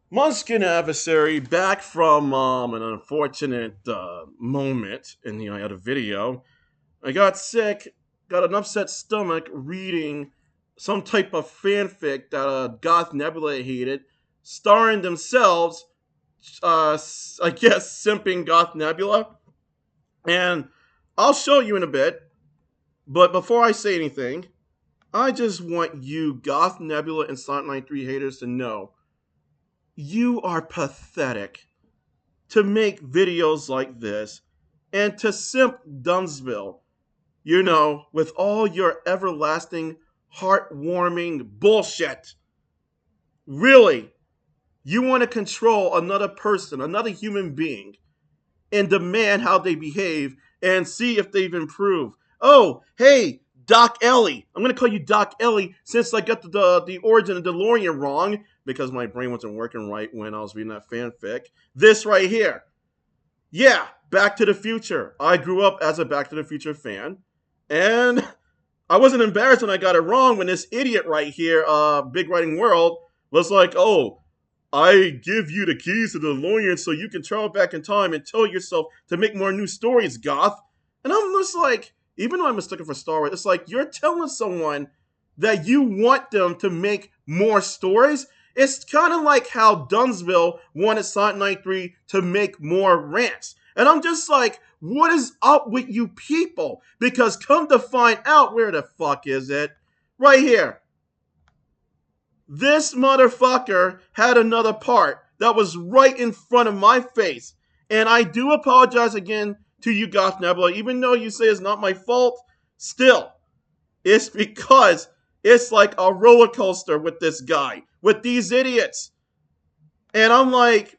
Munchkin adversary back from an unfortunate moment in the other video. I got sick, got an upset stomach reading some type of fanfic that Goth Nebula hated, starring themselves, I guess, simping Goth Nebula. And I'll show you in a bit, but before I say anything, I just want you Goth Nebula and Sonic93 haters to know you are pathetic to make videos like this and to simp Dumbsville, with all your everlasting, heartwarming bullshit. Really, you want to control another person, another human being, and demand how they behave and see if they've improved. Oh, hey, Doc Ellie. I'm going to call you Doc Ellie since I got the origin of DeLorean wrong because my brain wasn't working right when I was reading that fanfic. This right here. Yeah, Back to the Future. I grew up as a Back to the Future fan, and I wasn't embarrassed when I got it wrong when this idiot right here, Big Writing World, was like, oh, I give you the keys to the DeLorean so you can travel back in time and tell yourself to make more new stories, Goth. And I'm just like, even though I'm mistaken for Star Wars, it's like you're telling someone that you want them to make more stories. It's kind of like how Dumbsville wanted Sonic93 to make more rants. And I'm just like, what is up with you people? Because come to find out, where the fuck is it? Right here. This motherfucker had another part that was right in front of my face. And I do apologize again to you, Goth Nebula. Even though you say it's not my fault, still, it's because it's like a roller coaster with this guy, with these idiots. And I'm like,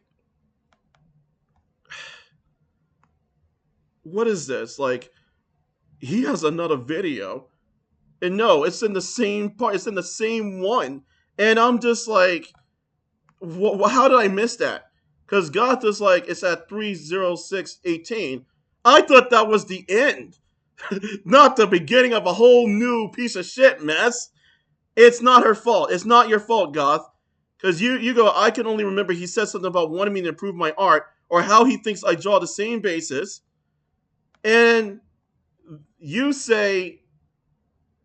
what is this? Like, he has another video. And no, it's in the same part, it's in the same one. And I'm just like, how did I miss that? Because Goth is like, it's at 30618. I thought that was the end, not the beginning of a whole new piece of shit mess. It's not her fault. It's not your fault, Goth. Because you go, I can only remember he said something about wanting me to improve my art or how he thinks I draw the same basis. And you say,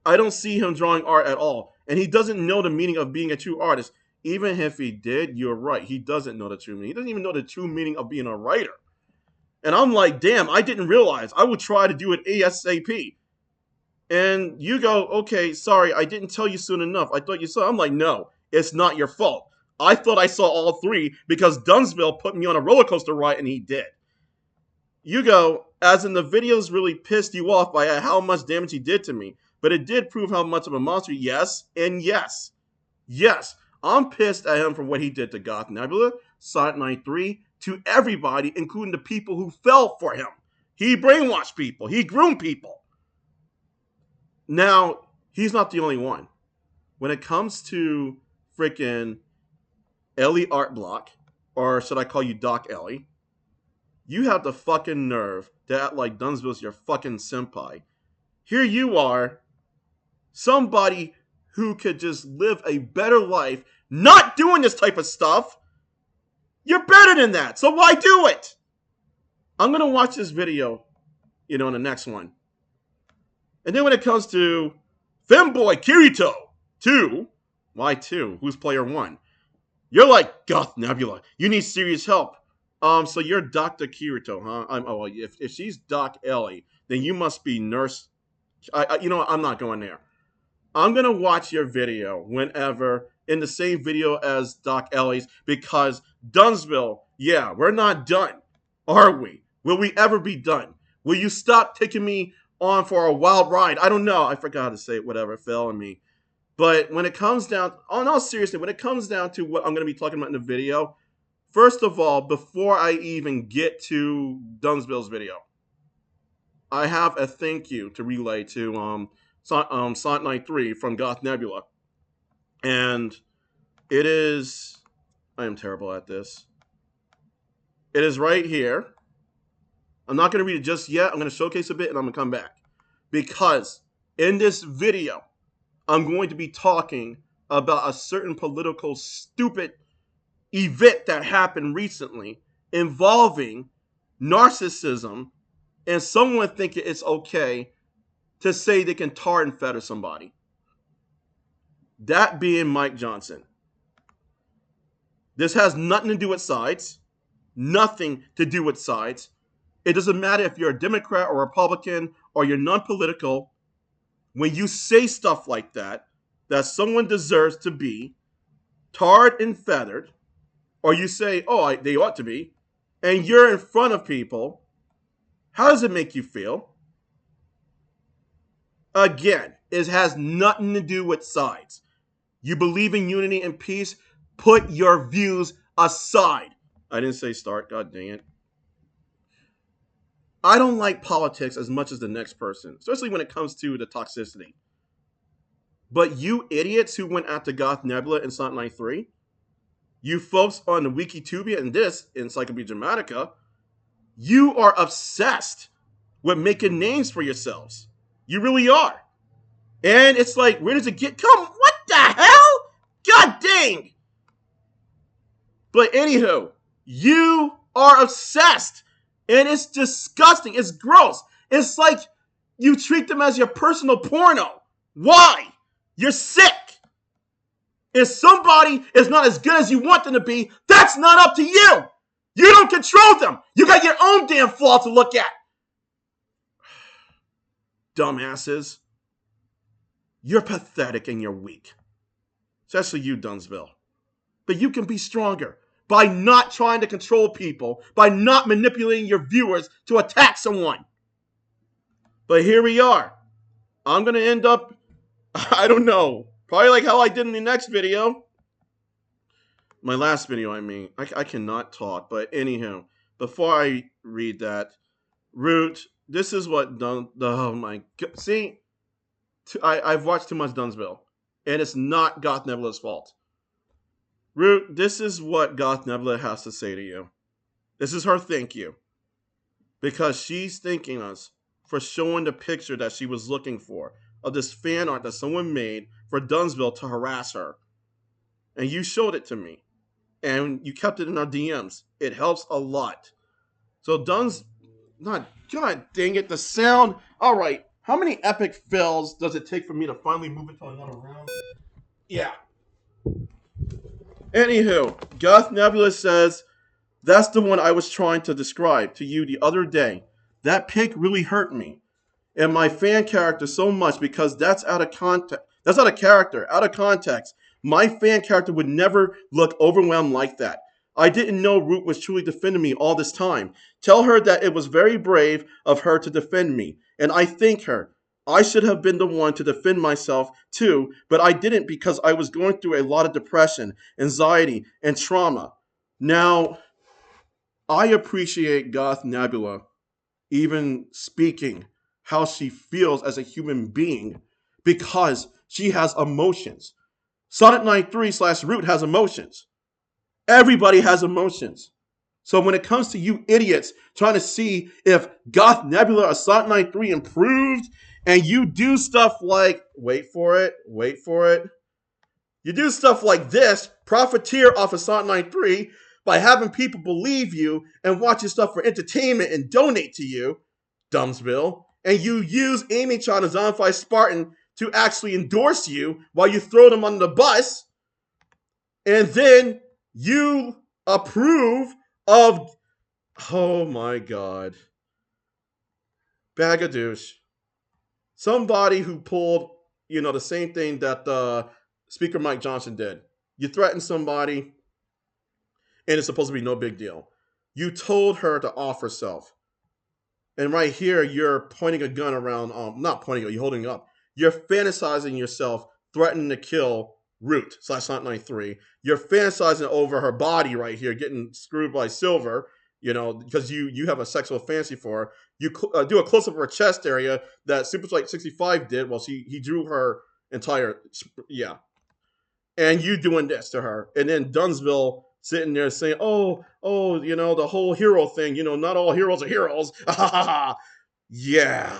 I don't see him drawing art at all. And he doesn't know the meaning of being a true artist. Even if he did, you're right. He doesn't know the true meaning. He doesn't even know the true meaning of being a writer. And I'm like, damn, I didn't realize. I would try to do it ASAP. And you go, okay, sorry, I didn't tell you soon enough. I thought you saw. I'm like, no, it's not your fault. I thought I saw all three because Dumbsville put me on a roller coaster ride, and he did. You go, as in the videos really pissed you off by how much damage he did to me. But it did prove how much of a monster, yes, and yes. Yes, I'm pissed at him for what he did to Goth Nebula, Sonic93, to everybody, including the people who fell for him. He brainwashed people. He groomed people. Now, he's not the only one. When it comes to freaking Ellie Art Block, or should I call you Doc Ellie, you have the fucking nerve to act like Dumbsville's your fucking senpai. Here you are, somebody who could just live a better life not doing this type of stuff. You're better than that, so why do it? I'm going to watch this video, in the next one. And then when it comes to Femboy Kirito 2, why 2? Who's player 1? You're like, Goth Nebula, you need serious help. So you're Dr. Kirito, huh? If she's Doc Ellie, then you must be Nurse. I'm not going there. I'm going to watch your video whenever in the same video as Doc Ellie's because Dumbsville, yeah, we're not done, are we? Will we ever be done? Will you stop taking me on for a wild ride? I don't know. I forgot to say it, whatever, it fell on me. But when it comes down, no, seriously, when it comes down to what I'm going to be talking about in the video, first of all, before I even get to Dumbsville's video, I have a thank you to relay to Sonic93 from Goth Nebula. And it is, I am terrible at this. It is right here. I'm not going to read it just yet. I'm going to showcase a bit and I'm going to come back. Because in this video, I'm going to be talking about a certain political stupid event that happened recently involving narcissism and someone thinking it's okay to say they can tar and feather somebody. That being Mike Johnson. This has nothing to do with sides. Nothing to do with sides. It doesn't matter if you're a Democrat or Republican or you're non-political. When you say stuff like that someone deserves to be tarred and feathered, or you say, oh, they ought to be, and you're in front of people, how does it make you feel? Again, it has nothing to do with sides. You believe in unity and peace, put your views aside. I didn't say start, god dang it. I don't like politics as much as the next person, especially when it comes to the toxicity. But you idiots who went after Goth Nebula and Sonic93, you folks on the Wikitubia and this Encyclopedia Dramatica, you are obsessed with making names for yourselves. You really are. And it's like, where does it get? What the hell? God dang. But anywho, you are obsessed. And it's disgusting. It's gross. It's like you treat them as your personal porno. Why? You're sick. If somebody is not as good as you want them to be, that's not up to you. You don't control them. You got your own damn flaw to look at. Dumbasses. You're pathetic and you're weak. Especially you, Dumbsville. But you can be stronger by not trying to control people, by not manipulating your viewers to attack someone. But here we are. I'm going to end up, I don't know, probably like how I did in the next video. My last video, I mean. I cannot talk, but anyhow, before I read that, Root, this is what oh my god. See, I've watched too much Dumbsville, and it's not Goth Nebula's fault. Root, this is what Goth Nebula has to say to you. This is her thank you. Because she's thanking us for showing the picture that she was looking for of this fan art that someone made for Dumbsville to harass her. And you showed it to me. And you kept it in our DMs. It helps a lot. So God dang it, the sound. All right, how many epic fails does it take for me to finally move into another round? Yeah. Anywho, Goth Nebula says, that's the one I was trying to describe to you the other day. That pic really hurt me. And my fan character so much because that's out of context. That's out of character, out of context. My fan character would never look overwhelmed like that. I didn't know Root was truly defending me all this time. Tell her that it was very brave of her to defend me. And I thank her. I should have been the one to defend myself too, but I didn't because I was going through a lot of depression, anxiety, and trauma. Now, I appreciate Goth Nebula even speaking how she feels as a human being because she has emotions. Sonic93/Root has emotions. Everybody has emotions. So when it comes to you idiots trying to see if Goth Nebula or Sonic93 improved, and you do stuff like, wait for it, you do stuff like this, profiteer off of Sonic93 by having people believe you and watch your stuff for entertainment and donate to you, Dumbsville, and you use Amy-Chan Zombified Spartn to actually endorse you while you throw them under the bus, and then you approve of, oh my god, BagODouche. Somebody who pulled, the same thing that Speaker Mike Johnson did. You threaten somebody, and it's supposed to be no big deal. You told her to off herself. And right here, you're pointing a gun around, not pointing it, you're holding it up. You're fantasizing yourself, threatening to kill Root/Sonic93. You're fantasizing over her body right here, getting screwed by Silver, because you have a sexual fantasy for her. You do a close-up of her chest area that Super Flight 65 did while he drew her entire, yeah. And you doing this to her. And then Dumbsville sitting there saying, oh, the whole hero thing, not all heroes are heroes. Yeah.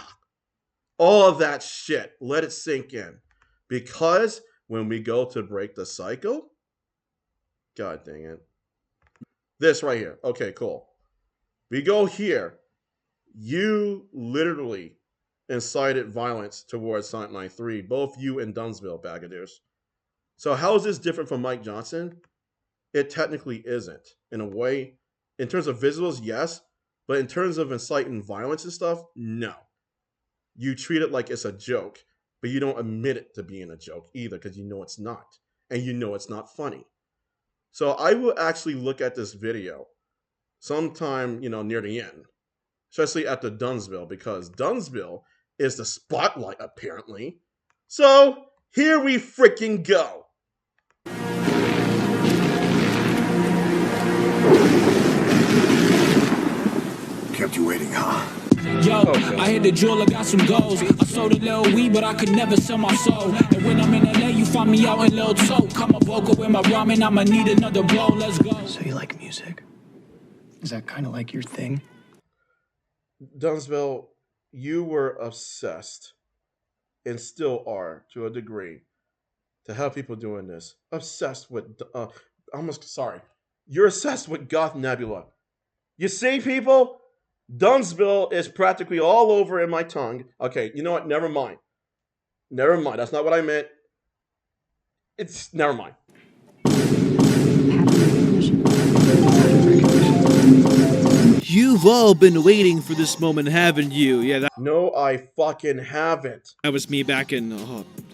All of that shit. Let it sink in. Because when we go to break the cycle, god dang it. This right here. Okay, cool. We go here. You literally incited violence towards Sonic93, both you and Dumbsville, BagODouche. So how is this different from Mike Johnson? It technically isn't. In a way, in terms of visuals, yes, but in terms of inciting violence and stuff, no. You treat it like it's a joke, but you don't admit it to being a joke either because you know it's not. And you know it's not funny. So I will actually look at this video sometime, near the end, especially at the Dumbsville, because Dumbsville is the spotlight, apparently. So here we freaking go. Kept you waiting, huh? Yo, I hit the jeweler, got some goals. I sold a little weed, but I could never sell my soul. And when I'm in LA, you find me out in Lil Toke. Come a vocal with my ramen, I'ma need another blow. Let's go. So you like music? Is that kind of like your thing? Dumbsville, you were obsessed, and still are to a degree, to have people doing this. Obsessed with, you're obsessed with Goth Nebula. You see, people? Dumbsville is practically all over in my tongue. Okay, you know what? Never mind. Never mind. That's not what I meant. It's never mind. You've all been waiting for this moment, haven't you? Yeah, No, I fucking haven't. that was me back in,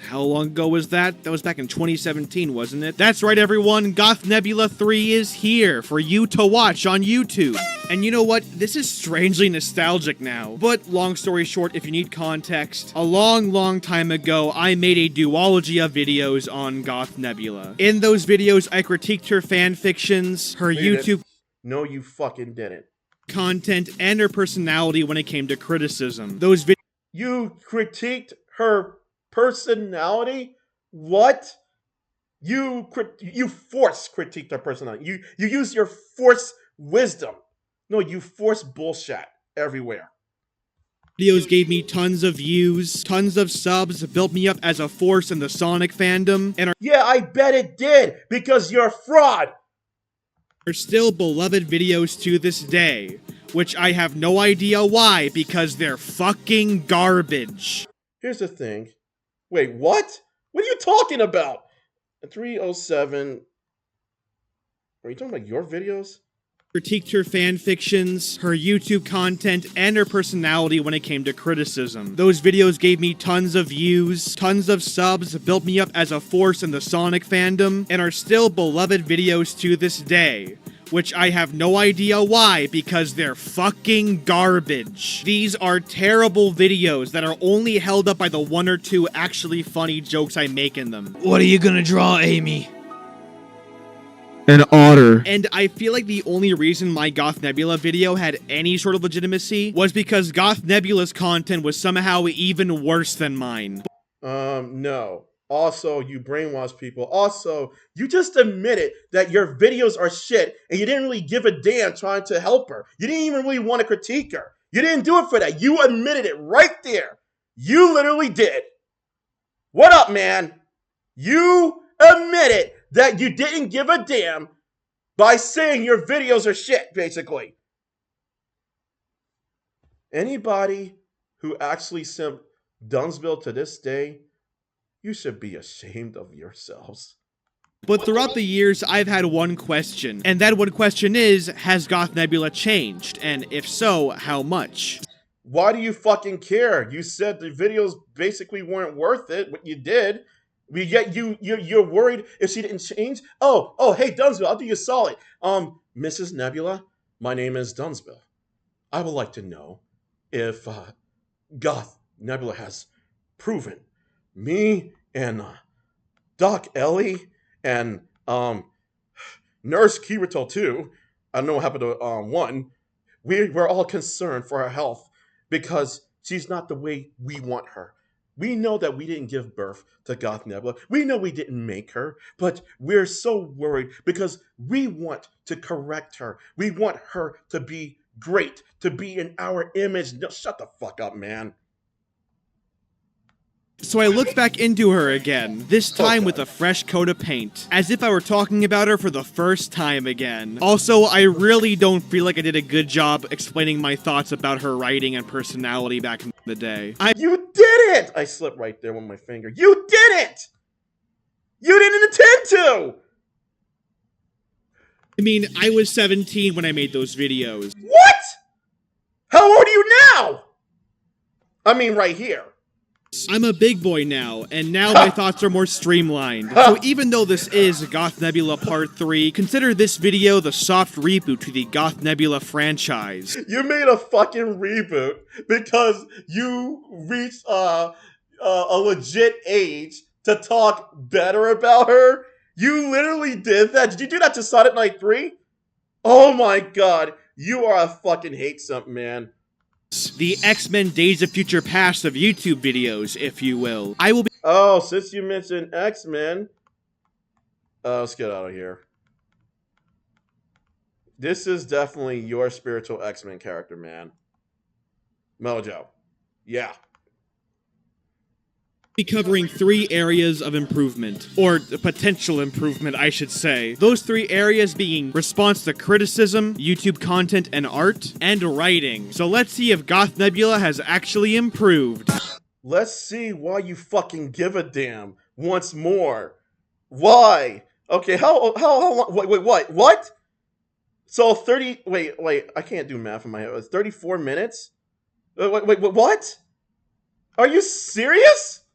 how long ago was that? That was back in 2017, wasn't it? That's right, everyone, Goth Nebula 3 is here for you to watch on YouTube. And you know what? This is strangely nostalgic now. But long story short, if you need context, a long time ago, I made a duology of videos on Goth Nebula. In those videos, I critiqued her fanfictions, her YouTube... No, you fucking didn't. ...content, and her personality when it came to criticism. You critiqued her personality? What? You force critiqued her personality. You use your force wisdom. No, you force bullshit everywhere. Videos gave me tons of views, tons of subs, built me up as a force in the Sonic fandom, and yeah, I bet it did, because you're a fraud! Are still beloved videos to this day, which I have no idea why, because they're fucking garbage. Here's the thing. Wait, what? What are you talking about? 307... Are you talking about your videos? Critiqued her fanfictions, her YouTube content, and her personality when it came to criticism. Those videos gave me tons of views, tons of subs, built me up as a force in the Sonic fandom, and are still beloved videos to this day, which I have no idea why, because they're fucking garbage. These are terrible videos that are only held up by the one or two actually funny jokes I make in them. What are you gonna draw, Amy? An otter. And I feel like the only reason my Goth Nebula video had any sort of legitimacy was because Goth Nebula's content was somehow even worse than mine. No. Also, you brainwash people. Also, you just admitted that your videos are shit and you didn't really give a damn trying to help her. You didn't even really want to critique her. You didn't do it for that. You admitted it right there. You literally did. What up, man? You admitted that you didn't give a damn by saying your videos are shit, basically. Anybody who actually simped Dumbsville to this day, you should be ashamed of yourselves. But throughout the years, I've had one question, and that one question is, has Goth Nebula changed? And if so, how much? Why do you fucking care? You said the videos basically weren't worth it, what you did. Yet you're worried if she didn't change? Oh, hey, Dumbsville, I'll do you a solid. Mrs. Nebula, my name is Dumbsville. I would like to know if Goth Nebula has proven me and Doc Ellie and Nurse Kirito too. I don't know what happened to one. We're all concerned for her health because she's not the way we want her. We know that we didn't give birth to Goth Nebula. We know we didn't make her, but we're so worried because we want to correct her. We want her to be great, to be in our image. No, shut the fuck up, man. So I looked back into her again, this time with a fresh coat of paint, as if I were talking about her for the first time again. Also, I really don't feel like I did a good job explaining my thoughts about her writing and personality back in the day. You did it! I slipped right there with my finger. You did it! You didn't intend to! I mean, I was 17 when I made those videos. What? How old are you now? I mean, right here. I'm a big boy now, and now my thoughts are more streamlined. So even though this is Goth Nebula Part 3, consider this video the soft reboot to the Goth Nebula franchise. You made a fucking reboot because you reached a legit age to talk better about her? You literally did that? Did you do that to Sonic93? Oh my god, you are a fucking hate something, man. The X-Men Days of Future Past of YouTube videos, if you will. I will be— Oh, since you mentioned X-Men, let's get out of here. This is definitely your spiritual X-Men character, man. Mojo. Yeah. Be covering 3 areas of improvement, or potential improvement, I should say. Those 3 areas being response to criticism, YouTube content and art, and writing. So let's see if Goth Nebula has actually improved. Let's see why you fucking give a damn once more. Why? Okay, how long? Wait, what? So 30, wait, I can't do math in my head. It's 34 minutes? Wait, what? Are you serious?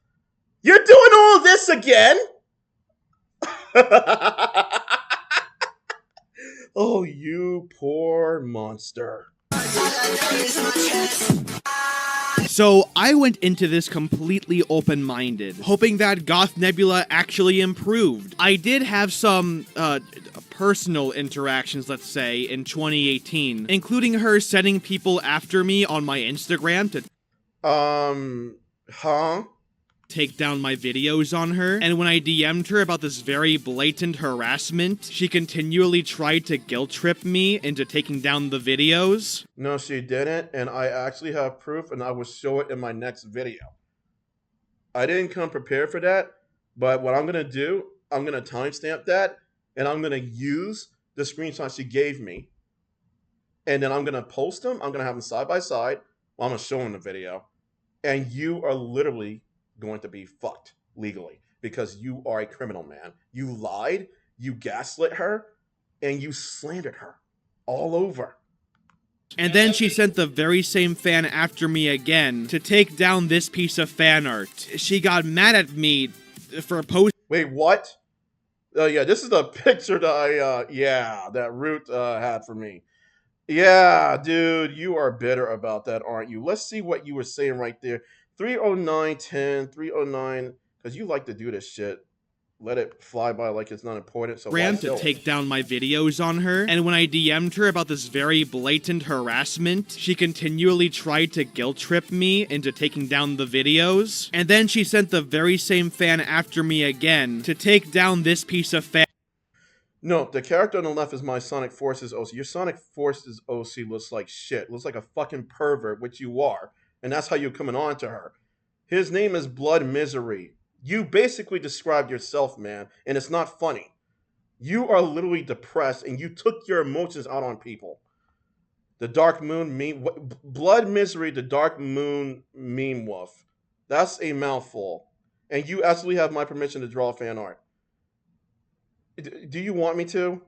You're doing all this again? Oh, you poor monster. So I went into this completely open-minded, hoping that Goth Nebula actually improved. I did have some, personal interactions, let's say, in 2018, including her sending people after me on my Instagram to take down my videos on her, and when I DM'd her about this very blatant harassment, she continually tried to guilt trip me into taking down the videos. No, she didn't, and I actually have proof, and I will show it in my next video. I didn't come prepared for that, but what I'm going to do, I'm going to timestamp that, and I'm going to use the screenshots she gave me, and then I'm going to post them. I'm going to have them side by side while I'm going to show them the video, and you are literally going to be fucked legally because you are a criminal, man. You lied, you gaslit her, and you slandered her all over. And then she sent the very same fan after me again to take down this piece of fan art. She got mad at me for posting. Wait, what? Oh yeah, this is the picture that that Root had for me. Yeah, dude, you are bitter about that, aren't you? Let's see what you were saying right there. 30910, 309, because you like to do this shit. Let it fly by like it's not important. So to take down my videos on her, and when I DM'd her about this very blatant harassment, she continually tried to guilt trip me into taking down the videos, and then she sent the very same fan after me again to take down this piece of fan. No, the character on the left is my Sonic Forces OC. Your Sonic Forces OC looks like shit. Looks like a fucking pervert, which you are. And that's how you're coming on to her. His name is Blood Misery. You basically described yourself, man, and it's not funny. You are literally depressed, and you took your emotions out on people. The Dark Moon meme, Blood Misery, the Dark Moon meme wolf. That's a mouthful. And you absolutely have my permission to draw fan art. Do you want me to?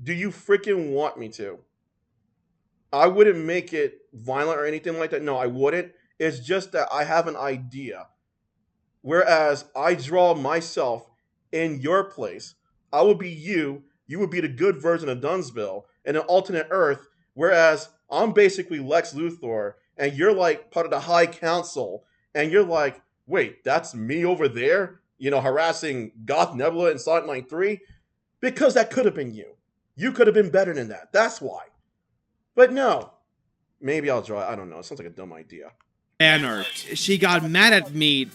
Do you freaking want me to? I wouldn't make it violent or anything like that. No, I wouldn't. It's just that I have an idea. Whereas I draw myself in your place, I would be you. You would be the good version of Dumbsville in an alternate Earth. Whereas I'm basically Lex Luthor, and you're like part of the High Council, and you're like, wait, that's me over there? You know, harassing Goth Nebula and Sonic93? Because that could have been you. You could have been better than that. That's why. But no. Maybe I'll draw it. I don't know. It sounds like a dumb idea. Fan art. She got mad at me.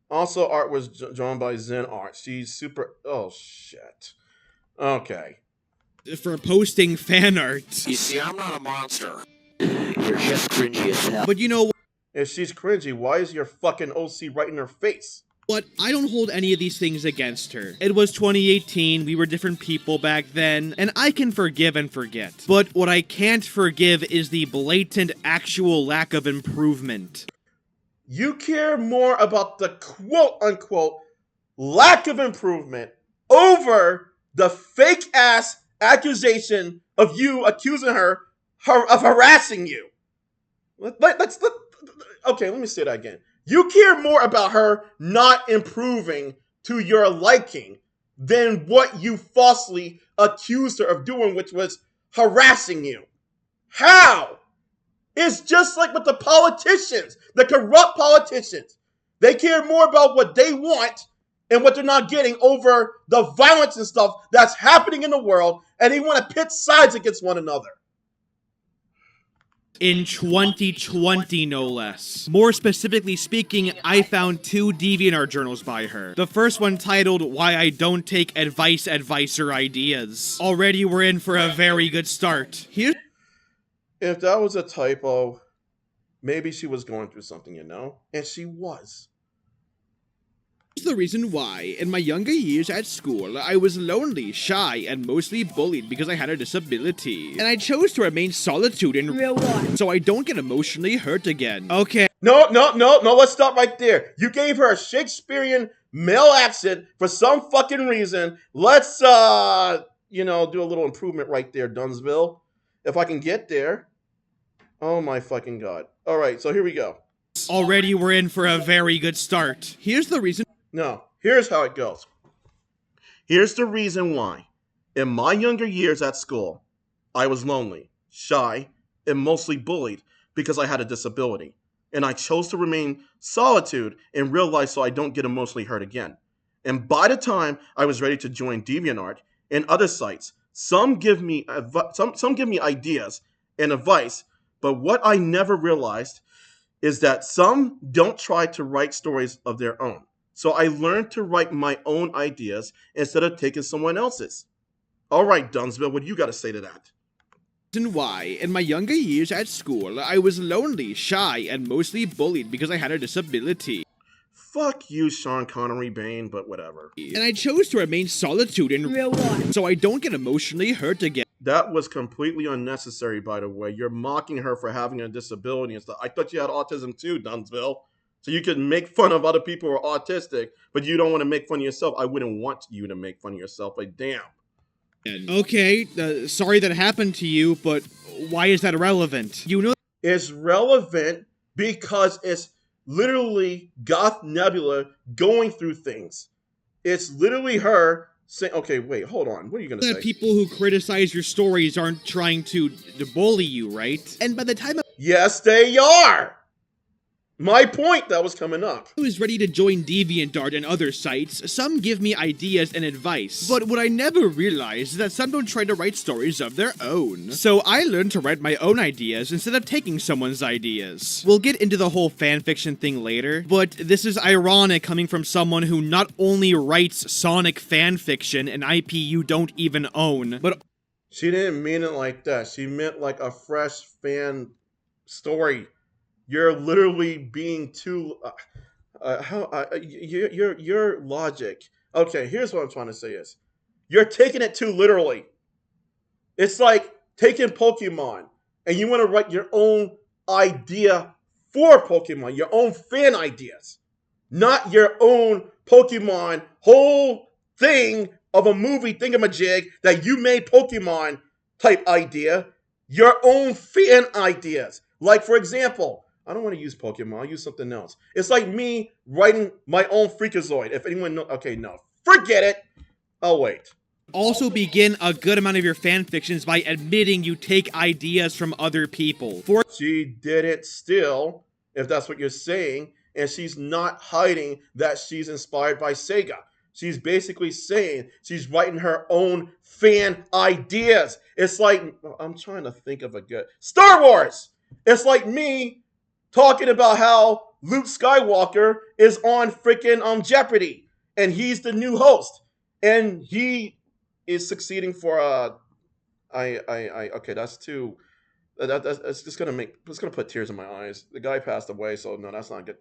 Also, art was drawn by Zen Art. She's super... Oh, shit. Okay. For posting fan art. You see, I'm not a monster. You're just cringy as hell. But you know, If she's cringy, why is your fucking OC right in her face? But I don't hold any of these things against her. It was 2018, we were different people back then, and I can forgive and forget. But what I can't forgive is the blatant actual lack of improvement. You care more about the quote-unquote lack of improvement over the fake-ass accusation of you accusing her of harassing you. Okay, let me say that again. You care more about her not improving to your liking than what you falsely accused her of doing, which was harassing you. How? It's just like with the politicians, the corrupt politicians. They care more about what they want and what they're not getting over the violence and stuff that's happening in the world, and they want to pit sides against one another. In 2020, no less. More specifically speaking, I found 2 DeviantArt journals by her. The first one titled, Why I Don't Take Advicer Ideas. Already we're in for a very good start. Here's If that was a typo, maybe she was going through something, you know? And she was. the reason why. In my younger years at school, I was lonely, shy, and mostly bullied because I had a disability. And I chose to remain solitude in real life, so I don't get emotionally hurt again. Okay. No, let's stop right there. You gave her a Shakespearean male accent for some fucking reason. Let's, do a little improvement right there, Dumbsville. If I can get there. Oh my fucking god. Alright, so here we go. Already we're in for a very good start. Here's the reason. No, here's how it goes. Here's the reason why. In my younger years at school, I was lonely, shy, and mostly bullied because I had a disability. And I chose to remain solitude in real life so I don't get emotionally hurt again. And by the time I was ready to join DeviantArt and other sites, some give me ideas and advice, but what I never realized is that some don't try to write stories of their own. So I learned to write my own ideas instead of taking someone else's. All right, Dumbsville, what do you got to say to that? Why, in my younger years at school, I was lonely, shy, and mostly bullied because I had a disability. Fuck you, Sean Connery Bane, but whatever. And I chose to remain solitude in real life, so I don't get emotionally hurt again. That was completely unnecessary, by the way. You're mocking her for having a disability and stuff. I thought you had autism too, Dumbsville. So you can make fun of other people who are autistic, but you don't want to make fun of yourself. I wouldn't want you to make fun of yourself, but damn. Okay, sorry that happened to you, but why is that relevant? You know, it's relevant because it's literally Goth Nebula going through things. It's literally her saying, okay, wait, hold on. What are you going to say? People who criticize your stories aren't trying to bully you, right? And by the time yes, they are! My point that was coming up. I was ready to join DeviantArt and other sites, some give me ideas and advice. But what I never realized is that some don't try to write stories of their own. So I learned to write my own ideas instead of taking someone's ideas. We'll get into the whole fanfiction thing later, but this is ironic coming from someone who not only writes Sonic fanfiction, an IP you don't even own, but... She didn't mean it like that. She meant like a fresh fan story. You're literally being too your logic. Okay, here's what I'm trying to say is you're taking it too literally. It's like taking Pokemon and you want to write your own idea for Pokemon, your own fan ideas, not your own Pokemon whole thing of a movie thingamajig that you made Pokemon type idea, your own fan ideas. Like, for example, I don't want to use Pokemon. I'll use something else. It's like me writing my own Freakazoid. If anyone knows... Okay, no. Forget it. I'll wait. Also begin a good amount of your fanfictions by admitting you take ideas from other people. She did it still, if that's what you're saying, and she's not hiding that she's inspired by Sega. She's basically saying she's writing her own fan ideas. It's like... I'm trying to think of a good... Star Wars! It's like me talking about how Luke Skywalker is on freaking Jeopardy, and he's the new host, and he is succeeding for okay, that's too That's just it's gonna put tears in my eyes. The guy passed away, so no, that's not good.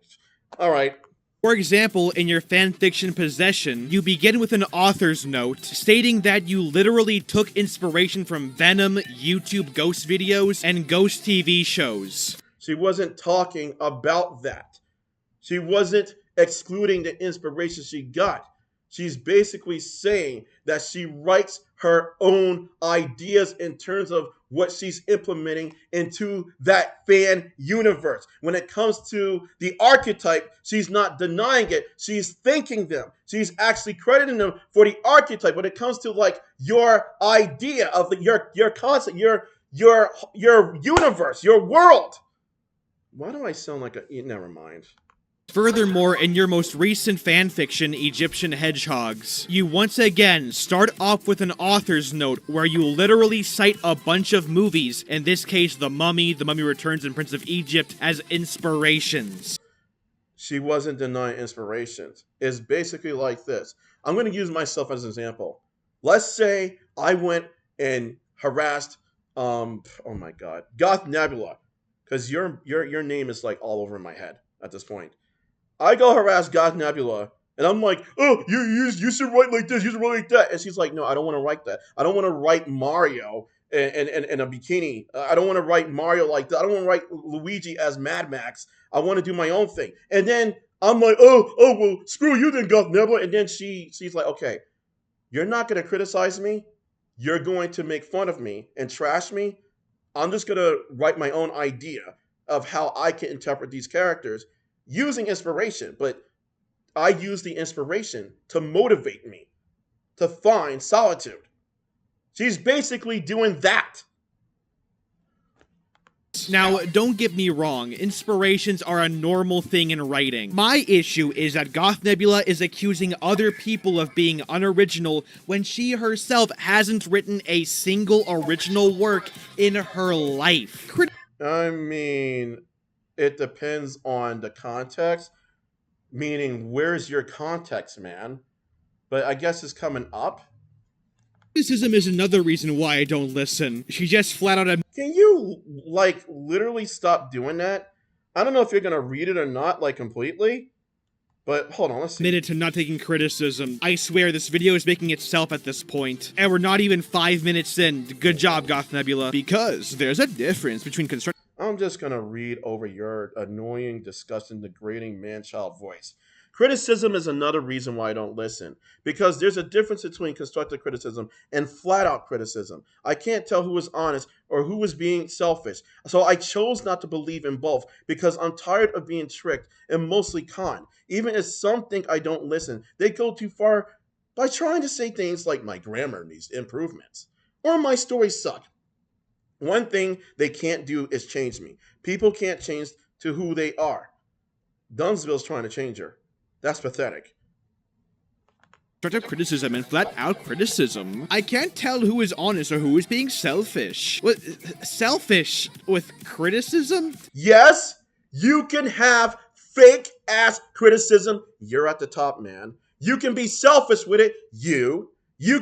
All right. For example, in your fanfiction Possession, you begin with an author's note stating that you literally took inspiration from Venom, YouTube ghost videos, and ghost TV shows. She wasn't talking about that. She wasn't excluding the inspiration she got. She's basically saying that she writes her own ideas in terms of what she's implementing into that fan universe. When it comes to the archetype, she's not denying it. She's thanking them. She's actually crediting them for the archetype. When it comes to like your idea of your concept, your universe, your world. Why do I sound like a... Never mind. Furthermore, in your most recent fanfiction, Egyptian Hedgehogs, you once again start off with an author's note where you literally cite a bunch of movies, in this case The Mummy, The Mummy Returns, and Prince of Egypt, as inspirations. She wasn't denying inspirations. It's basically like this. I'm going to use myself as an example. Let's say I went and harassed, oh my god, Goth Nebula, because your name is like all over my head at this point. I go harass Goth Nebula, and I'm like, oh, you should write like this, you should write like that. And she's like, no, I don't want to write that. I don't want to write Mario in a bikini. I don't want to write Mario like that. I don't want to write Luigi as Mad Max. I want to do my own thing. And then I'm like, oh, well, screw you then, Goth Nebula. And then she's like, okay, you're not going to criticize me. You're going to make fun of me and trash me. I'm just going to write my own idea of how I can interpret these characters using inspiration, but I use the inspiration to motivate me to find solitude. She's basically doing that. Now, don't get me wrong, inspirations are a normal thing in writing. My issue is that Goth Nebula is accusing other people of being unoriginal when she herself hasn't written a single original work in her life. I mean, it depends on the context, meaning where's your context, man? But I guess it's coming up. Criticism is another reason why I don't listen. She just flat out Can you, like, literally stop doing that? I don't know if you're gonna read it or not, like, completely. But, hold on, let's see. admitted to not taking criticism. I swear this video is making itself at this point. And we're not even 5 minutes in. Good job, Goth Nebula. Because there's a difference between constructive... I'm just gonna read over your annoying, disgusting, degrading man-child voice. Criticism is another reason why I don't listen, because there's a difference between constructive criticism and flat-out criticism. I can't tell who was honest or who was being selfish, so I chose not to believe in both because I'm tired of being tricked and mostly conned. Even if some think I don't listen, they go too far by trying to say things like my grammar needs improvements or my stories suck. One thing they can't do is change me. People can't change to who they are. Dumbsville's trying to change her. That's pathetic. Constructive criticism and flat-out criticism. I can't tell who is honest or who is being selfish. What? Selfish with criticism? Yes, you can have fake-ass criticism. You're at the top, man. You can be selfish with it. You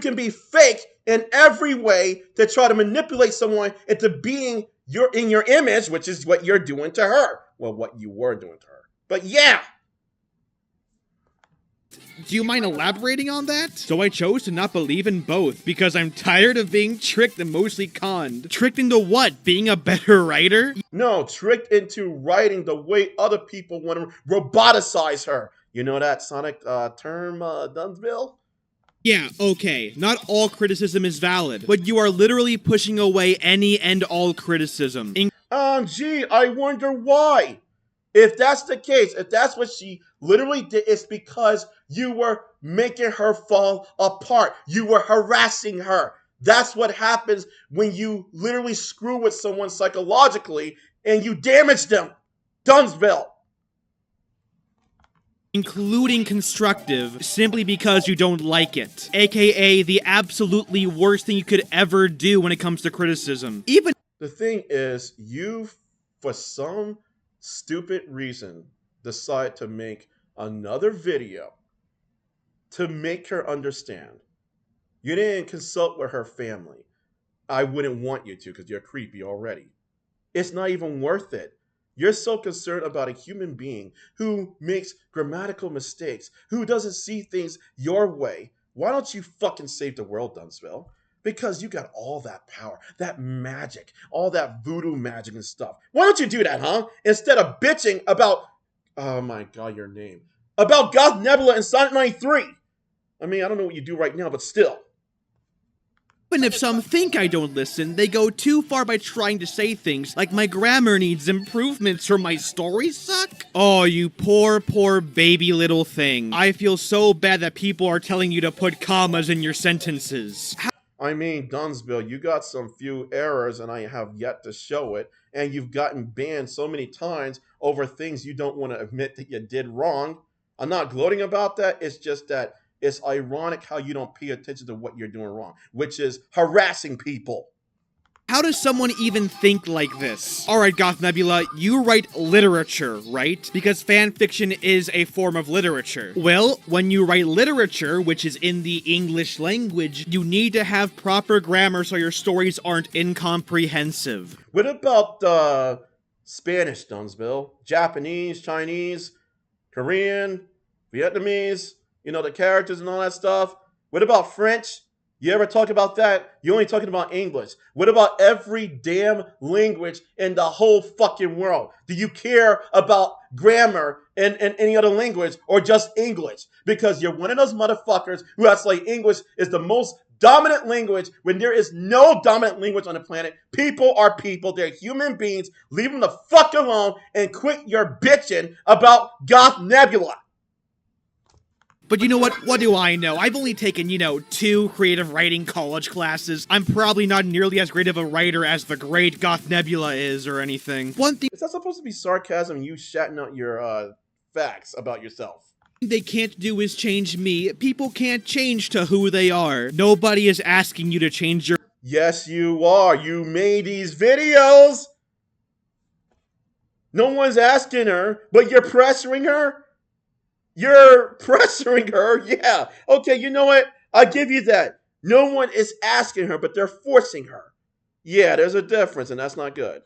can be fake in every way to try to manipulate someone into being in your image, which is what you're doing to her. Well, what you were doing to her. But yeah. Do you mind elaborating on that? So I chose to not believe in both, because I'm tired of being tricked and mostly conned. Tricked into what? Being a better writer? No, tricked into writing the way other people want to roboticize her. You know that Sonic term, Dumbsville? Yeah, okay, not all criticism is valid, but you are literally pushing away any and all criticism. Gee, I wonder why. If that's the case, if that's what she literally did, it's because you were making her fall apart. You were harassing her. That's what happens when you literally screw with someone psychologically and you damage them. Dumbsville. Including constructive, simply because you don't like it. AKA the absolutely worst thing you could ever do when it comes to criticism. Even the thing is, you, for some stupid reason, decide to make another video to make her understand. You didn't consult with her family. I wouldn't want you to because you're creepy already. It's not even worth it. You're so concerned about a human being who makes grammatical mistakes, who doesn't see things your way. Why don't you fucking save the world, Dumbsville? Because you got all that power, that magic, all that voodoo magic and stuff. Why don't you do that, huh? Instead of bitching about, oh my god, your name, about Goth Nebula and Sonic93. I mean, I don't know what you do right now, but still. Even if some think I don't listen, they go too far by trying to say things like my grammar needs improvements or my stories suck. Oh, you poor, poor baby little thing. I feel so bad that people are telling you to put commas in your sentences. I mean, Dumbsville, you got some few errors and I have yet to show it, and you've gotten banned so many times over things you don't want to admit that you did wrong. I'm not gloating about that, it's just that it's ironic how you don't pay attention to what you're doing wrong, which is harassing people. How does someone even think like this? Alright, Goth Nebula, you write literature, right? Because fanfiction is a form of literature. Well, when you write literature, which is in the English language, you need to have proper grammar so your stories aren't incomprehensive. What about Spanish, Dumbsville? Japanese, Chinese, Korean, Vietnamese, you know, the characters and all that stuff? What about French? You ever talk about that? You're only talking about English. What about every damn language in the whole fucking world? Do you care about grammar in any other language or just English? Because you're one of those motherfuckers who has like English is the most dominant language when there is no dominant language on the planet. People are people. They're human beings. Leave them the fuck alone and quit your bitching about Goth Nebula. But you know what? What do I know? I've only taken, 2 creative writing college classes. I'm probably not nearly as great of a writer as the great Goth Nebula is or anything. One thing Is that supposed to be sarcasm, you shouting out your facts about yourself? they can't do is change me. People can't change to who they are. Nobody is asking you to change your— Yes, you are. You made these videos. No one's asking her, but you're pressuring her? You're pressuring her? Yeah. Okay, you know what? I'll give you that. No one is asking her, but they're forcing her. Yeah, there's a difference, and that's not good.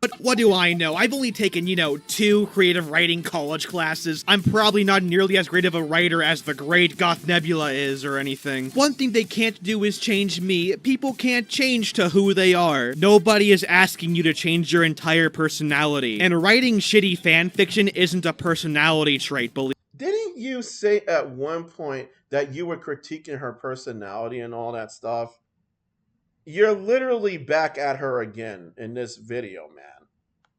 But what do I know? I've only taken, 2 creative writing college classes. I'm probably not nearly as great of a writer as the great Goth Nebula is or anything. One thing they can't do is change me. People can't change to who they are. Nobody is asking you to change your entire personality. And writing shitty fanfiction isn't a personality trait, believe. Didn't you say at one point that you were critiquing her personality and all that stuff? You're literally back at her again in this video, man.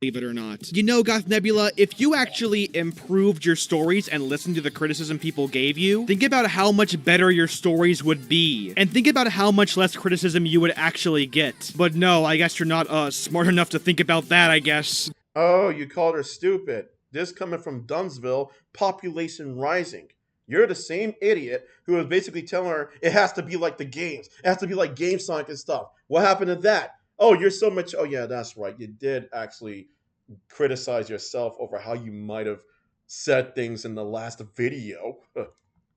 Believe it or not. You know, Goth Nebula, if you actually improved your stories and listened to the criticism people gave you, think about how much better your stories would be. And think about how much less criticism you would actually get. But no, I guess you're not smart enough to think about that, I guess. Oh, you called her stupid. This coming from Dumbsville, population rising. You're the same idiot who was basically telling her it has to be like the games. It has to be like Game Sonic and stuff. What happened to that? Oh, you're so much. Oh, yeah, that's right. You did actually criticize yourself over how you might have said things in the last video.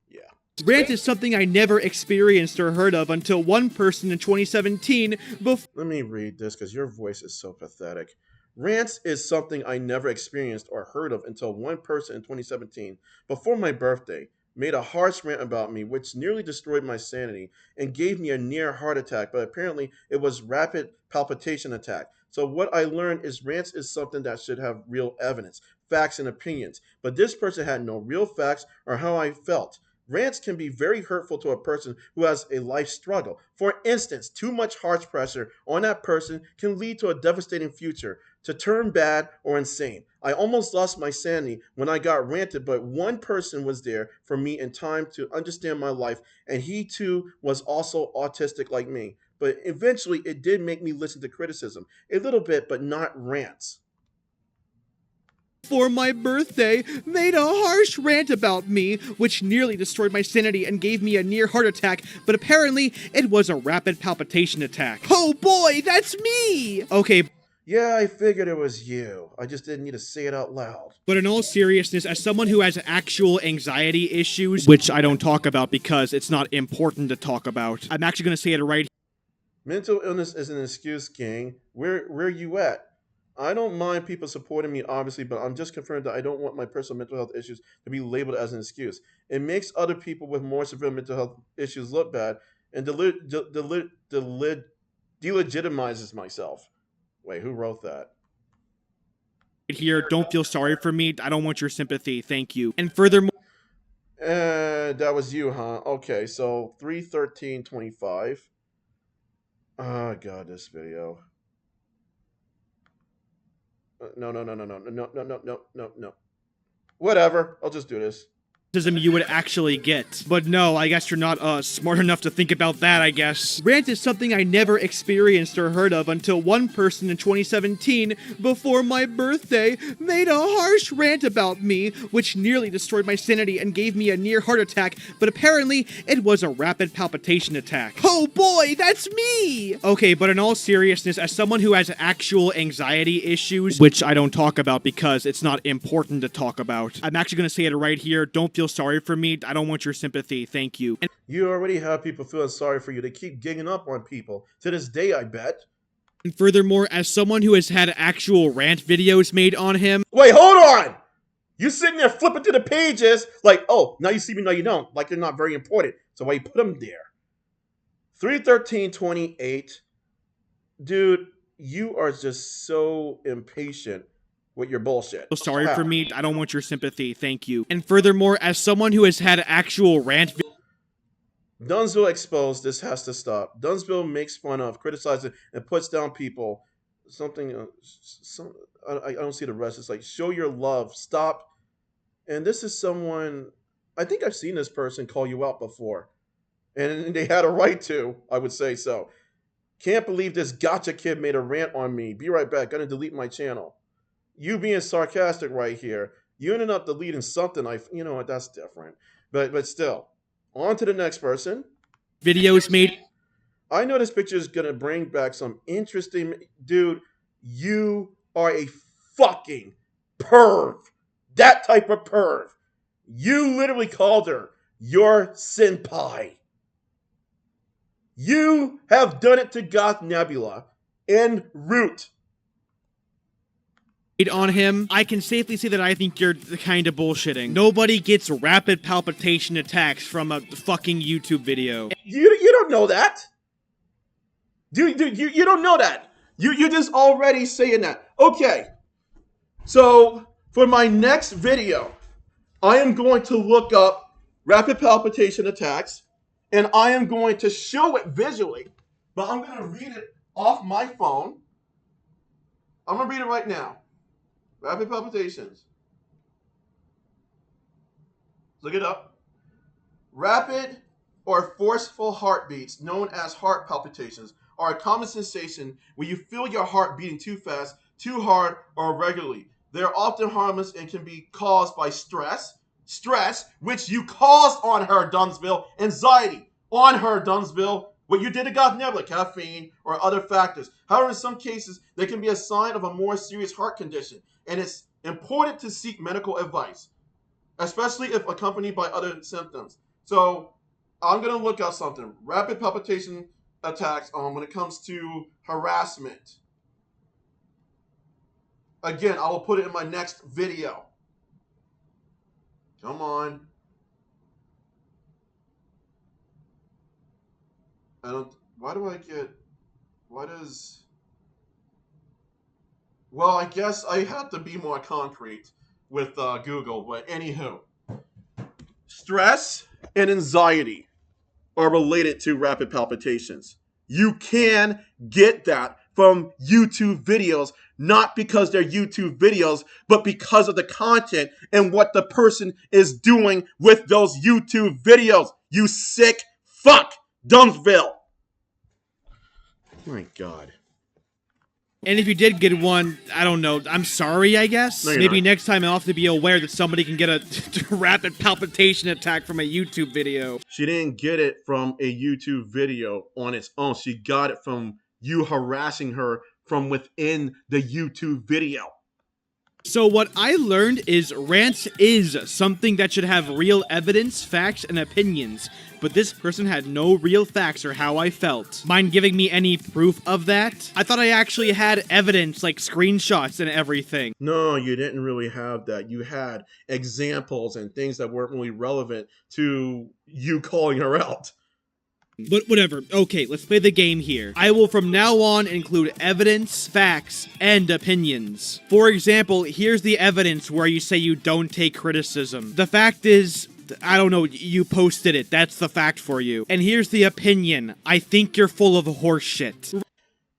Yeah. Rant is something I never experienced or heard of until one person in 2017 Let me read this because your voice is so pathetic. Rants is something I never experienced or heard of until one person in 2017, before my birthday, made a harsh rant about me which nearly destroyed my sanity and gave me a near heart attack, but apparently it was rapid palpitation attack. So what I learned is rants is something that should have real evidence, facts, and opinions. But this person had no real facts or how I felt. Rants can be very hurtful to a person who has a life struggle. For instance, too much harsh pressure on that person can lead to a devastating future, to turn bad or insane. I almost lost my sanity when I got ranted, but one person was there for me in time to understand my life, and he too was also autistic like me. But eventually it did make me listen to criticism, a little bit, but not rants. For my birthday, made a harsh rant about me, which nearly destroyed my sanity and gave me a near heart attack, but apparently it was a rapid palpitation attack. Oh boy, that's me! Okay. Yeah, I figured it was you. I just didn't need to say it out loud. But in all seriousness, as someone who has actual anxiety issues, which I don't talk about because it's not important to talk about, I'm actually going to say it right. Mental illness is an excuse, King. Where you at? I don't mind people supporting me, obviously, but I'm just confirming that I don't want my personal mental health issues to be labeled as an excuse. It makes other people with more severe mental health issues look bad and delegitimizes myself. Wait, who wrote that? Here, don't feel sorry for me. I don't want your sympathy. Thank you. And furthermore, That was you, huh? Okay, so 31325. Oh god, this video. No, no, no, no, no, no, no, no, no, no, no, no. Whatever. I'll just do this. you would actually get. But no, I guess you're not smart enough to think about that, I guess. Rant is something I never experienced or heard of until one person in 2017, before my birthday, made a harsh rant about me, which nearly destroyed my sanity and gave me a near heart attack, but apparently it was a rapid palpitation attack. Oh boy, that's me! Okay, but in all seriousness, as someone who has actual anxiety issues, which I don't talk about because it's not important to talk about, I'm actually gonna say it right here, don't feel sorry for me. I don't want your sympathy. Thank you. And you already have people feeling sorry for you. They keep ganging up on people. To this day, I bet. And furthermore, as someone who has had actual rant videos made on him... Wait, hold on! You sitting there flipping through the pages like, oh, now you see me, now you don't. Like they're not very important. So why you put them there? 31328. Dude, you are just so impatient with your bullshit. Sorry for me. I don't want your sympathy. Thank you. And furthermore, as someone who has had actual rant... Dumbsville exposed. This has to stop. Dumbsville makes fun of, criticizes, and puts down people. Something... I don't see the rest. It's like, show your love. Stop. And this is someone... I think I've seen this person call you out before. And they had a right to, I would say so. Can't believe this Gacha kid made a rant on me. Be right back. Gonna delete my channel. You being sarcastic right here. You ended up deleting something. You know what? That's different. But still. On to the next person. Videos made. I know this picture is gonna bring back some interesting... Dude, you are a fucking perv. That type of perv. You literally called her your senpai. You have done it to Goth Nebula en route. On him, I can safely say that I think you're kind of bullshitting. Nobody gets rapid palpitation attacks from a fucking YouTube video. You don't know that. Dude, you don't know that. You're just already saying that. Okay. So, for my next video, I am going to look up rapid palpitation attacks, and I am going to show it visually, but I'm going to read it off my phone. I'm going to read it right now. Rapid palpitations. Look it up. Rapid or forceful heartbeats, known as heart palpitations, are a common sensation where you feel your heart beating too fast, too hard, or irregularly. They are often harmless and can be caused by stress, which you caused on her, Dumbsville, anxiety on her, Dumbsville, what you did to Goth Nebula, caffeine, or other factors. However, in some cases, they can be a sign of a more serious heart condition, and it's important to seek medical advice, especially if accompanied by other symptoms. So, I'm going to look up something. Rapid palpitation attacks when it comes to harassment. Again, I will put it in my next video. Come on. Well, I guess I have to be more concrete with Google, but anywho. Stress and anxiety are related to rapid palpitations. You can get that from YouTube videos, not because they're YouTube videos, but because of the content and what the person is doing with those YouTube videos. You sick fuck, Dumbsville. My God. And if you did get one, I don't know, I'm sorry, I guess? No, Maybe not. next time I'll have to be aware that somebody can get a rapid palpitation attack from a YouTube video. She didn't get it from a YouTube video on its own. She got it from you harassing her from within the YouTube video. So what I learned is rants is something that should have real evidence, facts, and opinions, but this person had no real facts or how I felt. Mind giving me any proof of that? I thought I actually had evidence, like screenshots and everything. No, you didn't really have that. You had examples and things that weren't really relevant to you calling her out. But whatever. Okay, let's play the game here. I will from now on include evidence, facts, and opinions. For example, here's the evidence where you say you don't take criticism. The fact is, I don't know, you posted it. That's the fact for you. And here's the opinion. I think you're full of horseshit.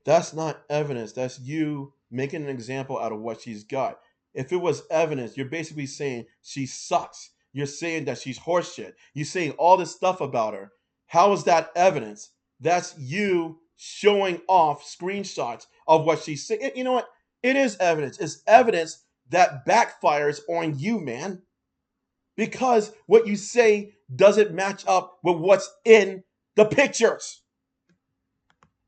That's not evidence. That's you making an example out of what she's got. If it was evidence, you're basically saying she sucks. You're saying that she's horseshit. You're saying all this stuff about her. How is that evidence? That's you showing off screenshots of what she's saying. You know what? It is evidence. It's evidence that backfires on you, man. Because what you say doesn't match up with what's in the pictures.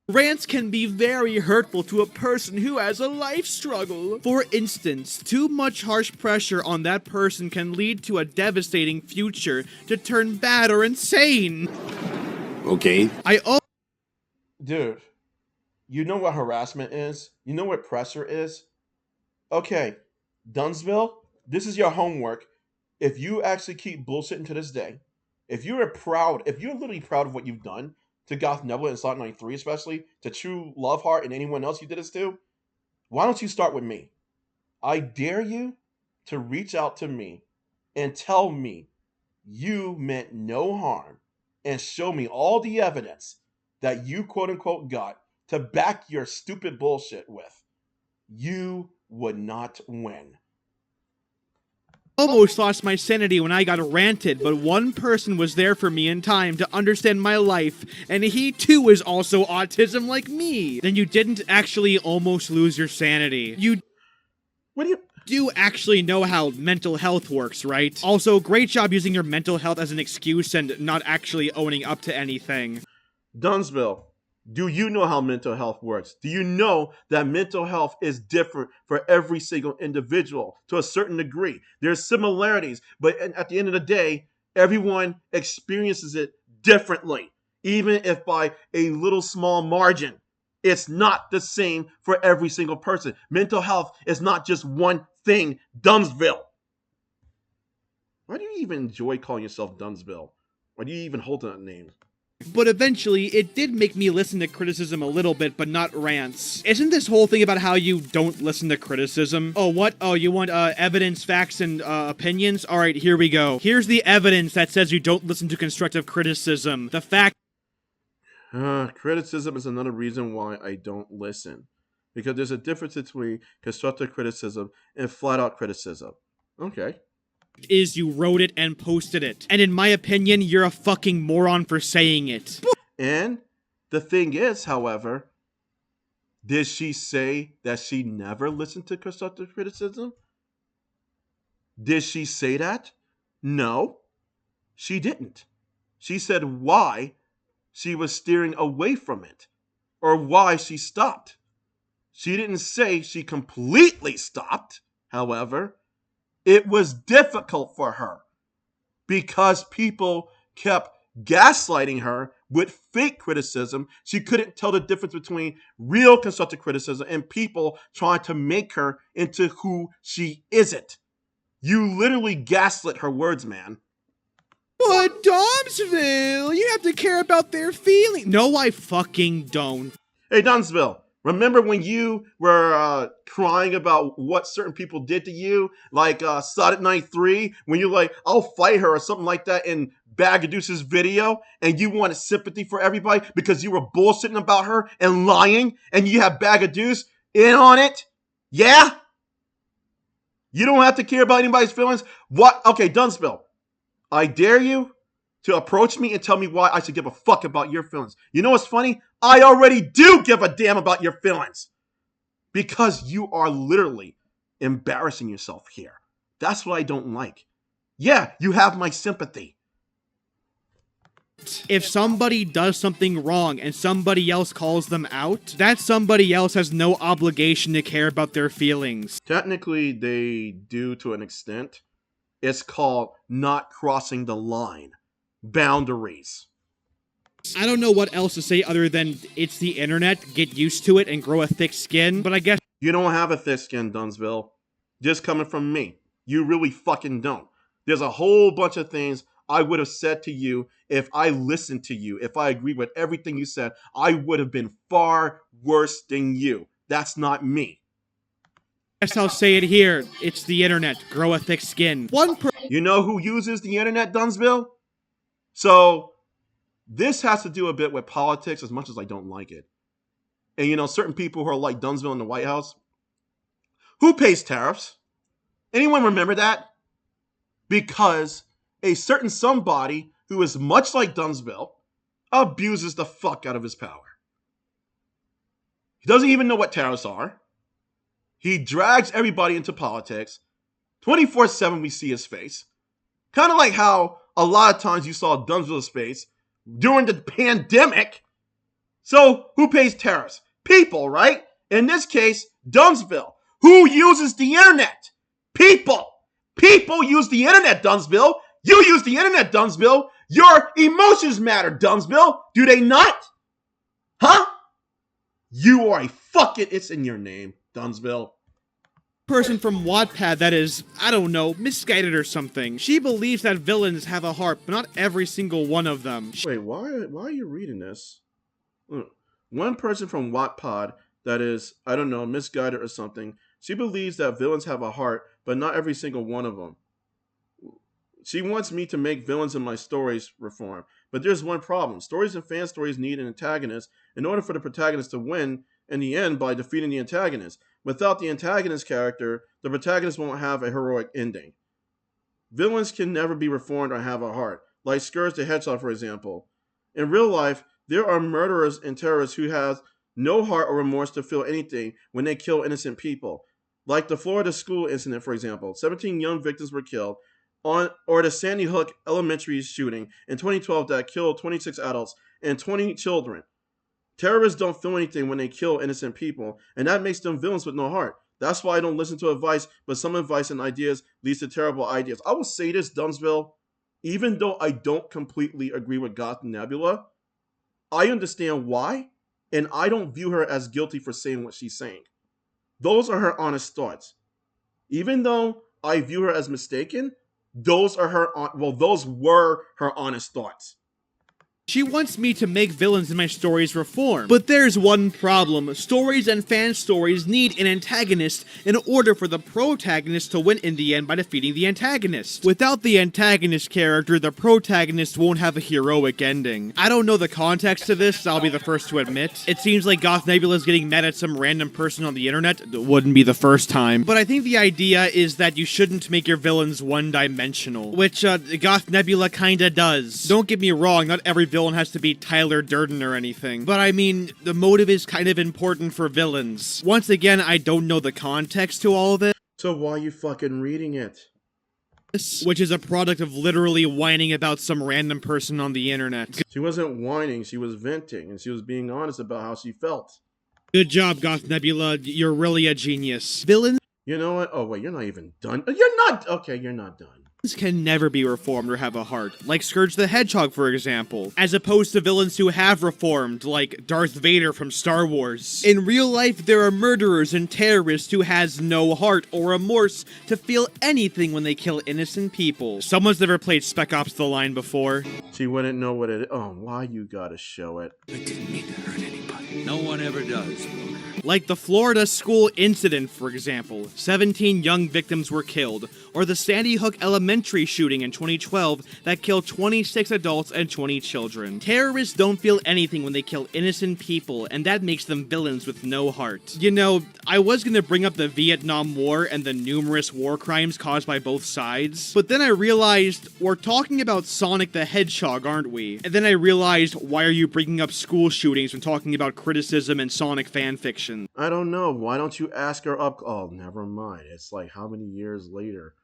Rants can be very hurtful to a person who has a life struggle. For instance, too much harsh pressure on that person can lead to a devastating future to turn bad or insane. Okay. Dude, you know what harassment is? You know what pressure is? Okay, Dumbsville, this is your homework. If you actually keep bullshitting to this day, if you're literally proud of what you've done to Goth Nebula and Sonic93 especially, to True Loveheart and anyone else you did this to, why don't you start with me? I dare you to reach out to me and tell me you meant no harm and show me all the evidence that you quote unquote got to back your stupid bullshit with. You would not win. Almost lost my sanity when I got ranted, but one person was there for me in time to understand my life, and he too is also autism like me. Then you didn't actually almost lose your sanity. What do you do actually know how mental health works, right? Also, great job using your mental health as an excuse and not actually owning up to anything. Dumbsville, do you know how mental health works? Do you know that mental health is different for every single individual to a certain degree? There's similarities, but at the end of the day, everyone experiences it differently, even if by a little small margin. It's not the same for every single person. Mental health is not just one thing, Dumbsville. Why do you even enjoy calling yourself Dumbsville? Why do you even hold that name? But eventually, it did make me listen to criticism a little bit, but not rants. Isn't this whole thing about how you don't listen to criticism? Oh, what? Oh, you want evidence, facts, and opinions? Alright, here we go. Here's the evidence that says you don't listen to constructive criticism. The fact criticism is another reason why I don't listen. Because there's a difference between constructive criticism and flat-out criticism. Okay. is you wrote it and posted it. And in my opinion, you're a fucking moron for saying it. And the thing is, however, did she say that she never listened to constructive criticism? Did she say that? No, she didn't. She said why she was steering away from it, or why she stopped. She didn't say she completely stopped, however. It was difficult for her because people kept gaslighting her with fake criticism. She couldn't tell the difference between real constructive criticism and people trying to make her into who she isn't. You literally gaslit her words, man. But Dumbsville, you have to care about their feelings. No, I fucking don't. Hey, Dumbsville, remember when you were crying about what certain people did to you? Like Sonic93, when you're like, I'll fight her or something like that in BagODouche's video, and you wanted sympathy for everybody because you were bullshitting about her and lying, and you have BagODouche in on it? Yeah? You don't have to care about anybody's feelings? What? Okay, Dumbsville, I dare you to approach me and tell me why I should give a fuck about your feelings. You know what's funny? I already do give a damn about your feelings. Because you are literally embarrassing yourself here. That's what I don't like. Yeah, you have my sympathy. If somebody does something wrong and somebody else calls them out, that somebody else has no obligation to care about their feelings. Technically, they do to an extent. It's called not crossing the line. Boundaries. I don't know what else to say other than it's the internet, get used to it and grow a thick skin, but I guess You don't have a thick skin, Dumbsville. Just coming from me. You really fucking don't. There's a whole bunch of things I would have said to you if I listened to you. If I agreed with everything you said, I would have been far worse than you. That's not me. I'll say it here. It's the internet. Grow a thick skin. You know who uses the internet, Dumbsville? So, this has to do a bit with politics as much as I don't like it. And you know, certain people who are like Dumbsville in the White House, who pays tariffs? Anyone remember that? Because a certain somebody who is much like Dumbsville abuses the fuck out of his power. He doesn't even know what tariffs are. He drags everybody into politics. 24/7 we see his face. Kind of like how a lot of times you saw Dumbsville's face during the pandemic. So who pays tariffs? People, right? In this case, Dumbsville. Who uses the internet? People. People use the internet, Dumbsville. You use the internet, Dumbsville. Your emotions matter, Dumbsville. Do they not? Huh? You are a fucking... It's in your name, Dumbsville. Person from Wattpad that is, I don't know, misguided or something. She believes that villains have a heart, but not every single one of them. Wait, why are you reading this? One person from Wattpad that is, I don't know, misguided or something. She believes that villains have a heart, but not every single one of them. She wants me to make villains in my stories reform. But there's one problem. Stories and fan stories need an antagonist in order for the protagonist to win in the end by defeating the antagonist. Without the antagonist character, the protagonist won't have a heroic ending. Villains can never be reformed or have a heart, like Scourge the Hedgehog, for example. In real life, there are murderers and terrorists who have no heart or remorse to feel anything when they kill innocent people. Like the Florida school incident, for example. 17 young victims were killed, or the Sandy Hook elementary shooting in 2012 that killed 26 adults and 20 children. Terrorists don't feel anything when they kill innocent people, and that makes them villains with no heart. That's why I don't listen to advice, but some advice and ideas leads to terrible ideas. I will say this, Dumbsville, even though I don't completely agree with Goth Nebula, I understand why, and I don't view her as guilty for saying what she's saying. Those are her honest thoughts. Even though I view her as mistaken, those were her honest thoughts. She wants me to make villains in my stories reform. But there's one problem. Stories and fan stories need an antagonist in order for the protagonist to win in the end by defeating the antagonist. Without the antagonist character, the protagonist won't have a heroic ending. I don't know the context to this, I'll be the first to admit. It seems like Goth Nebula is getting mad at some random person on the internet. It wouldn't be the first time. But I think the idea is that you shouldn't make your villains one-dimensional, which Goth Nebula kinda does. Don't get me wrong, not every villain has to be Tyler Durden or anything. But I mean, the motive is kind of important for villains. Once again, I don't know the context to all of it. So why are you fucking reading it? Which is a product of literally whining about some random person on the internet. She wasn't whining, she was venting, and she was being honest about how she felt. Good job, Goth Nebula. You're really a genius. Villains You know what? Oh wait, you're not even done. You're not, okay, you're not done. can never be reformed or have a heart, like Scourge the Hedgehog, for example, as opposed to villains who have reformed, like Darth Vader from Star Wars. In real life, there are murderers and terrorists who has no heart or remorse to feel anything when they kill innocent people. Someone's never played Spec Ops The Line before. She wouldn't know what it is. Oh, why you gotta show it? I didn't mean to hurt anybody. No one ever does. Like the Florida school incident, for example. 17 young victims were killed. Or the Sandy Hook elementary shooting in 2012 that killed 26 adults and 20 children. Terrorists don't feel anything when they kill innocent people, and that makes them villains with no heart. You know, I was gonna bring up the Vietnam War and the numerous war crimes caused by both sides, but then I realized we're talking about Sonic the Hedgehog, aren't we? And then I realized, why are you bringing up school shootings when talking about criticism and Sonic fanfiction? I don't know. Why don't you ask her up? Oh, never mind. It's like how many years later?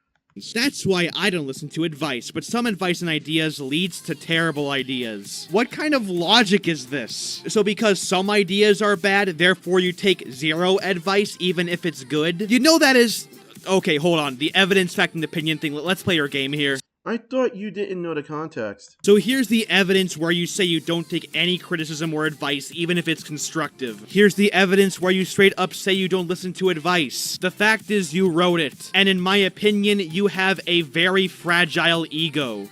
That's why I don't listen to advice, but some advice and ideas leads to terrible ideas. What kind of logic is this? So because some ideas are bad, therefore you take zero advice even if it's good? You know that is... Okay, hold on. The evidence, fact, and opinion thing. Let's play our game here. I thought you didn't know the context. So here's the evidence where you say you don't take any criticism or advice, even if it's constructive. Here's the evidence where you straight up say you don't listen to advice. The fact is you wrote it. And in my opinion, you have a very fragile ego.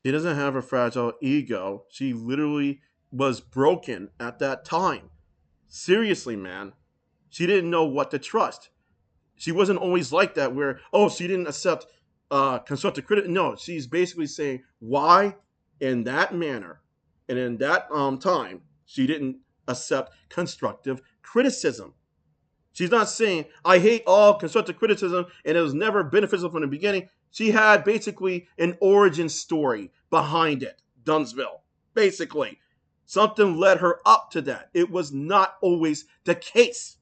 She doesn't have a fragile ego. She literally was broken at that time. Seriously, man. She didn't know what to trust. She wasn't always like that where, oh, she didn't accept constructive criticism. No, she's basically saying why in that manner and in that time she didn't accept constructive criticism. She's not saying I hate all constructive criticism and it was never beneficial from the beginning. She had basically an origin story behind it. Dumbsville, basically. Something led her up to that. It was not always the case.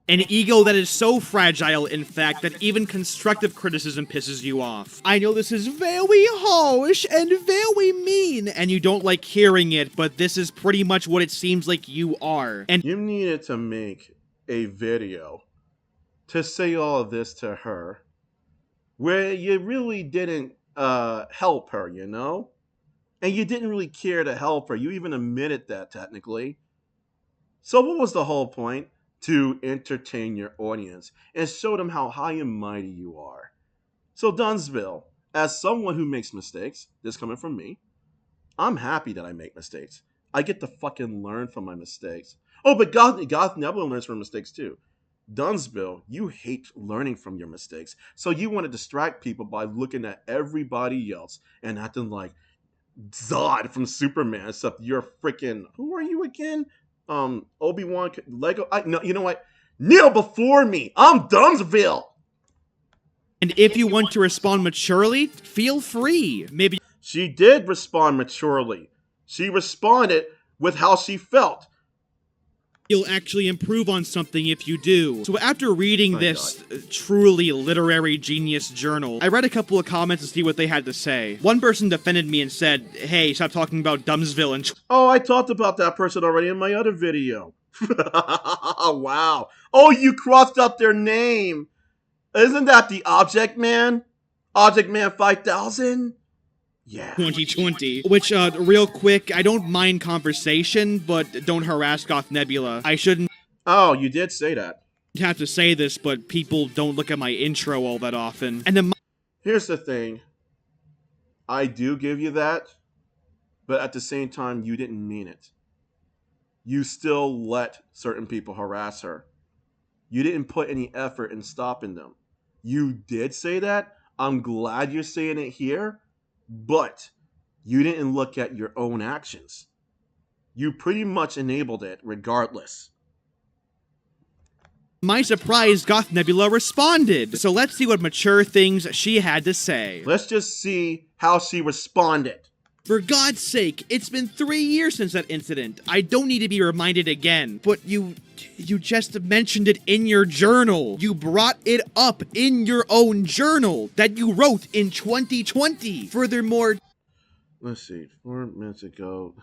An ego that is so fragile, in fact, that even constructive criticism pisses you off. I know this is very harsh and very mean, and you don't like hearing it, but this is pretty much what it seems like you are. And you needed to make a video to say all of this to her, where you really didn't help her, you know? And you didn't really care to help her. You even admitted that, technically. So what was the whole point? To entertain your audience and show them how high and mighty you are. So Dumbsville, as someone who makes mistakes, this coming from me, I'm happy that I make mistakes. I get to fucking learn from my mistakes. Oh, but Goth Nebula learns from mistakes too. Dumbsville, you hate learning from your mistakes. So you want to distract people by looking at everybody else and acting like Zod from Superman, except you're freaking, who are you again? Obi-Wan, Lego. No, you know what? Kneel before me. I'm Dumbsville. And if you want to respond maturely, feel free. Maybe she did respond maturely. She responded with how she felt. You'll actually improve on something if you do. So after reading this truly literary genius journal, I read a couple of comments to see what they had to say. One person defended me and said, hey, stop talking about Dumbsville and... Oh, I talked about that person already in my other video. Wow. Oh, you crossed up their name. Isn't that the Object Man? Object Man 5000? Yeah. 2020. Which, real quick, I don't mind conversation, but don't harass Goth Nebula. I shouldn't Oh, you did say that. have to say this, but people don't look at my intro all that often. And then here's the thing. I do give you that, but at the same time, you didn't mean it. You still let certain people harass her. You didn't put any effort in stopping them. You did say that. I'm glad you're saying it here. But you didn't look at your own actions. You pretty much enabled it regardless. my surprise, Goth Nebula responded. So let's see what mature things she had to say. Let's just see how she responded. For God's sake, it's been 3 years since that incident. I don't need to be reminded again. But you just mentioned it in your journal. You brought it up in your own journal that you wrote in 2020. Furthermore... Let's see, 4 minutes ago.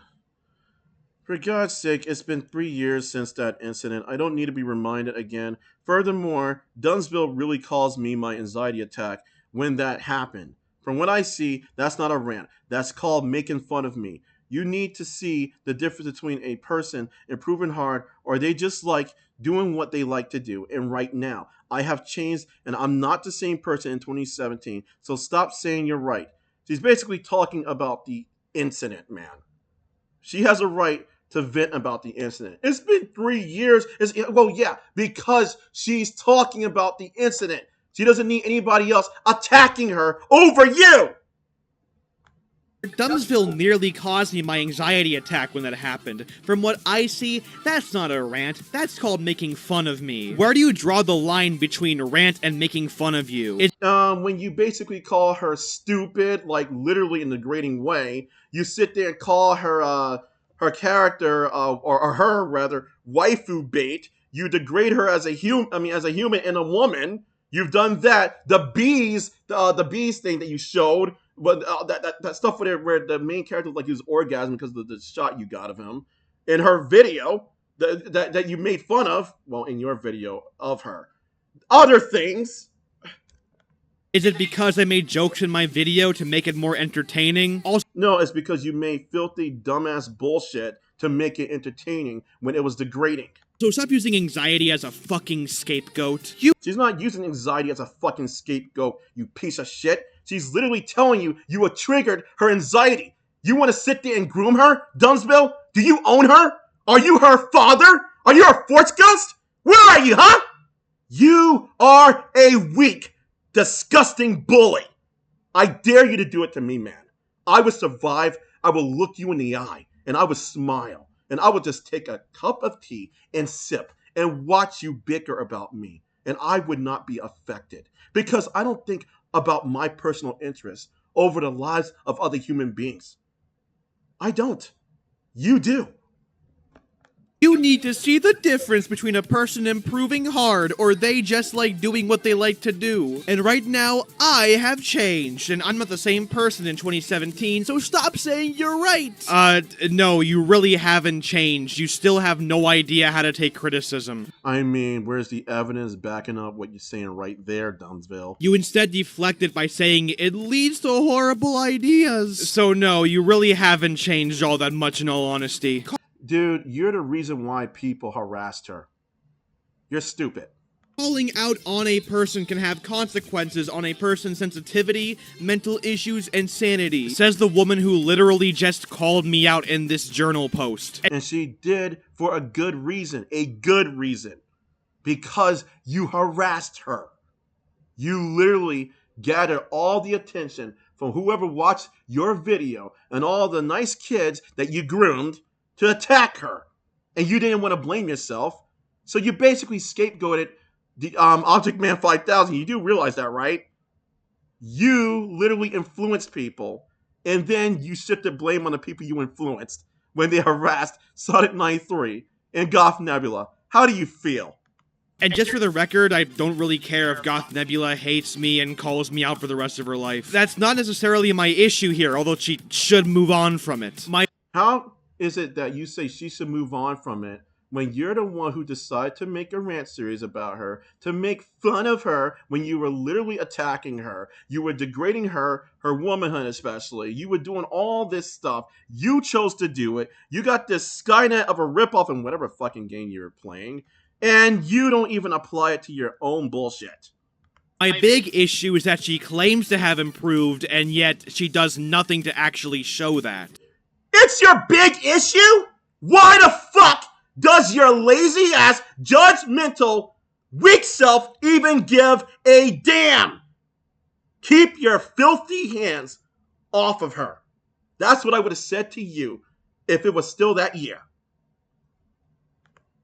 For God's sake, it's been 3 years since that incident. I don't need to be reminded again. Furthermore, Dumbsville really caused me my anxiety attack when that happened. From what I see, that's not a rant. That's called making fun of me. You need to see the difference between a person improving hard or they just like doing what they like to do. And right now, I have changed and I'm not the same person in 2017. So stop saying you're right. She's basically talking about the incident, man. She has a right to vent about the incident. It's been 3 years. Well, yeah, because she's talking about the incident. She doesn't need anybody else attacking her over you. Dumbsville nearly caused me my anxiety attack when that happened. From what I see, that's not a rant. That's called making fun of me. Where do you draw the line between rant and making fun of you? When you basically call her stupid, like literally in a degrading way, you sit there and call her her character or her rather waifu bait. You degrade her as a human, as a human and a woman. You've done that. The bees thing that you showed, but that stuff where the main character like he was orgasming because of the shot you got of him in her video that you made fun of. Well, in your video of her. Other things. Is it because I made jokes in my video to make it more entertaining? Also, no, it's because you made filthy, dumbass bullshit to make it entertaining when it was degrading. So stop using anxiety as a fucking scapegoat. She's not using anxiety as a fucking scapegoat, you piece of shit. She's literally telling you you have triggered her anxiety. You want to sit there and groom her, Dumbsville? Do you own her? Are you her father? Are you her force ghost? Where are you, huh? You are a weak, disgusting bully. I dare you to do it to me, man. I would survive. I will look you in the eye, and I would smile. And I would just take a cup of tea and sip and watch you bicker about me. And I would not be affected because I don't think about my personal interests over the lives of other human beings. I don't. You do. You need to see the difference between a person improving hard or they just like doing what they like to do. And right now, I have changed, and I'm not the same person in 2017, so stop saying you're right. No, you really haven't changed. You still have no idea how to take criticism. I mean, where's the evidence backing up what you're saying right there, Dumbsville? You instead deflect it by saying it leads to horrible ideas. So no, you really haven't changed all that much in all honesty. Dude, you're the reason why people harassed her. You're stupid. Calling out on a person can have consequences on a person's sensitivity, mental issues, and sanity, says the woman who literally just called me out in this journal post. And she did for a good reason. A good reason. Because you harassed her. You literally gathered all the attention from whoever watched your video and all the nice kids that you groomed to attack her, and you didn't want to blame yourself, so you basically scapegoated the Object Man 5000. You do realize that, right? You literally influenced people, and then you shifted blame on the people you influenced when they harassed Sonic93 and Goth Nebula. How do you feel? And just for the record, I don't really care if Goth Nebula hates me and calls me out for the rest of her life. That's not necessarily my issue here, although she should move on from it. How is it that you say she should move on from it when you're the one who decided to make a rant series about her, to make fun of her when you were literally attacking her? You were degrading her womanhood especially. You were doing all this stuff. You chose to do it. You got this Skynet of a ripoff in whatever fucking game you were playing, and you don't even apply it to your own bullshit. My big issue is that she claims to have improved, and yet she does nothing to actually show that. It's your big issue? Why the fuck does your lazy ass, judgmental, weak self even give a damn? Keep your filthy hands off of her. That's what I would have said to you if it was still that year.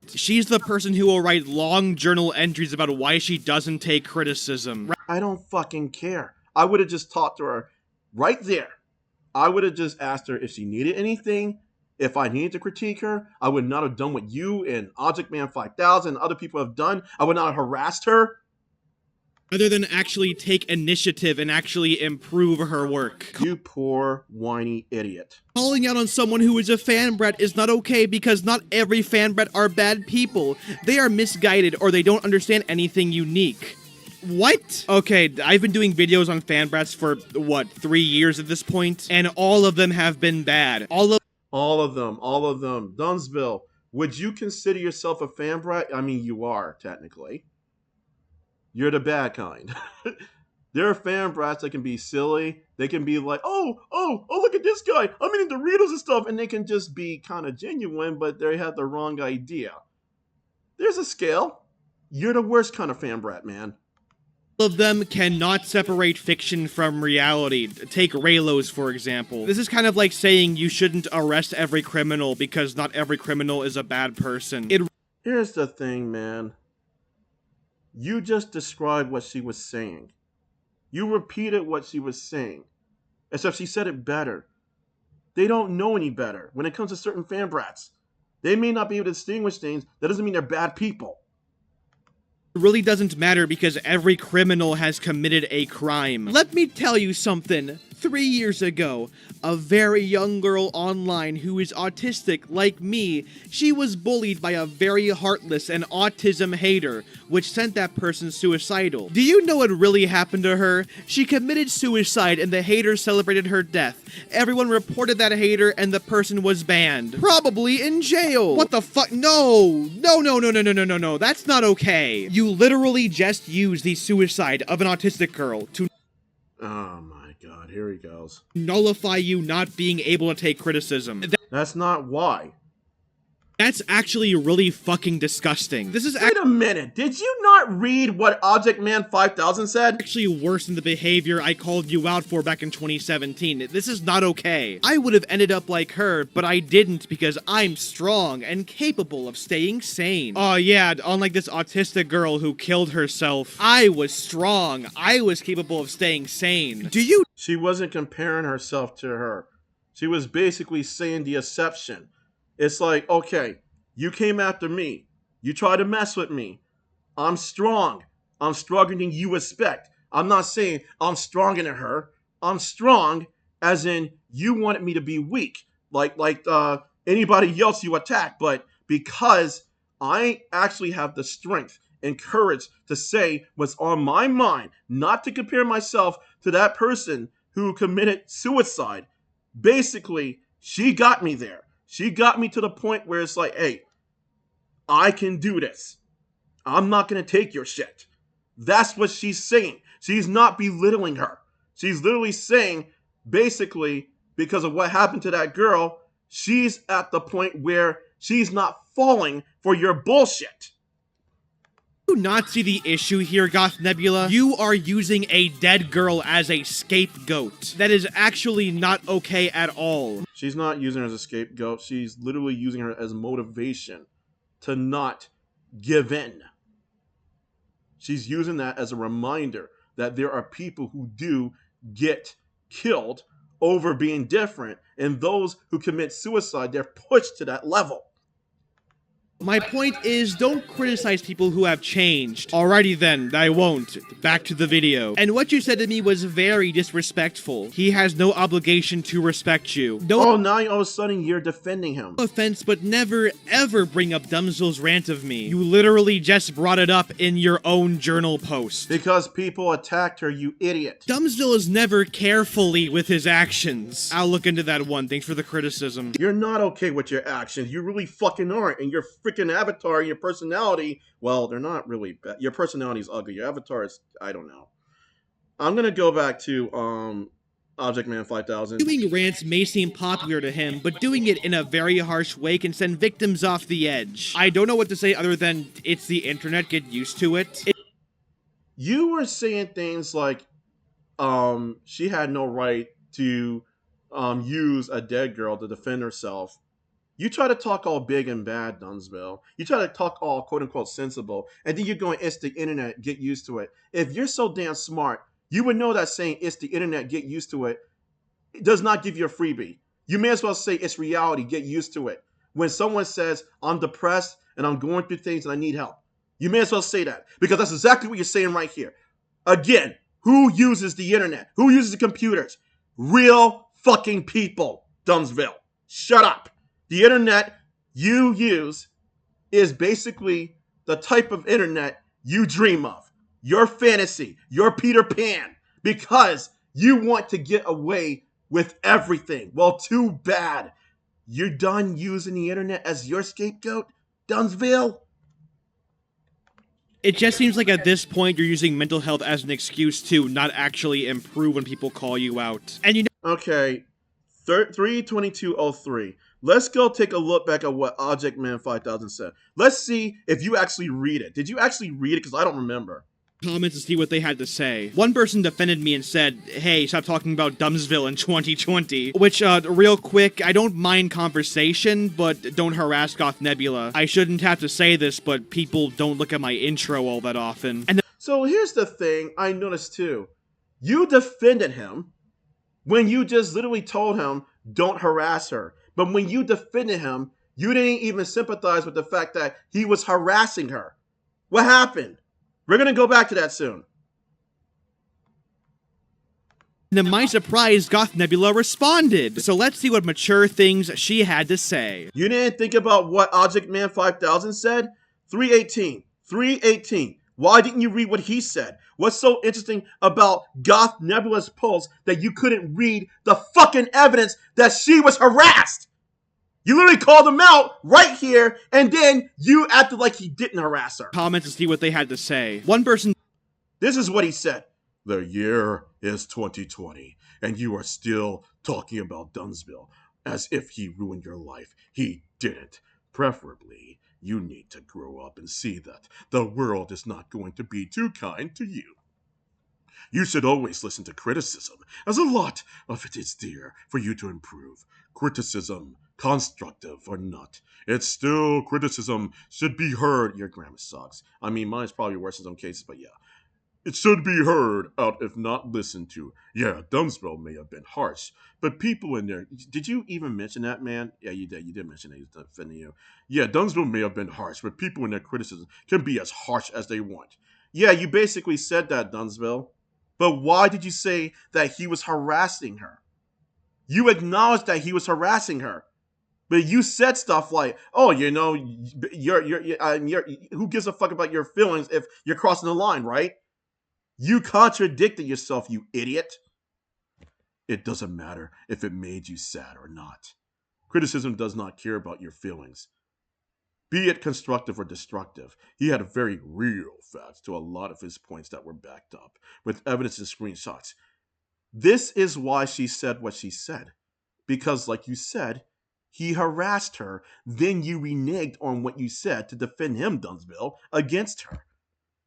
She's the person who will write long journal entries about why she doesn't take criticism. I don't fucking care. I would have just talked to her right there. I would have just asked her if she needed anything. If I needed to critique her, I would not have done what you and Object Man 5000 and other people have done. I would not have harassed her. Other than actually take initiative and actually improve her work. You poor, whiny idiot. Calling out on someone who is a fanbrat is not okay because not every fanbrat are bad people. They are misguided or they don't understand anything unique. What? Okay, I've been doing videos on fanbrats for, what, 3 years at this point? And all of them have been bad. All of them. Dumbsville, would you consider yourself a fanbrat? I mean, you are, technically. You're the bad kind. There are fanbrats that can be silly. They can be like, oh, look at this guy. I'm eating Doritos and stuff. And they can just be kind of genuine, but they have the wrong idea. There's a scale. You're the worst kind of fanbrat, man. All of them cannot separate fiction from reality. Take Raylos, for example. This is kind of like saying you shouldn't arrest every criminal because not every criminal is a bad person. Here's the thing, man. You just described what she was saying. You repeated what she was saying, except she said it better. They don't know any better when it comes to certain fanbrats. They may not be able to distinguish things. That doesn't mean they're bad people. really doesn't matter because every criminal has committed a crime. Let me tell you something. 3 years ago, a very young girl online who is autistic like me, she was bullied by a very heartless and autism hater, which sent that person suicidal. Do you know what really happened to her? She committed suicide and the hater celebrated her death. Everyone reported that hater and the person was banned. Probably in jail. What the fuck? No. No. That's not okay. You literally just used the suicide of an autistic girl to Oh my god, here he goes. nullify you not being able to take criticism. That's not why. That's actually really fucking disgusting. This is Wait a minute, did you not read what Object Man 5000 said? actually worse than the behavior I called you out for back in 2017. This is not okay. I would have ended up like her, but I didn't because I'm strong and capable of staying sane. Oh yeah, unlike this autistic girl who killed herself, I was strong. I was capable of staying sane. Do you She wasn't comparing herself to her. She was basically saying the exception. It's like, okay, you came after me. You tried to mess with me. I'm strong. I'm stronger than you expect. I'm not saying I'm stronger than her. I'm strong as in you wanted me to be weak, like anybody else you attack. But because I actually have the strength and courage to say what's on my mind, not to compare myself to that person who committed suicide. Basically, she got me there. She got me to the point where it's like, hey, I can do this. I'm not going to take your shit. That's what she's saying. She's not belittling her. She's literally saying, basically, because of what happened to that girl, she's at the point where she's not falling for your bullshit. Do you not see the issue here, Goth Nebula? You are using a dead girl as a scapegoat. That is actually not okay at all. She's not using her as a scapegoat. She's literally using her as motivation to not give in. She's using that as a reminder that there are people who do get killed over being different, and those who commit suicide, they're pushed to that level. My point is, don't criticize people who have changed. Alrighty then, I won't. Back to the video. And what you said to me was very disrespectful. He has no obligation to respect you. No Oh, now all of a sudden you're defending him. offense, but never ever bring up Dumbsville's rant of me. You literally just brought it up in your own journal post. Because people attacked her, you idiot. Dumbsville is never carefully with his actions. I'll look into that one. Thanks for the criticism. You're not okay with your actions. You really fucking aren't. And your freaking avatar and your personality, well, they're not really bad. Your personality is ugly. Your avatar is, I don't know. I'm going to go back to Object Man 5000. Doing rants may seem popular to him, but doing it in a very harsh way can send victims off the edge. I don't know what to say other than it's the internet, get used to it. You were saying things like she had no right to use a dead girl to defend herself. You try to talk all big and bad, Dumbsville. You try to talk all quote-unquote sensible, and then you're going, it's the internet, get used to it. If you're so damn smart, you would know that saying, it's the internet, get used to it, does not give you a freebie. You may as well say, it's reality, get used to it. When someone says, I'm depressed, and I'm going through things, and I need help, you may as well say that, because that's exactly what you're saying right here. Again, who uses the internet? Who uses the computers? Real fucking people, Dumbsville. Shut up. The internet you use is basically the type of internet you dream of. Your fantasy, your Peter Pan, because you want to get away with everything. Well, too bad. You're done using the internet as your scapegoat, Dumbsville? It just seems like at this point you're using mental health as an excuse to not actually improve when people call you out. And you know, Okay, 32203. Let's go take a look back at what Object Man 5000 said. Let's see if you actually read it. Did you actually read it? Because I don't remember. comments to see what they had to say. One person defended me and said, hey, stop talking about Dumbsville in 2020. Which, real quick, I don't mind conversation, but don't harass Goth Nebula. I shouldn't have to say this, but people don't look at my intro all that often. And So here's the thing I noticed too. You defended him when you just literally told him, don't harass her. But when you defended him, you didn't even sympathize with the fact that he was harassing her. What happened? We're gonna go back to that soon. To my surprise, Goth Nebula responded. So let's see what mature things she had to say. You didn't think about what Object Man 5000 said? 318. 318. Why didn't you read what he said? What's so interesting about Goth Nebula's post that you couldn't read the fucking evidence that she was harassed? You literally called him out right here, and then you acted like he didn't harass her. Comments to see what they had to say. One person. This is what he said. The year is 2020, and you are still talking about Dumbsville as if he ruined your life. He didn't. Preferably, you need to grow up and see that the world is not going to be too kind to you. You should always listen to criticism, as a lot of it is there for you to improve. Criticism, constructive or not, it's still criticism, should be heard. Your grammar sucks. I mean, mine's probably worse in some cases, but yeah. It should be heard out if not listened to. Yeah, Dumbsville may have been harsh, but people in there... Did you even mention that, man? Yeah, you did. You did mention that he was defending you. Yeah, Dumbsville may have been harsh, but people in their criticism can be as harsh as they want. Yeah, you basically said that, Dumbsville. But why did you say that he was harassing her? You acknowledged that he was harassing her. But you said stuff like, "Oh, you know, who gives a fuck about your feelings if you're crossing the line, right?" You contradicted yourself, you idiot. It doesn't matter if it made you sad or not. Criticism does not care about your feelings, be it constructive or destructive. He had very real facts to a lot of his points that were backed up with evidence and screenshots. This is why she said what she said. Because, like you said, he harassed her, then you reneged on what you said to defend him, Dumbsville, against her.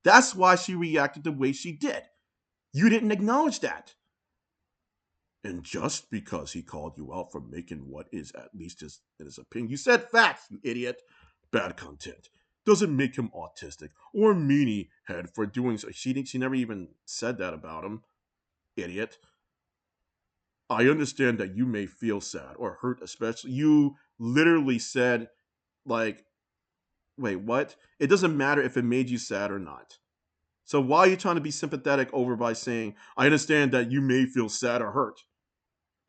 That's why she reacted the way she did. You didn't acknowledge that. And just because he called you out for making what is at least in his opinion, you said facts, you idiot. Bad content doesn't make him autistic or meanie head for doing so. She never even said that about him, idiot. I understand that you may feel sad or hurt, especially. You literally said, like, wait, what? It doesn't matter if it made you sad or not. So why are you trying to be sympathetic over by saying, I understand that you may feel sad or hurt?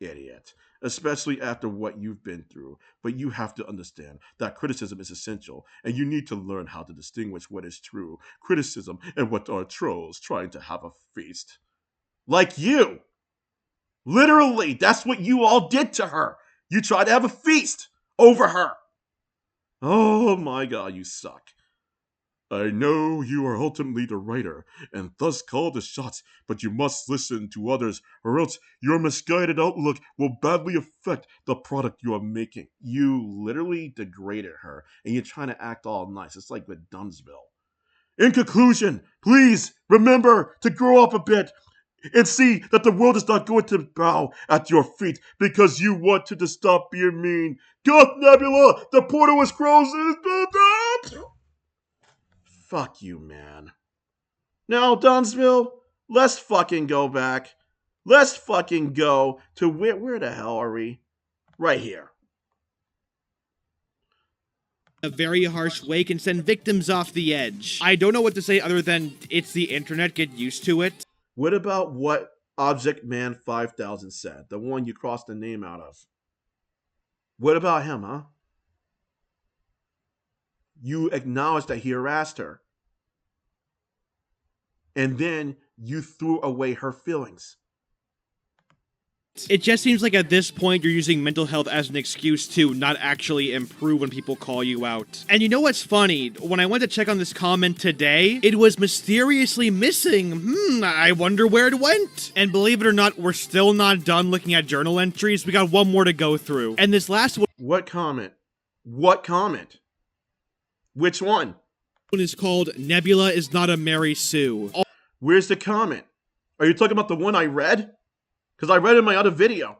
Idiot. Especially after what you've been through. But you have to understand that criticism is essential, and you need to learn how to distinguish what is true criticism and what are trolls trying to have a feast. Like you! Literally, that's what you all did to her. You tried to have a feast over her. Oh my god, you suck. I know you are ultimately the writer, and thus call the shots, but you must listen to others, or else your misguided outlook will badly affect the product you are making. You literally degraded her, and you're trying to act all nice. It's like with Dumbsville. In conclusion, please remember to grow up a bit and see that the world is not going to bow at your feet because you wanted to stop being mean. Goth Nebula, the portal is closed and it's built up! Fuck you, man. Now, Dumbsville, let's fucking go back. Let's fucking go to where the hell are we? Right here. A very harsh way can send victims off the edge. I don't know what to say other than it's the internet, get used to it. What about what Object Man 5000 said? The one you crossed the name out of. What about him, huh? You acknowledged that he harassed her. And then you threw away her feelings. It just seems like at this point you're using mental health as an excuse to not actually improve when people call you out. And you know what's funny? When I went to check on this comment today, it was mysteriously missing. I wonder where it went. And believe it or not, we're still not done looking at journal entries. We got one more to go through. And this last one... What comment? What comment? Which one? Is called Nebula is not a Mary Sue. Where's the comment? Are you talking about the one I read? Because I read it in my other video.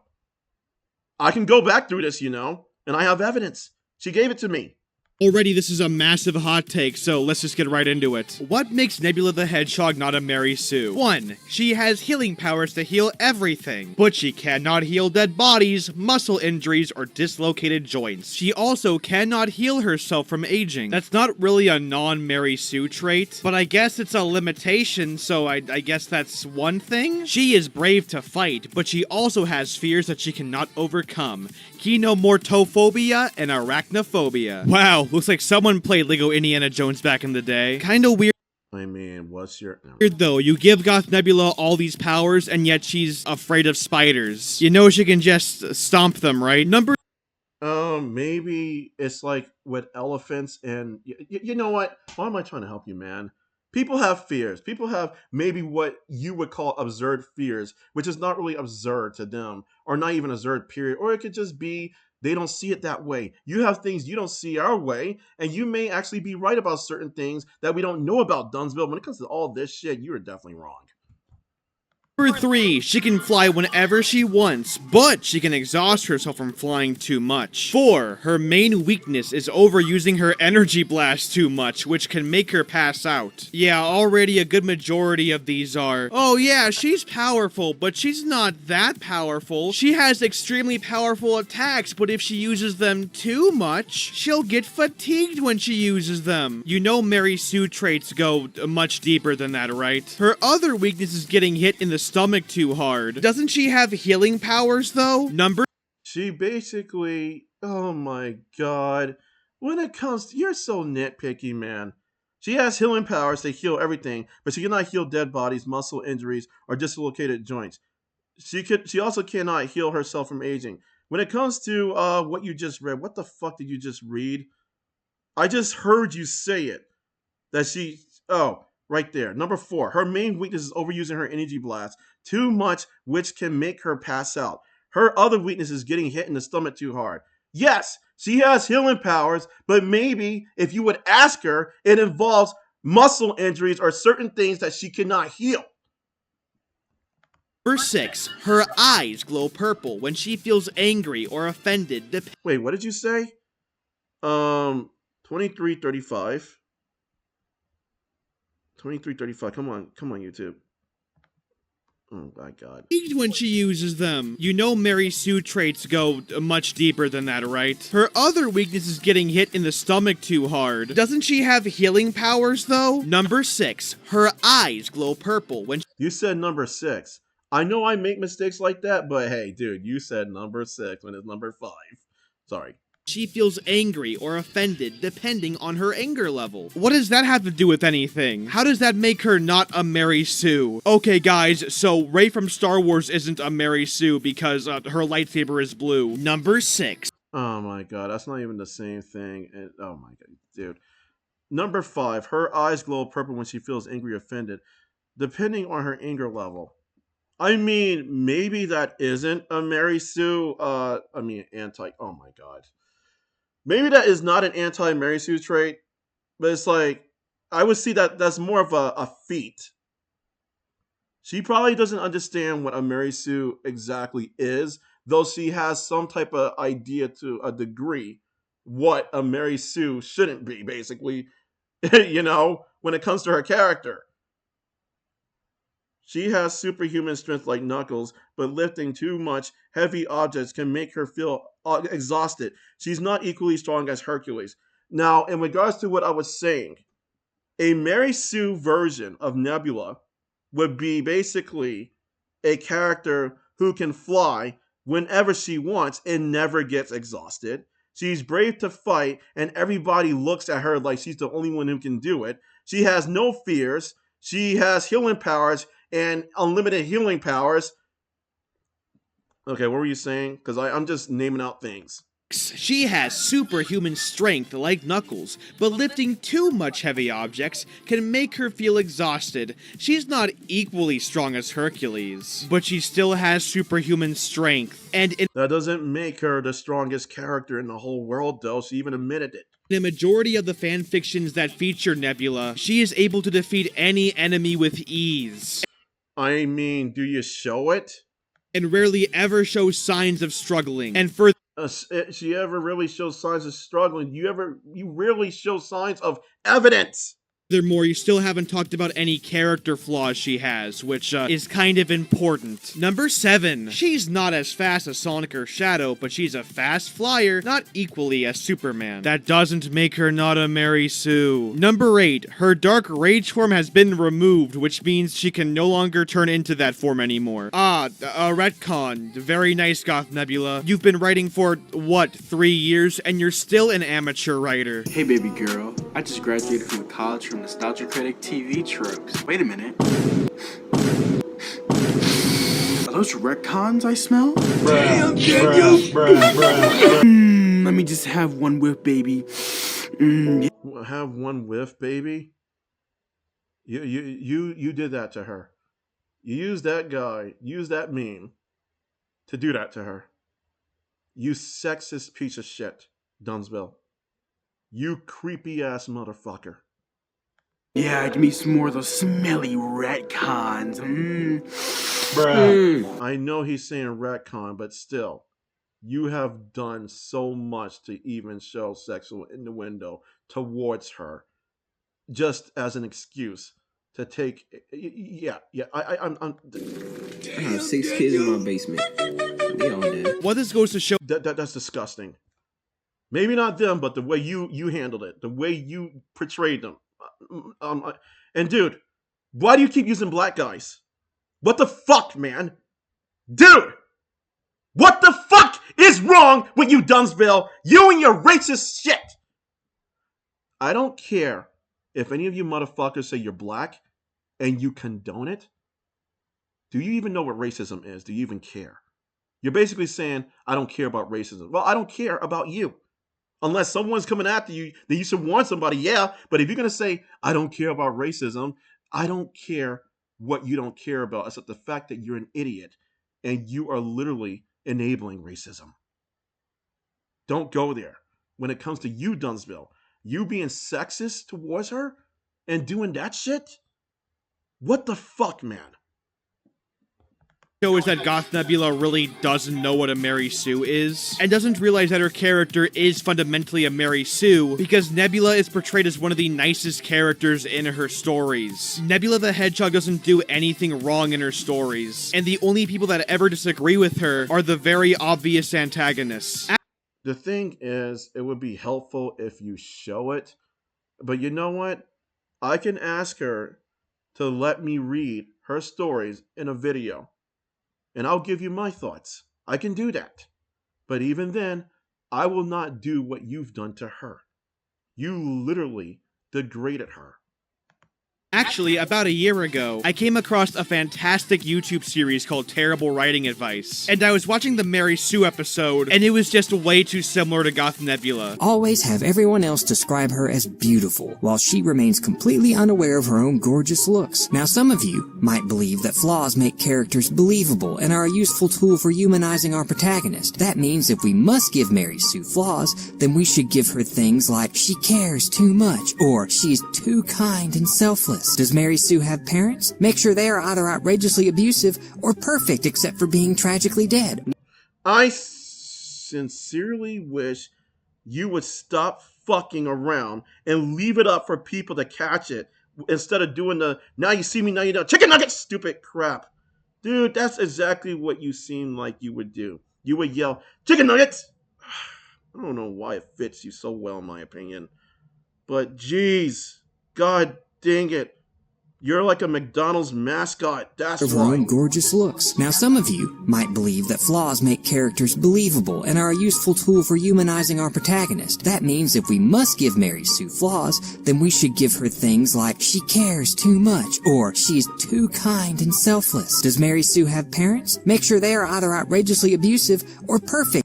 I can go back through this, you know, and I have evidence. She gave it to me. Already, this is a massive hot take, so let's just get right into it. What makes Nebula the Hedgehog not a Mary Sue? 1. She has healing powers to heal everything, but she cannot heal dead bodies, muscle injuries, or dislocated joints. She also cannot heal herself from aging. That's not really a non-Mary Sue trait, but I guess it's a limitation, so I guess that's one thing? She is brave to fight, but she also has fears that she cannot overcome. Kinomortophobia and arachnophobia. Wow, looks like someone played Lego Indiana Jones back in the day. Kinda weird. I mean, what's your... No. Weird though, you give Goth Nebula all these powers and yet she's afraid of spiders. You know she can just stomp them, right? Maybe it's like with elephants and... You know what? Why am I trying to help you, man? People have fears. People have maybe what you would call absurd fears, which is not really absurd to them, or not even absurd, period. Or it could just be they don't see it that way. You have things you don't see our way, and you may actually be right about certain things that we don't know about Dumbsville. When it comes to all this shit, you are definitely wrong. Number 3, she can fly whenever she wants, but she can exhaust herself from flying too much. 4, her main weakness is overusing her energy blast too much, which can make her pass out. Yeah, already a good majority of these are, oh yeah, she's powerful, but she's not that powerful. She has extremely powerful attacks, but if she uses them too much, she'll get fatigued when she uses them. You know Mary Sue traits go much deeper than that, right? Her other weakness is getting hit in the stomach too hard. Doesn't she have healing powers though? She basically, oh my god. When it comes to, you're so nitpicky, man. She has healing powers to heal everything, but she cannot heal dead bodies, muscle injuries, or dislocated joints. She also cannot heal herself from aging. When it comes to what you just read, what the fuck did you just read? I just heard you say it. That she, oh, right there. Number 4, her main weakness is overusing her energy blast too much, which can make her pass out. Her other weakness is getting hit in the stomach too hard. Yes, she has healing powers, but maybe if you would ask her, it involves muscle injuries or certain things that she cannot heal. Number 6, her eyes glow purple when she feels angry or offended. Wait, what did you say? 2335. 2335. Come on, YouTube. Oh my god. When she uses them. You know Mary Sue traits go much deeper than that, right? Her other weakness is getting hit in the stomach too hard. Doesn't she have healing powers though? Number 6, her eyes glow purple when You said number 6. I know I make mistakes like that, but hey, dude, you said number 6 when it's number 5. Sorry. she feels angry or offended depending on her anger level. What does that have to do with anything? How does that make her not a Mary Sue? Okay guys, so Rey from Star Wars isn't a Mary Sue because her lightsaber is blue. Number 6. Oh my god, that's not even the same thing. And oh my god, dude. Number 5, her eyes glow purple when she feels angry or offended, depending on her anger level. I mean, maybe that isn't a Mary Sue, oh my god. Maybe that is not an anti-Mary Sue trait, but it's like, I would see that that's more of a feat. She probably doesn't understand what a Mary Sue exactly is, though she has some type of idea to a degree what a Mary Sue shouldn't be, basically, you know, when it comes to her character. She has superhuman strength like Knuckles, but lifting too much heavy objects can make her feel exhausted. She's not equally strong as Hercules. Now, in regards to what I was saying, a Mary Sue version of Nebula would be basically a character who can fly whenever she wants and never gets exhausted. She's brave to fight, and everybody looks at her like she's the only one who can do it. She has no fears. She has healing powers and unlimited healing powers. Okay, what were you saying? Because I'm just naming out things. She has superhuman strength like Knuckles, but lifting too much heavy objects can make her feel exhausted. She's not equally strong as Hercules, but she still has superhuman strength. And that doesn't make her the strongest character in the whole world, though. She even admitted it. In a majority of the fanfictions that feature Nebula, she is able to defeat any enemy with ease. I mean, do you show it? And rarely ever shows signs of struggling. And she ever really shows signs of struggling. You rarely show signs of evidence. Furthermore, you still haven't talked about any character flaws she has, which is kind of important. Number 7. She's not as fast as Sonic or Shadow, but she's a fast flyer, not equally as Superman. That doesn't make her not a Mary Sue. Number 8. Her dark rage form has been removed, which means she can no longer turn into that form anymore. A retcon. Very nice, Goth Nebula. You've been writing for, what, 3 years, and you're still an amateur writer. Hey baby girl, I just graduated from college from Nostalgia Critic TV tropes. Wait a minute. Are those retcons I smell? Damn, let me just have one whiff, baby. Have one whiff, baby? You did that to her. You used that guy, used that meme to do that to her. You sexist piece of shit, Dumbsville. You creepy ass motherfucker. Yeah, give me some more of those smelly retcons. I know he's saying retcon, but still, you have done so much to even show sexual innuendo towards her, just as an excuse to take. I'm. I have 6 kids in my basement. They all dead. What this goes to show. That's disgusting. Maybe not them, but the way you handled it, the way you portrayed them. And dude, why do you keep using black guys? What the fuck, man? Dude! What the fuck is wrong with you, Dumbsville? You and your racist shit! I don't care if any of you motherfuckers say you're black and you condone it. Do you even know what racism is? Do you even care? You're basically saying, I don't care about racism. Well, I don't care about you. Unless someone's coming after you, then you should warn somebody, yeah. But if you're going to say, I don't care about racism, I don't care what you don't care about, except the fact that you're an idiot and you are literally enabling racism. Don't go there. When it comes to you, Dumbsville, you being sexist towards her and doing that shit? What the fuck, man? Show is that Goth Nebula really doesn't know what a Mary Sue is, and doesn't realize that her character is fundamentally a Mary Sue, because Nebula is portrayed as one of the nicest characters in her stories. Nebula the Hedgehog doesn't do anything wrong in her stories, and the only people that ever disagree with her are the very obvious antagonists. The thing is, it would be helpful if you show it, but you know what? I can ask her to let me read her stories in a video. And I'll give you my thoughts. I can do that. But even then, I will not do what you've done to her. You literally degraded her. Actually, about a year ago, I came across a fantastic YouTube series called Terrible Writing Advice, and I was watching the Mary Sue episode, and it was just way too similar to Goth Nebula. Always have everyone else describe her as beautiful, while she remains completely unaware of her own gorgeous looks. Now, some of you might believe that flaws make characters believable and are a useful tool for humanizing our protagonist. That means if we must give Mary Sue flaws, then we should give her things like she cares too much, or she's too kind and selfless. Does Mary Sue have parents? Make sure they are either outrageously abusive or perfect except for being tragically dead. I sincerely wish you would stop fucking around and leave it up for people to catch it instead of doing the now you see me, now you don't chicken nuggets stupid crap. Dude, that's exactly what you seem like you would do. You would yell, chicken nuggets! I don't know why it fits you so well in my opinion. But geez, god dang it. You're like a McDonald's mascot, that's of her own gorgeous looks. Now, some of you might believe that flaws make characters believable and are a useful tool for humanizing our protagonist. That means if we must give Mary Sue flaws, then we should give her things like she cares too much, or she's too kind and selfless. Does Mary Sue have parents? Make sure they are either outrageously abusive or perfect.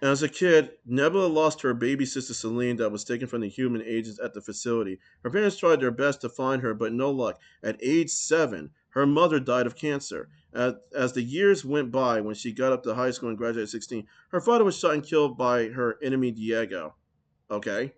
As a kid, Nebula lost her baby sister Celine that was taken from the human agents at the facility. Her parents tried their best to find her, but no luck. At age 7, her mother died of cancer. As the years went by, when she got up to high school and graduated at 16, her father was shot and killed by her enemy Diego. Okay.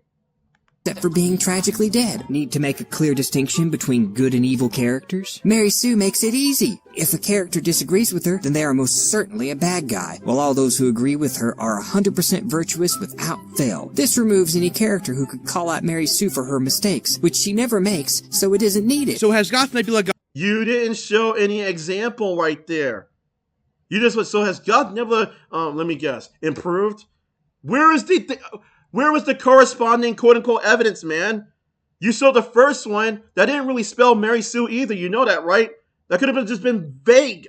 except for being tragically dead. Need to make a clear distinction between good and evil characters? Mary Sue makes it easy. If a character disagrees with her, then they are most certainly a bad guy, while all those who agree with her are 100% virtuous without fail. This removes any character who could call out Mary Sue for her mistakes, which she never makes, so it isn't needed. So has Goth Nebula You didn't show any example right there. You just so has Goth Nebula, let me guess, improved? Where was the corresponding quote-unquote evidence, man? You saw the first one. That didn't really spell Mary Sue either. You know that, right? That could have just been vague.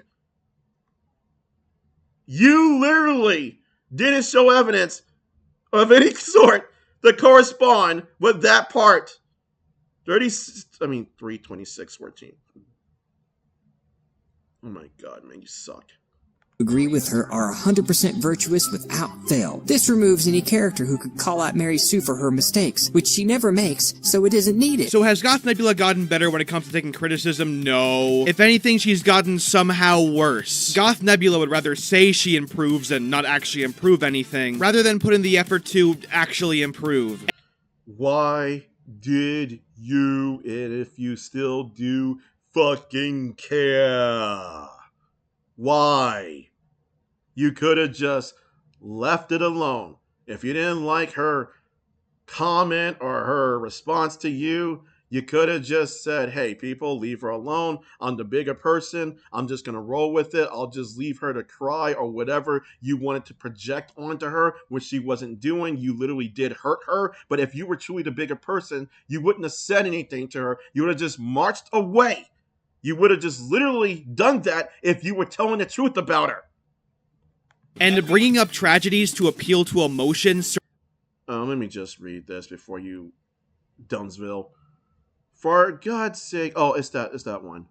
You literally didn't show evidence of any sort that correspond with that part. 32614. Oh my god, man, you suck. Agree with her are 100% virtuous without fail. This removes any character who could call out Mary Sue for her mistakes, which she never makes, so it isn't needed. So has Goth Nebula gotten better when it comes to taking criticism? No. If anything, she's gotten somehow worse. Goth Nebula would rather say she improves than not actually improve anything, rather than put in the effort to actually improve. Why did you, and if you still do, fucking care? Why? You could have just left it alone. If you didn't like her comment or her response to you, you could have just said, hey, people, leave her alone. I'm the bigger person. I'm just going to roll with it. I'll just leave her to cry or whatever you wanted to project onto her, which she wasn't doing. You literally did hurt her. But if you were truly the bigger person, you wouldn't have said anything to her. You would have just marched away. You would have just literally done that if you were telling the truth about her. And bringing up tragedies to appeal to emotions. Let me just read this before you, Dumbsville. For God's sake, oh, it's that one.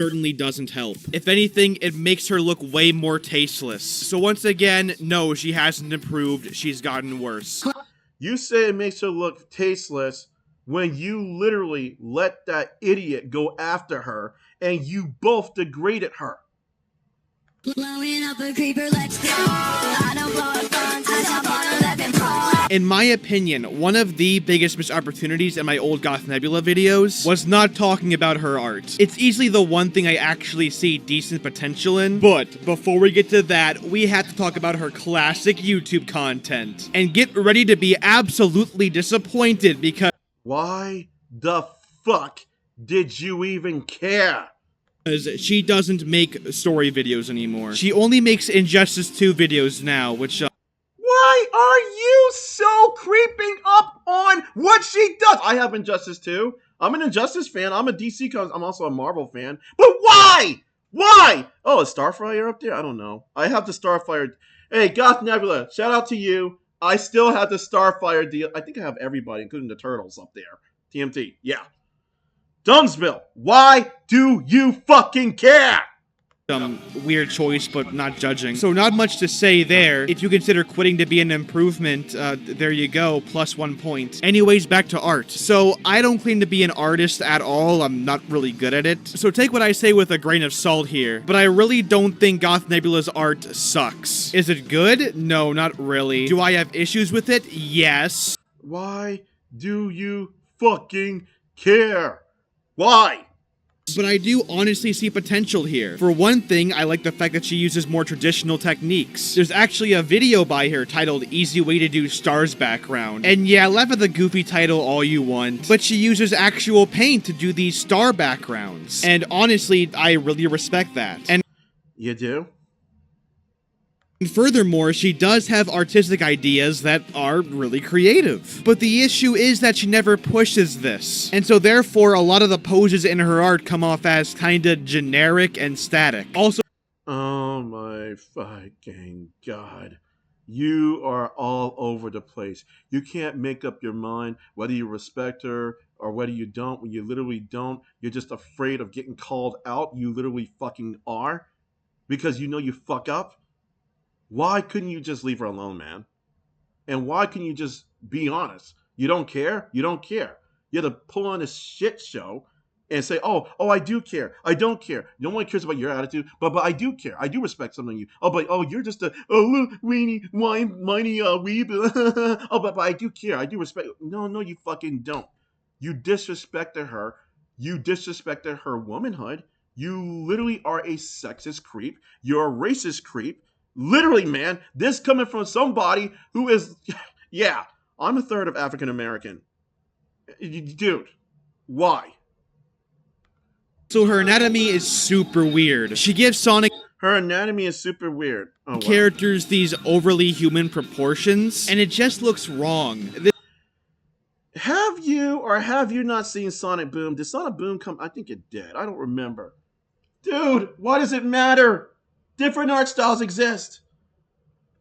Certainly doesn't help. If anything, it makes her look way more tasteless. So once again, no, she hasn't improved. She's gotten worse. You say it makes her look tasteless when you literally let that idiot go after her and you both degraded her. Blowing up a creeper, let's go. I don't blow up guns, I jump on 11 Pro. In my opinion, one of the biggest missed opportunities in my old Goth Nebula videos was not talking about her art. It's easily the one thing I actually see decent potential in, but before we get to that, we have to talk about her classic YouTube content. And get ready to be absolutely disappointed because why the fuck did you even care? She doesn't make story videos anymore. She only makes Injustice 2 videos now, which why are you so creeping up on what she does? I have Injustice 2. I'm an Injustice fan. I'm a DC I'm also a Marvel fan. But why? Why? Oh, is Starfire up there? I don't know. I have the Starfire. Hey, Goth Nebula, shout out to you. I still have the Starfire deal. I think I have everybody, including the Turtles up there. TMT, yeah. Dumbsville, why do you fucking care? Weird choice, but not judging. So not much to say there. If you consider quitting to be an improvement, there you go, plus 1 point. Anyways, back to art. So I don't claim to be an artist at all. I'm not really good at it. So take what I say with a grain of salt here. But I really don't think Goth Nebula's art sucks. Is it good? No, not really. Do I have issues with it? Yes. Why do you fucking care? Why? But I do honestly see potential here. For one thing, I like the fact that she uses more traditional techniques. There's actually a video by her titled Easy Way to Do Stars Background. And yeah, laugh at the goofy title all you want, but she uses actual paint to do these star backgrounds. And honestly, I really respect that. And you do? And furthermore, she does have artistic ideas that are really creative. But the issue is that she never pushes this. And so therefore, a lot of the poses in her art come off as kinda generic and static. Also, oh my fucking god. You are all over the place. You can't make up your mind whether you respect her or whether you don't. When you literally don't, you're just afraid of getting called out. You literally fucking are. Because you know you fuck up. Why couldn't you just leave her alone, man? And why couldn't you just be honest? You don't care? You don't care. You had to pull on a shit show and say, oh, I do care. I don't care. No one cares about your attitude, but I do care. I do respect something in you. You're just a little weenie, whiny weeb. But I do care. I do respect. No, you fucking don't. You disrespected her. You disrespected her womanhood. You literally are a sexist creep. You're a racist creep. Literally, man. This coming from somebody who is, yeah, I'm a third of African American. Dude, why? So her anatomy is super weird. She gives Sonic Her anatomy is super weird. Oh, wow. characters these overly human proportions, and it just looks wrong. Have you not seen Sonic Boom? Did Sonic Boom come? I think it did. I don't remember. Dude, why does it matter? Different art styles exist.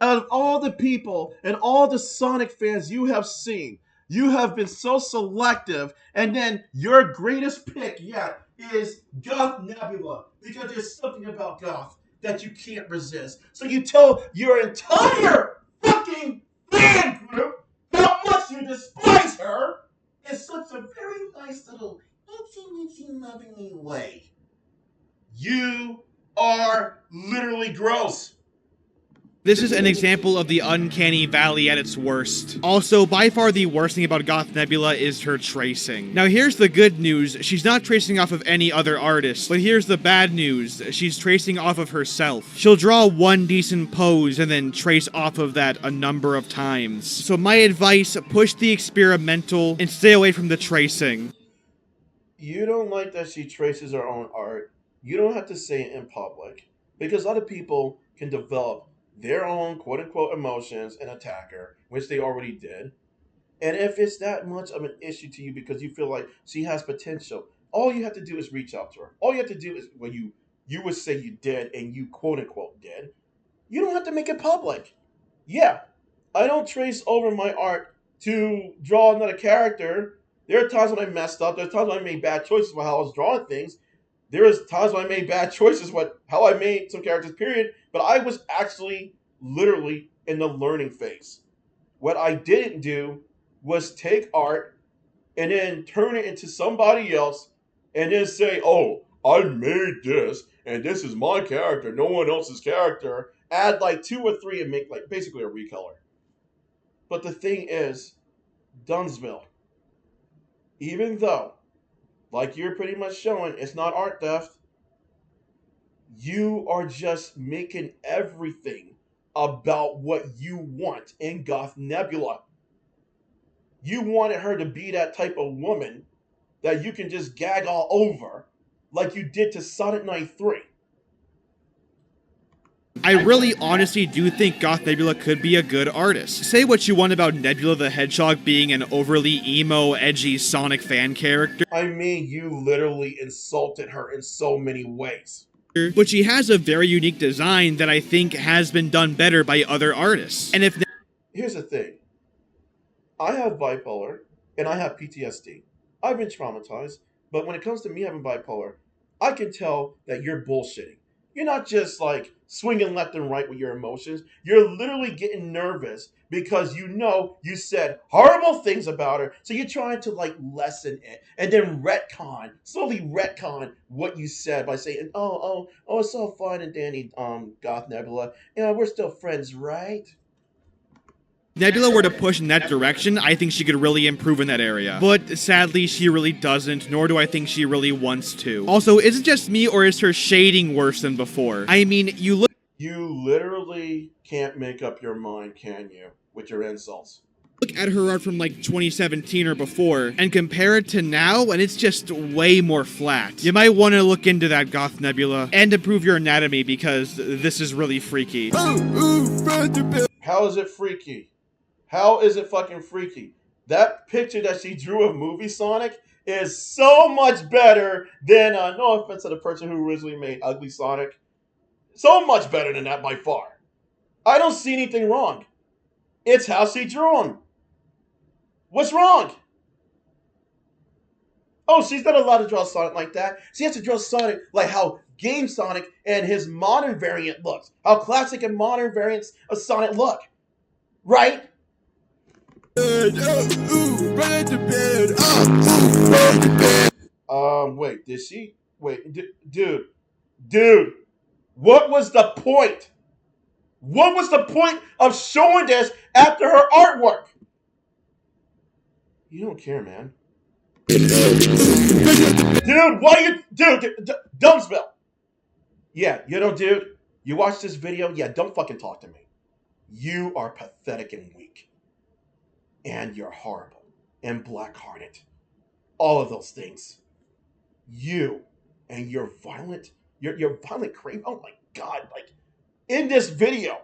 Out of all the people and all the Sonic fans you have seen, you have been so selective, and then your greatest pick yet is Goth Nebula, because there's something about Goth that you can't resist. So you tell your entire fucking fan group how much you despise her in such a very nice little incy loving way. You are literally gross. This is an example of the uncanny valley at its worst. Also, by far the worst thing about Goth Nebula is her tracing. Now here's the good news, she's not tracing off of any other artist, but here's the bad news, she's tracing off of herself. She'll draw one decent pose and then trace off of that a number of times. So my advice, push the experimental and stay away from the tracing. You don't like that she traces her own art. You don't have to say it in public, because other people can develop their own quote-unquote emotions and attack her, which they already did. And if it's that much of an issue to you because you feel like she has potential, all you have to do is reach out to her. All you have to do is, well, you would say you did, and you quote-unquote did. You don't have to make it public. Yeah, I don't trace over my art to draw another character. There are times when I messed up. There are times when I made bad choices with how I was drawing things. There is times when I made bad choices with how I made some characters, period. But I was actually literally in the learning phase. What I didn't do was take art and then turn it into somebody else and then say, oh, I made this and this is my character, no one else's character. Add like 2 or 3 and make like basically a recolor. But the thing is, Dumbsville, even though, like you're pretty much showing, it's not art theft, you are just making everything about what you want in Goth Nebula. You wanted her to be that type of woman that you can just gag all over like you did to Sonic93. I really honestly do think Goth Nebula could be a good artist. Say what you want about Nebula the Hedgehog being an overly emo, edgy Sonic fan character. I mean, you literally insulted her in so many ways. But she has a very unique design that I think has been done better by other artists. And if here's the thing. I have bipolar, and I have PTSD. I've been traumatized, but when it comes to me having bipolar, I can tell that you're bullshitting. You're not just like swinging left and right with your emotions. You're literally getting nervous because you know you said horrible things about her. So you're trying to like lessen it and then slowly retcon what you said by saying, oh, it's all fine and dandy, Goth Nebula. We're still friends, right? Nebula were to push in that direction, I think she could really improve in that area. But sadly, she really doesn't, nor do I think she really wants to. Also, is it just me, or is her shading worse than before? I mean, you literally can't make up your mind, can you, with your insults? Look at her art from like 2017 or before, and compare it to now, and it's just way more flat. You might want to look into that, Goth Nebula, and improve your anatomy, because this is really freaky. How is it freaky? How is it fucking freaky? That picture that she drew of movie Sonic is so much better than, no offense to the person who originally made Ugly Sonic, so much better than that by far. I don't see anything wrong. It's how she drew him. What's wrong? Oh, she's not allowed to draw Sonic like that. She has to draw Sonic like how Game Sonic and his modern variant looks. How classic and modern variants of Sonic look. Right? Wait, did she? Wait, dude, what was the point? What was the point of showing this after her artwork? You don't care, man. Dude, what are you, Dumbsville? Yeah, you know, dude, you watch this video, yeah, don't fucking talk to me. You are pathetic and weak. And you're horrible and black-hearted. All of those things. You and your violent, your violent crave. Oh my God, like, in this video,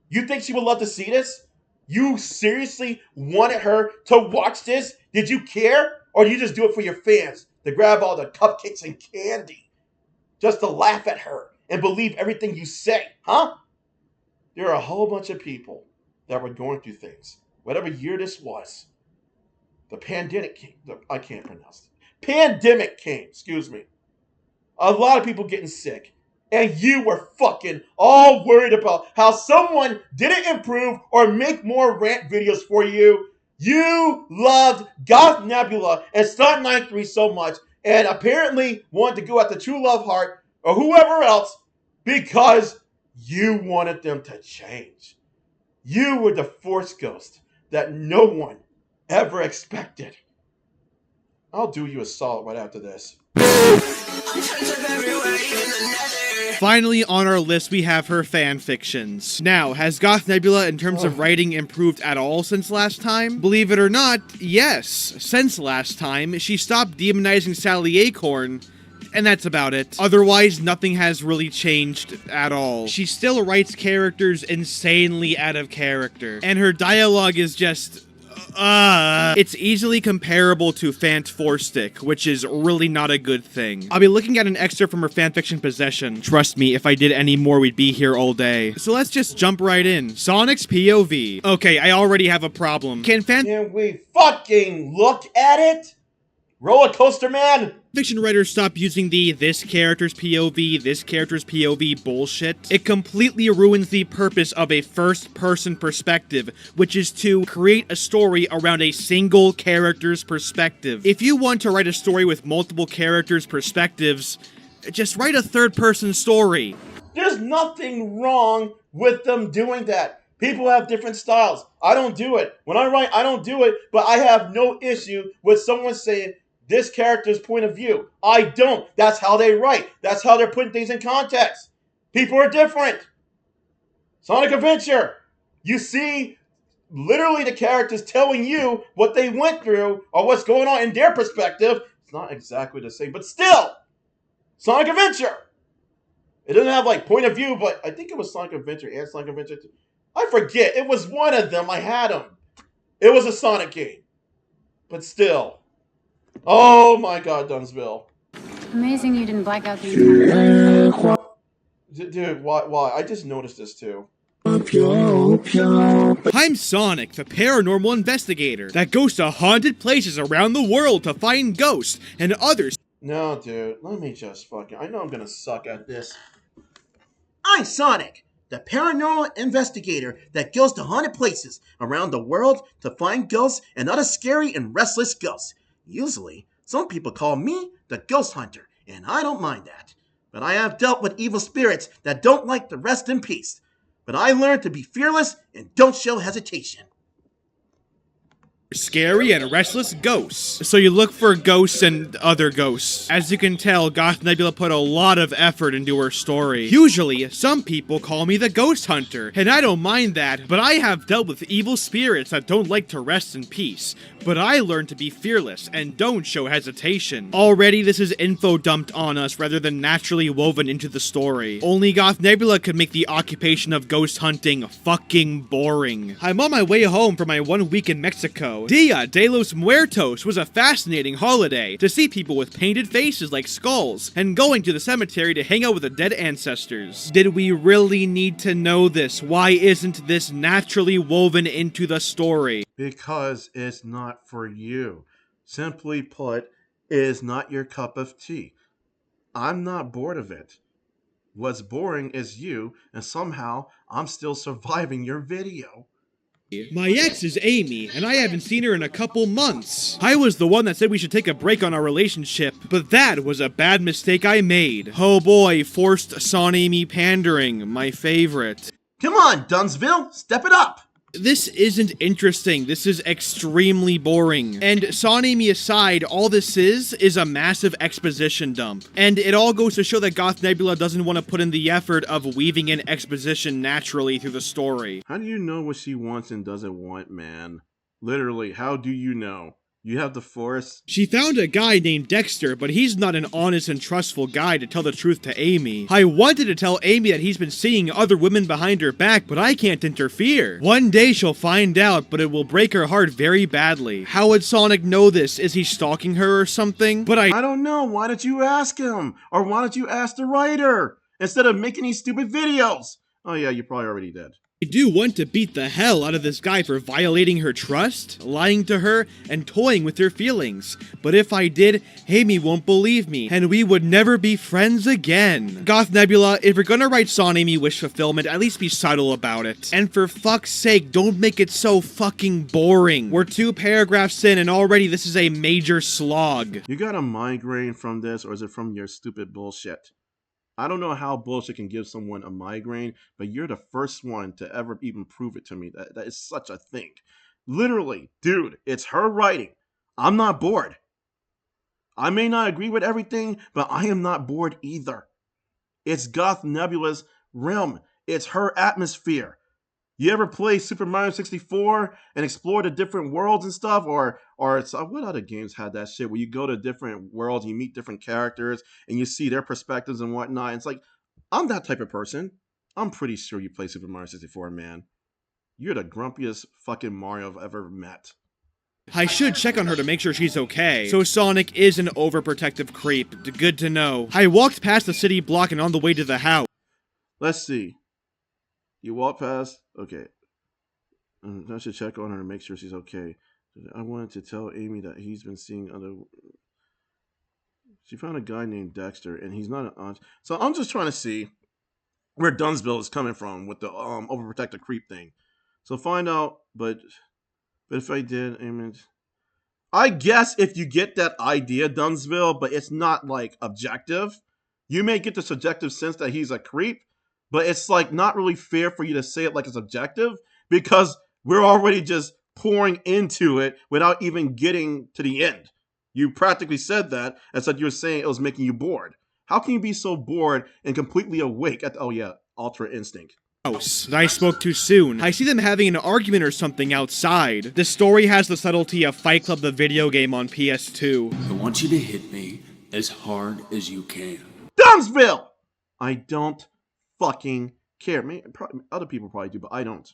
you think she would love to see this? You seriously wanted her to watch this? Did you care? Or do you just do it for your fans? To grab all the cupcakes and candy? Just to laugh at her and believe everything you say, huh? There are a whole bunch of people that were going through things. Whatever year this was, the pandemic came. I can't pronounce it. Pandemic came, excuse me. A lot of people getting sick. And you were fucking all worried about how someone didn't improve or make more rant videos for you. You loved Goth Nebula and Sonic93 so much, and apparently wanted to go after True Love Heart or whoever else because you wanted them to change. You were the Force Ghost that no one ever expected. I'll do you a solid right after this. Finally on our list we have her fanfictions. Now, has Goth Nebula in terms of writing improved at all since last time? Believe it or not, yes. Since last time, she stopped demonizing Sally Acorn, and that's about it. Otherwise, nothing has really changed at all. She still writes characters insanely out of character, and her dialogue is just... it's easily comparable to Fant4stick, which is really not a good thing. I'll be looking at an excerpt from her fanfiction Possession. Trust me, if I did any more, we'd be here all day. So let's just jump right in. Sonic's POV. Okay, I already have a problem. Can we fucking look at it? Roller coaster man? Fiction writers stop using the this character's POV bullshit. It completely ruins the purpose of a first-person perspective, which is to create a story around a single character's perspective. If you want to write a story with multiple characters' perspectives, just write a third-person story. There's nothing wrong with them doing that. People have different styles. I don't do it. When I write, I don't do it, but I have no issue with someone saying, this character's point of view. I don't. That's how they write. That's how they're putting things in context. People are different. Sonic Adventure. You see literally the characters telling you what they went through or what's going on in their perspective. It's not exactly the same, but still. Sonic Adventure. It doesn't have like point of view, but I think it was Sonic Adventure and Sonic Adventure 2. I forget. It was one of them. I had them. It was a Sonic game. But still. Oh my God, Dumbsville. Amazing you didn't black out the entire time. Dude, why? I just noticed this too. I'm Sonic, the paranormal investigator that goes to haunted places around the world to find ghosts and others. No, dude, let me just fucking... I know I'm gonna suck at this. I'm Sonic, the paranormal investigator that goes to haunted places around the world to find ghosts and other scary and restless ghosts. Usually, some people call me the Ghost Hunter, and I don't mind that. But I have dealt with evil spirits that don't like to rest in peace. But I learned to be fearless and don't show hesitation. Scary and restless ghosts. So you look for ghosts and other ghosts. As you can tell, Goth Nebula put a lot of effort into her story. Usually, some people call me the Ghost Hunter, and I don't mind that, but I have dealt with evil spirits that don't like to rest in peace. But I learned to be fearless and don't show hesitation. Already, this is info dumped on us rather than naturally woven into the story. Only Goth Nebula could make the occupation of ghost hunting fucking boring. I'm on my way home from my 1 week in Mexico. Dia de los Muertos was a fascinating holiday to see people with painted faces like skulls and going to the cemetery to hang out with the dead ancestors. Did we really need to know this? Why isn't this naturally woven into the story? Because it's not for you. Simply put, it is not your cup of tea. I'm not bored of it. What's boring is you, and somehow I'm still surviving your video. My ex is Amy, and I haven't seen her in a couple months. I was the one that said we should take a break on our relationship, but that was a bad mistake I made. Oh boy, forced Son-Amy pandering, my favorite. Come on, Dumbsville, step it up! This isn't interesting, this is extremely boring. And Son-Amy aside, all this is a massive exposition dump. And it all goes to show that Goth Nebula doesn't want to put in the effort of weaving in exposition naturally through the story. How do you know what she wants and doesn't want, man? Literally, how do you know? You have the force? She found a guy named Dexter, but he's not an honest and trustful guy to tell the truth to Amy. I wanted to tell Amy that he's been seeing other women behind her back, but I can't interfere. One day she'll find out, but it will break her heart very badly. How would Sonic know this? Is he stalking her or something? But I don't know. Why don't you ask him? Or why don't you ask the writer? Instead of making these stupid videos. Oh yeah, you probably already did. I do want to beat the hell out of this guy for violating her trust, lying to her, and toying with her feelings. But if I did, Amy won't believe me, and we would never be friends again. Goth Nebula, if you're gonna write Son-Amy wish fulfillment, at least be subtle about it. And for fuck's sake, don't make it so fucking boring. We're 2 paragraphs in, and already this is a major slog. You got a migraine from this, or is it from your stupid bullshit? I don't know how bullshit can give someone a migraine, but you're the first one to ever even prove it to me. That is such a thing. Literally, dude, it's her writing. I'm not bored. I may not agree with everything, but I am not bored either. It's Goth Nebula's realm. It's her atmosphere. You ever play Super Mario 64 and explore the different worlds and stuff? Or what other games had that shit where you go to different worlds, you meet different characters, and you see their perspectives and whatnot? It's like, I'm that type of person. I'm pretty sure you play Super Mario 64, man. You're the grumpiest fucking Mario I've ever met. I should check on her to make sure she's okay. So Sonic is an overprotective creep. Good to know. I walked past the city block and on the way to the house. Let's see. You walk past? Okay. I should check on her to make sure she's okay. I wanted to tell Amy that he's been seeing other... She found a guy named Dexter, and he's not an aunt. So I'm just trying to see where Dumbsville is coming from with the overprotective creep thing. So find out, but if I did, Amy... I guess if you get that idea, Dumbsville, but it's not, like, objective. You may get the subjective sense that he's a creep, but it's like not really fair for you to say it like it's objective because we're already just pouring into it without even getting to the end. You practically said that and said you were saying it was making you bored. How can you be so bored and completely awake at, oh yeah, Ultra Instinct? I spoke too soon. I see them having an argument or something outside. The story has the subtlety of Fight Club the video game on PS2. I want you to hit me as hard as you can. Dumbsville! I don't fucking care. Other people probably do, but I don't.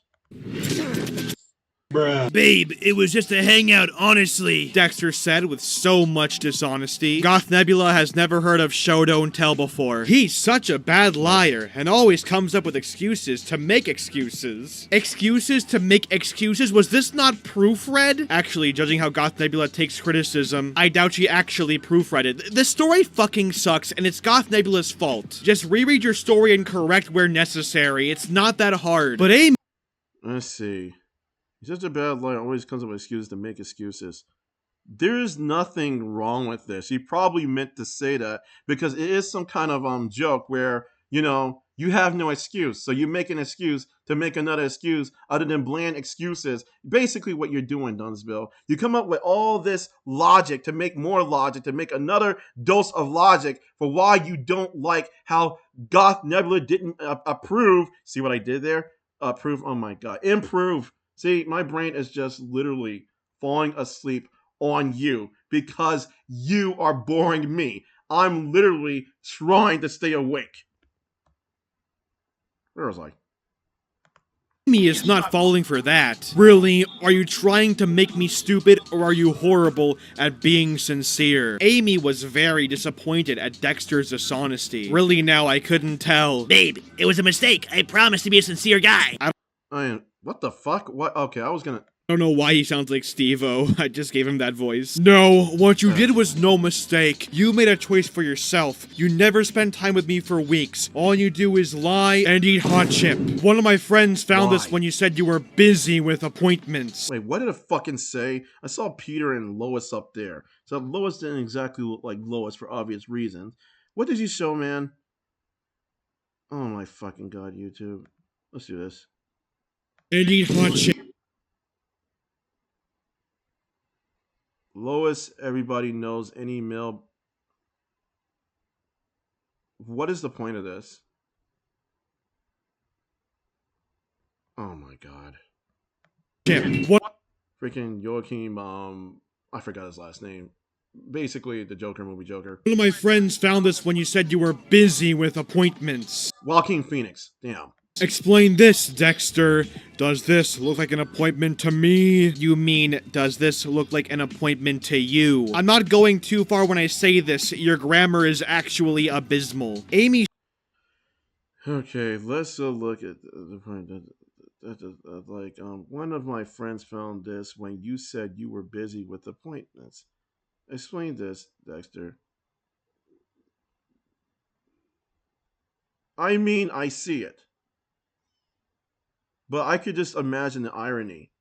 Bruh. Babe, it was just a hangout, honestly, Dexter said with so much dishonesty. Goth Nebula has never heard of show don't tell before. He's such a bad liar and always comes up with excuses to make excuses. Excuses to make excuses? Was this not proofread? Actually, judging how Goth Nebula takes criticism, I doubt she actually proofread it. The story fucking sucks and it's Goth Nebula's fault. Just reread your story and correct where necessary. It's not that hard. But Amy... Let's see. He's such a bad liar, always comes up with excuses to make excuses. There's nothing wrong with this. He probably meant to say that because it is some kind of joke where, you know, you have no excuse. So you make an excuse to make another excuse other than bland excuses. Basically what you're doing, Dumbsville. You come up with all this logic to make more logic, to make another dose of logic for why you don't like how Goth Nebula didn't approve. See what I did there? Approve. Oh my God. Improve. See, my brain is just literally falling asleep on you because you are boring me. I'm literally trying to stay awake. Where was I? Amy is not falling for that. Really, are you trying to make me stupid or are you horrible at being sincere? Amy was very disappointed at Dexter's dishonesty. Really now I couldn't tell. Babe, it was a mistake. I promised to be a sincere guy. What the fuck? What? Okay, I was gonna... I don't know why he sounds like Steve-O. I just gave him that voice. No, what you did was no mistake. You made a choice for yourself. You never spend time with me for weeks. All you do is lie and eat hot chip. One of my friends found this when you said you were busy with appointments. Wait, what did it fucking say? I saw Peter and Lois up there. So Lois didn't exactly look like Lois for obvious reasons. What did you show, man? Oh my fucking god, YouTube. Let's do this. And eat hot chip. Lois, everybody knows any male. What is the point of this? Oh my god. What? Freaking Joachim, I forgot his last name. Basically, the Joker movie Joker. One of my friends found this when you said you were busy with appointments. Joaquin Phoenix. Damn. Explain this, Dexter. Does this look like an appointment to me? You mean, does this look like an appointment to you? I'm not going too far when I say this. Your grammar is actually abysmal. Amy. Okay, let's look at the point. One of my friends found this when you said you were busy with appointments. Explain this, Dexter. I mean, I see it. But I could just imagine the irony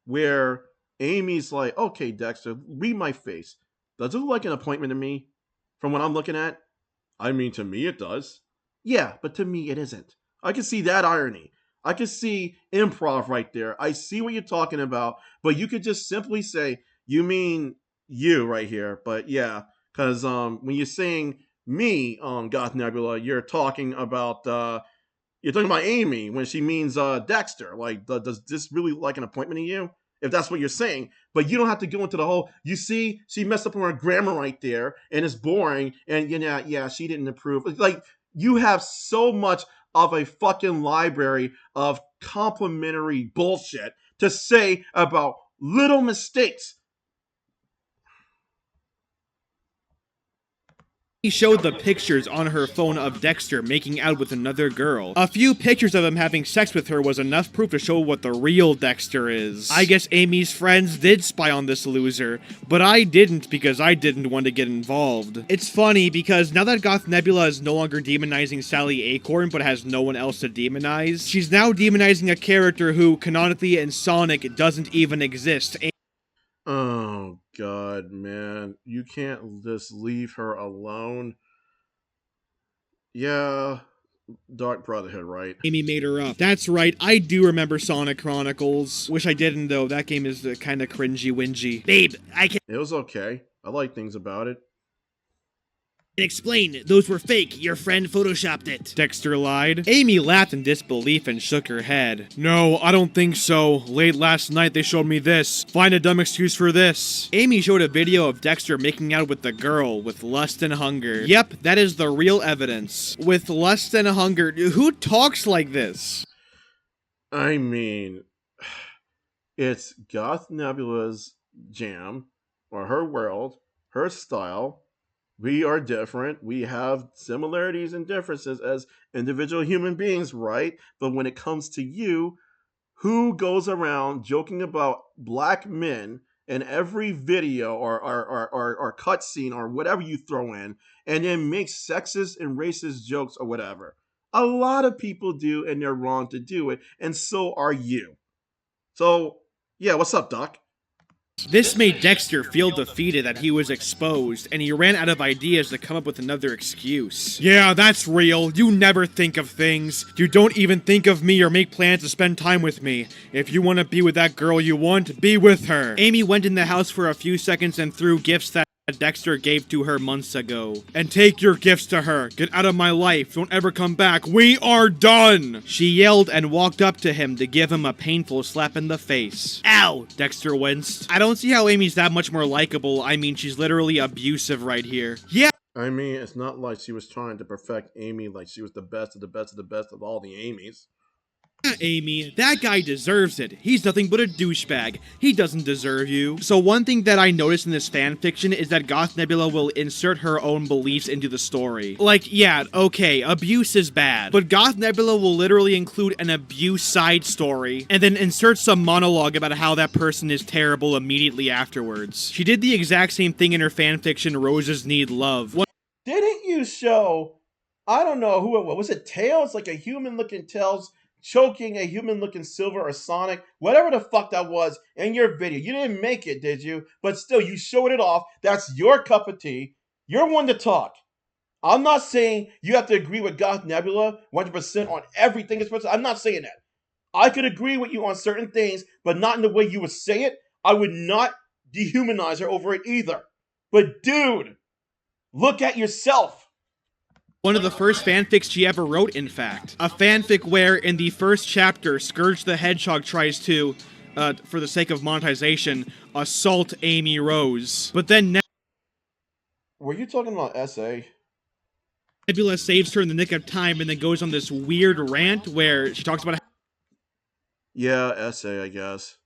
where Amy's like, okay, Dexter, read my face. Does it look like an appointment to me from what I'm looking at? I mean, to me it does. Yeah, but to me it isn't. I can see that irony. I can see improv right there. I see what you're talking about, but you could just simply say, you mean you right here. But yeah, because when you're saying me, Goth Nebula, you're talking about Amy when she means Dexter. Like, does this really look like an appointment to you? If that's what you're saying. But you don't have to go into the whole, you see, she messed up on her grammar right there, and it's boring, and yeah, she didn't approve. Like, you have so much of a fucking library of complimentary bullshit to say about little mistakes. He showed the pictures on her phone of Dexter making out with another girl. A few pictures of him having sex with her was enough proof to show what the real Dexter is. I guess Amy's friends did spy on this loser, but I didn't because I didn't want to get involved. It's funny because now that Goth Nebula is no longer demonizing Sally Acorn but has no one else to demonize, she's now demonizing a character who, canonically in Sonic, doesn't even exist. Oh god, man. You can't just leave her alone. Yeah, Dark Brotherhood, right? Amy made her up. That's right, I do remember Sonic Chronicles. Wish I didn't though, that game is kind of cringy-wingy. Babe, I can It was okay. I like things about it. Explain, those were fake. Your friend photoshopped it. Dexter lied. Amy laughed in disbelief and shook her head. No, I don't think so. Late last night they showed me this. Find a dumb excuse for this. Amy showed a video of Dexter making out with the girl with lust and hunger. Yep, that is the real evidence. With lust and hunger. Who talks like this? I mean, it's Goth Nebula's jam, or her world, her style. We are different. We have similarities and differences as individual human beings, right? But when it comes to you, who goes around joking about black men in every video or cutscene or whatever you throw in, and then makes sexist and racist jokes or whatever? A lot of people do, and they're wrong to do it, and so are you. So, yeah, what's up, Doc? This made Dexter feel defeated that he was exposed, and he ran out of ideas to come up with another excuse. Yeah, that's real. You never think of things. You don't even think of me or make plans to spend time with me. If you want to be with that girl you want, be with her. Amy went in the house for a few seconds and threw gifts that Dexter gave to her months ago. And take your gifts to her. Get out of my life. Don't ever come back. We are done! She yelled and walked up to him to give him a painful slap in the face. Ow! Dexter winced. I don't see how Amy's that much more likable. I mean, she's literally abusive right here. Yeah! I mean, it's not like she was trying to perfect Amy like she was the best of the best of the best of all the Amys. Yeah, Amy, that guy deserves it. He's nothing but a douchebag. He doesn't deserve you. So one thing that I noticed in this fanfiction is that Goth Nebula will insert her own beliefs into the story. Like, yeah, okay, abuse is bad, but Goth Nebula will literally include an abuse side story, and then insert some monologue about how that person is terrible immediately afterwards. She did the exact same thing in her fanfiction, Roses Need Love. Didn't you show, I don't know who it was it Tails? Like a human-looking Tails choking a human-looking Silver or Sonic, whatever the fuck that was, in your video. You didn't make it, did you? But still, you showed it off. That's your cup of tea. You're one to talk. I'm not saying you have to agree with Goth Nebula 100% on everything. I'm not saying that. I could agree with you on certain things, but not in the way you would say it. I would not dehumanize her over it either. But dude, look at yourself. One of the first fanfics she ever wrote, in fact. A fanfic where, in the first chapter, Scourge the Hedgehog tries to, for the sake of monetization, assault Amy Rose. But then Were you talking about SA? Nebula saves her in the nick of time and then goes on this weird rant where she talks about Yeah, SA, I guess.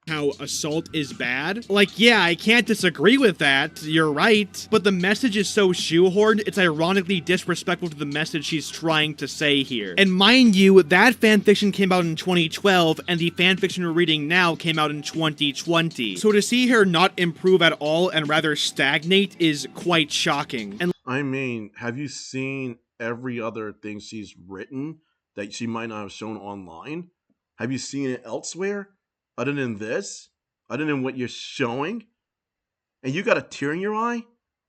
how assault is bad. Like, yeah, I can't disagree with that, you're right, but the message is so shoehorned, it's ironically disrespectful to the message she's trying to say here. And mind you, that fanfiction came out in 2012, and the fanfiction we're reading now came out in 2020. So to see her not improve at all and rather stagnate is quite shocking. And I mean, have you seen every other thing she's written that she might not have shown online? Have you seen it elsewhere? Other than this? Other than what you're showing? And you got a tear in your eye?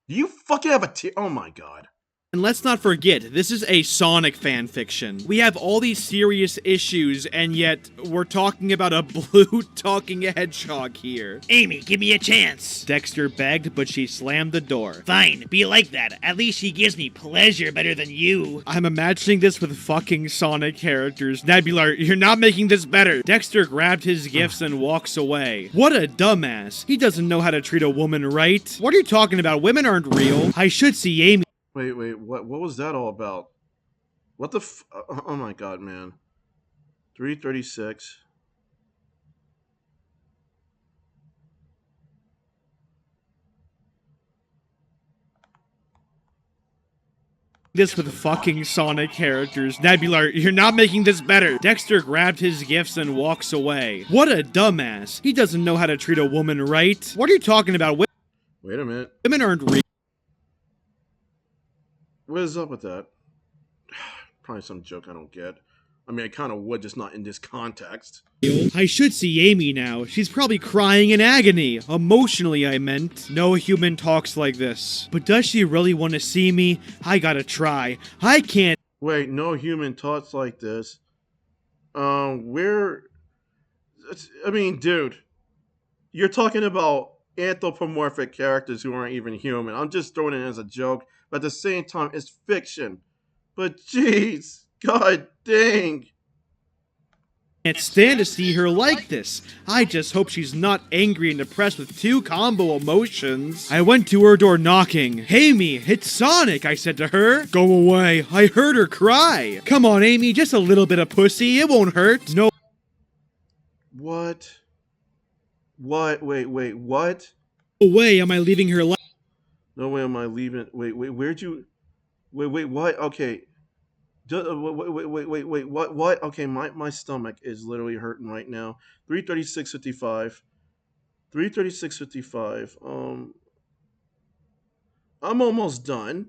Do you fucking have a tear? Oh my god. And let's not forget, this is a Sonic fanfiction. We have all these serious issues, and yet we're talking about a blue talking hedgehog here. Amy, give me a chance. Dexter begged, but she slammed the door. Fine, be like that. At least she gives me pleasure better than you. I'm imagining this with fucking Sonic characters. Nebula, you're not making this better. Dexter grabbed his gifts and walks away. What a dumbass. He doesn't know how to treat a woman right. What are you talking about? Women aren't real. I should see Amy. Wait, what was that all about? What the oh my god, man. 336. This with fucking Sonic characters. Nebula, you're not making this better. Dexter grabbed his gifts and walks away. What a dumbass. He doesn't know how to treat a woman right. What are you talking about? Wait a minute. Women aren't real. What is up with that? Probably some joke I don't get. I mean, I kind of would, just not in this context. I should see Amy now. She's probably crying in agony. Emotionally, I meant. No human talks like this. But does she really want to see me? I gotta try. I can't. Wait, no human talks like this. I mean, dude. You're talking about anthropomorphic characters who aren't even human. I'm just throwing it as a joke. But at the same time, it's fiction. But jeez, god dang. Can't stand to see her like this. I just hope she's not angry and depressed with two combo emotions. I went to her door knocking. Amy, it's Sonic, I said to her. Go away, I heard her cry. Come on, Amy, just a little bit of pussy, it won't hurt. No. What? Wait, what? No way am I leaving her No way am I leaving. Wait, where'd you... Wait, what? Okay. Wait, what? Okay, my stomach is literally hurting right now. 336.55. 336.55. I'm almost done.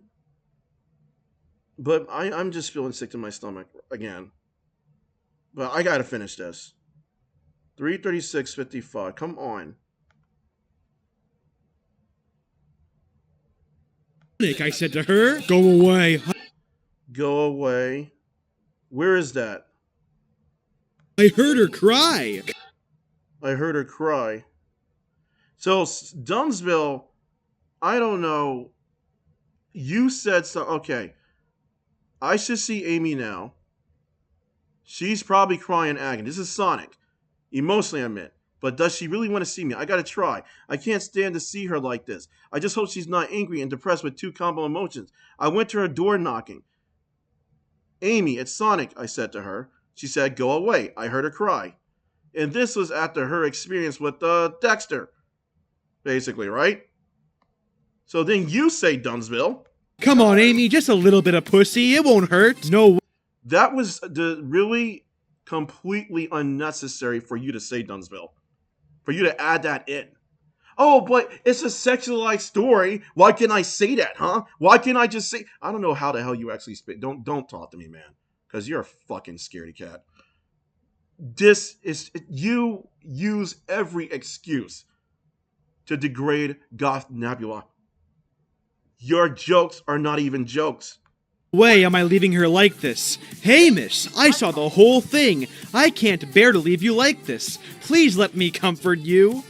But I'm just feeling sick to my stomach again. But I gotta finish this. 336.55. Come on. I said to her. Go away. Go away. Where is that? I heard her cry. I heard her cry. So, Dumbsville, I don't know. You said so. Okay. I should see Amy now. She's probably crying agony. This is Sonic. Emotionally, I meant. But does she really want to see me? I gotta try. I can't stand to see her like this. I just hope she's not angry and depressed with two combo emotions. I went to her door knocking. Amy, it's Sonic, I said to her. She said, go away. I heard her cry. And this was after her experience with Dexter, basically, right? So then you say, Dumbsville. Come on, Amy, just a little bit of pussy. It won't hurt. No. That was really completely unnecessary for you to say, Dumbsville. For you to add that in. Oh, but it's a sexualized story. Why can't I say that, huh? Why can't I just say... I don't know how the hell you actually speak. Don't talk to me, man. Because you're a fucking scaredy cat. This is... You use every excuse to degrade Goth Nebula. Your jokes are not even jokes. Way am I leaving her like this? Hey, miss, I saw the whole thing. I can't bear to leave you like this. Please let me comfort you.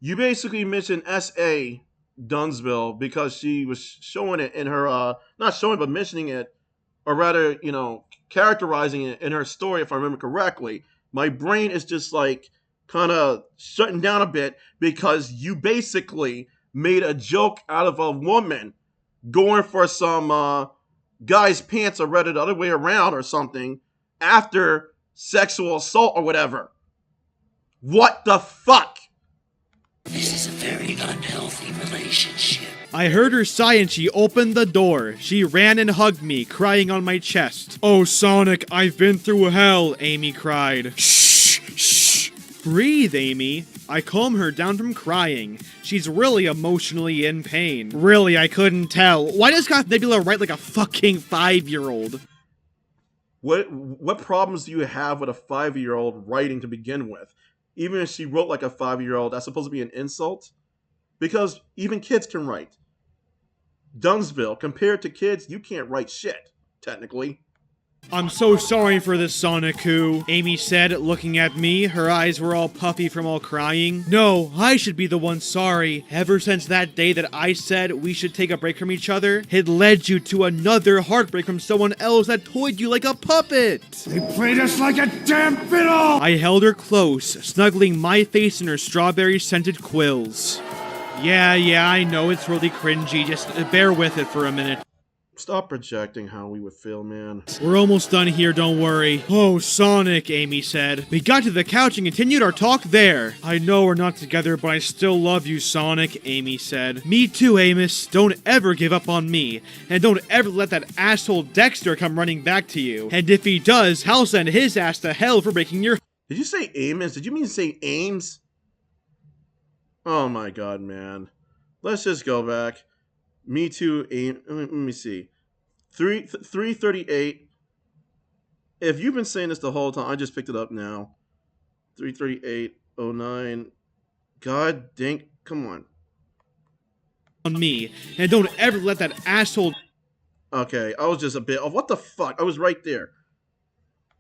You basically mentioned S.A. Dumbsville because she was showing it in her, not showing, but mentioning it, or rather, you know, characterizing it in her story, if I remember correctly. My brain is just like kind of shutting down a bit because you basically made a joke out of a woman going for some guy's pants, or rather the other way around or something, after sexual assault or whatever. What the fuck? This is a very unhealthy relationship. I heard her sigh and she opened the door. She ran and hugged me, crying on my chest. Oh, Sonic, I've been through hell, Amy cried. Shh, shh. Breathe, Amy. I calm her down from crying. She's really emotionally in pain. Really, I couldn't tell. Why does Goth Nebula write like a fucking 5-year-old? What problems do you have with a 5-year-old writing to begin with? Even if she wrote like a 5-year-old, that's supposed to be an insult? Because even kids can write. Dumbsville, compared to kids, you can't write shit, technically. I'm so sorry for this, Sonic-ku, Amy said, looking at me. Her eyes were all puffy from all crying. No, I should be the one sorry. Ever since that day that I said we should take a break from each other, it led you to another heartbreak from someone else that toyed you like a puppet. They played us like a damn fiddle! I held her close, snuggling my face in her strawberry-scented quills. Yeah, I know it's really cringy, just bear with it for a minute. Stop projecting how we would feel, man. We're almost done here, don't worry. Oh, Sonic, Amy said. We got to the couch and continued our talk there. I know we're not together, but I still love you, Sonic, Amy said. Me too, Amos. Don't ever give up on me. And don't ever let that asshole Dexter come running back to you. And if he does, I'll send his ass to hell for breaking your... Did you say Amos? Did you mean to say Ames? Oh my god, man. Let's just go back. Me too, let me see. 338. If you've been saying this the whole time, I just picked it up now. 33809. God dang, come on. On me. And don't ever let that asshole... Okay, I was just a bit... Oh, what the fuck? I was right there.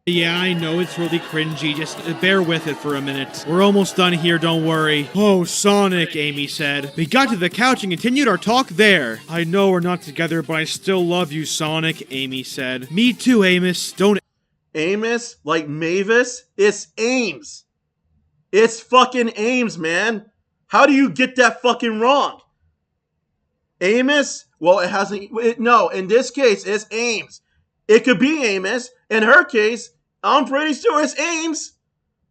Yeah, I know it's really cringy, just bear with it for a minute. We're almost done here, don't worry. Oh, Sonic, Amy said. We got to the couch and continued our talk there. I know we're not together, but I still love you, Sonic, Amy said. Me too, Amos. Don't... Amos? Like Mavis? It's Ames. It's fucking Ames, man. How do you get that fucking wrong? Amos? Well, it hasn't... No, in this case, it's Ames. It could be Amos. In her case, I'm pretty sure it's Ames.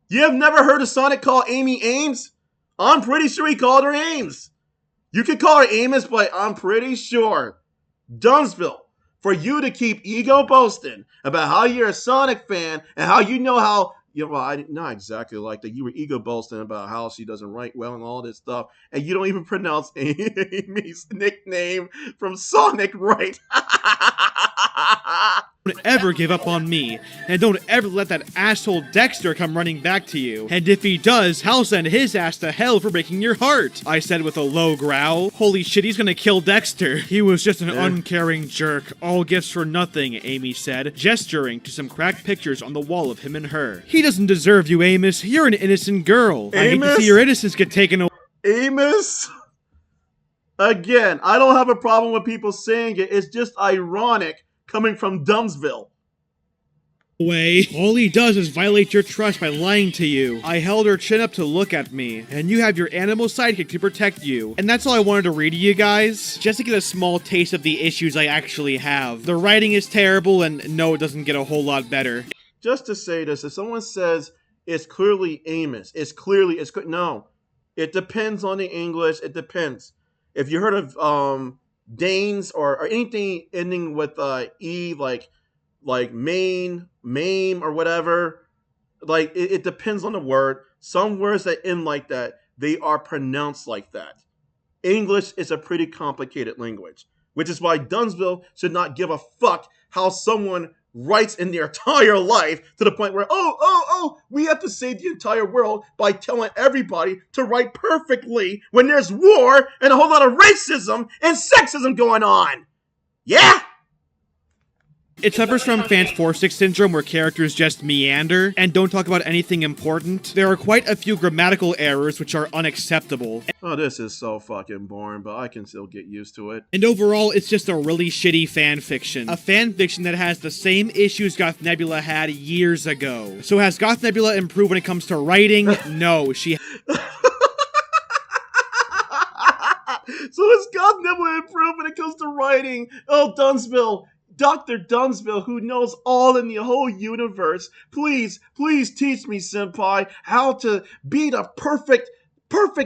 You have never heard of Sonic call Amy Ames? I'm pretty sure he called her Ames. You could call her Amos, but I'm pretty sure. Dumbsville, for you to keep ego boasting about how you're a Sonic fan and how you know how... well, I not exactly like that. You were ego boasting about how she doesn't write well and all this stuff. And you don't even pronounce Amy's nickname from Sonic right. Don't ever give up on me. And don't ever let that asshole Dexter come running back to you. And if he does, I'll send his ass to hell for breaking your heart, I said with a low growl. Holy shit, he's gonna kill Dexter. He was just an uncaring jerk. All gifts for nothing, Amy said, gesturing to some cracked pictures on the wall of him and her. He doesn't deserve you, Amos. You're an innocent girl. I hate to see your innocence get taken away. Amos? Again, I don't have a problem with people saying it. It's just ironic coming from Dumbsville. All he does is violate your trust by lying to you. I held her chin up to look at me, and you have your animal sidekick to protect you. And that's all I wanted to read to you guys, just to get a small taste of the issues I actually have. The writing is terrible, and no, it doesn't get a whole lot better. just to say this, if someone says it's clearly Amos, no. It depends on the English. It depends. If you heard of Danes or anything ending with E, like main, mame, or whatever, like it depends on the word. Some words that end like that, they are pronounced like that. English is a pretty complicated language, which is why Dumbsville should not give a fuck how someone writes in their entire life to the point where, we have to save the entire world by telling everybody to write perfectly when there's war and a whole lot of racism and sexism going on. Yeah? It suffers from fanfic syndrome where characters just meander and don't talk about anything important. There are quite a few grammatical errors which are unacceptable. Oh, this is so fucking boring, but I can still get used to it. And overall, it's just a really shitty fanfiction. A fanfiction that has the same issues Goth Nebula had years ago. So has Goth Nebula improved when it comes to writing? No, she... So has Goth Nebula improved when it comes to writing? Oh, Dumbsville. Dr. Dumbsville, who knows all in the whole universe, please teach me, senpai, how to be the perfect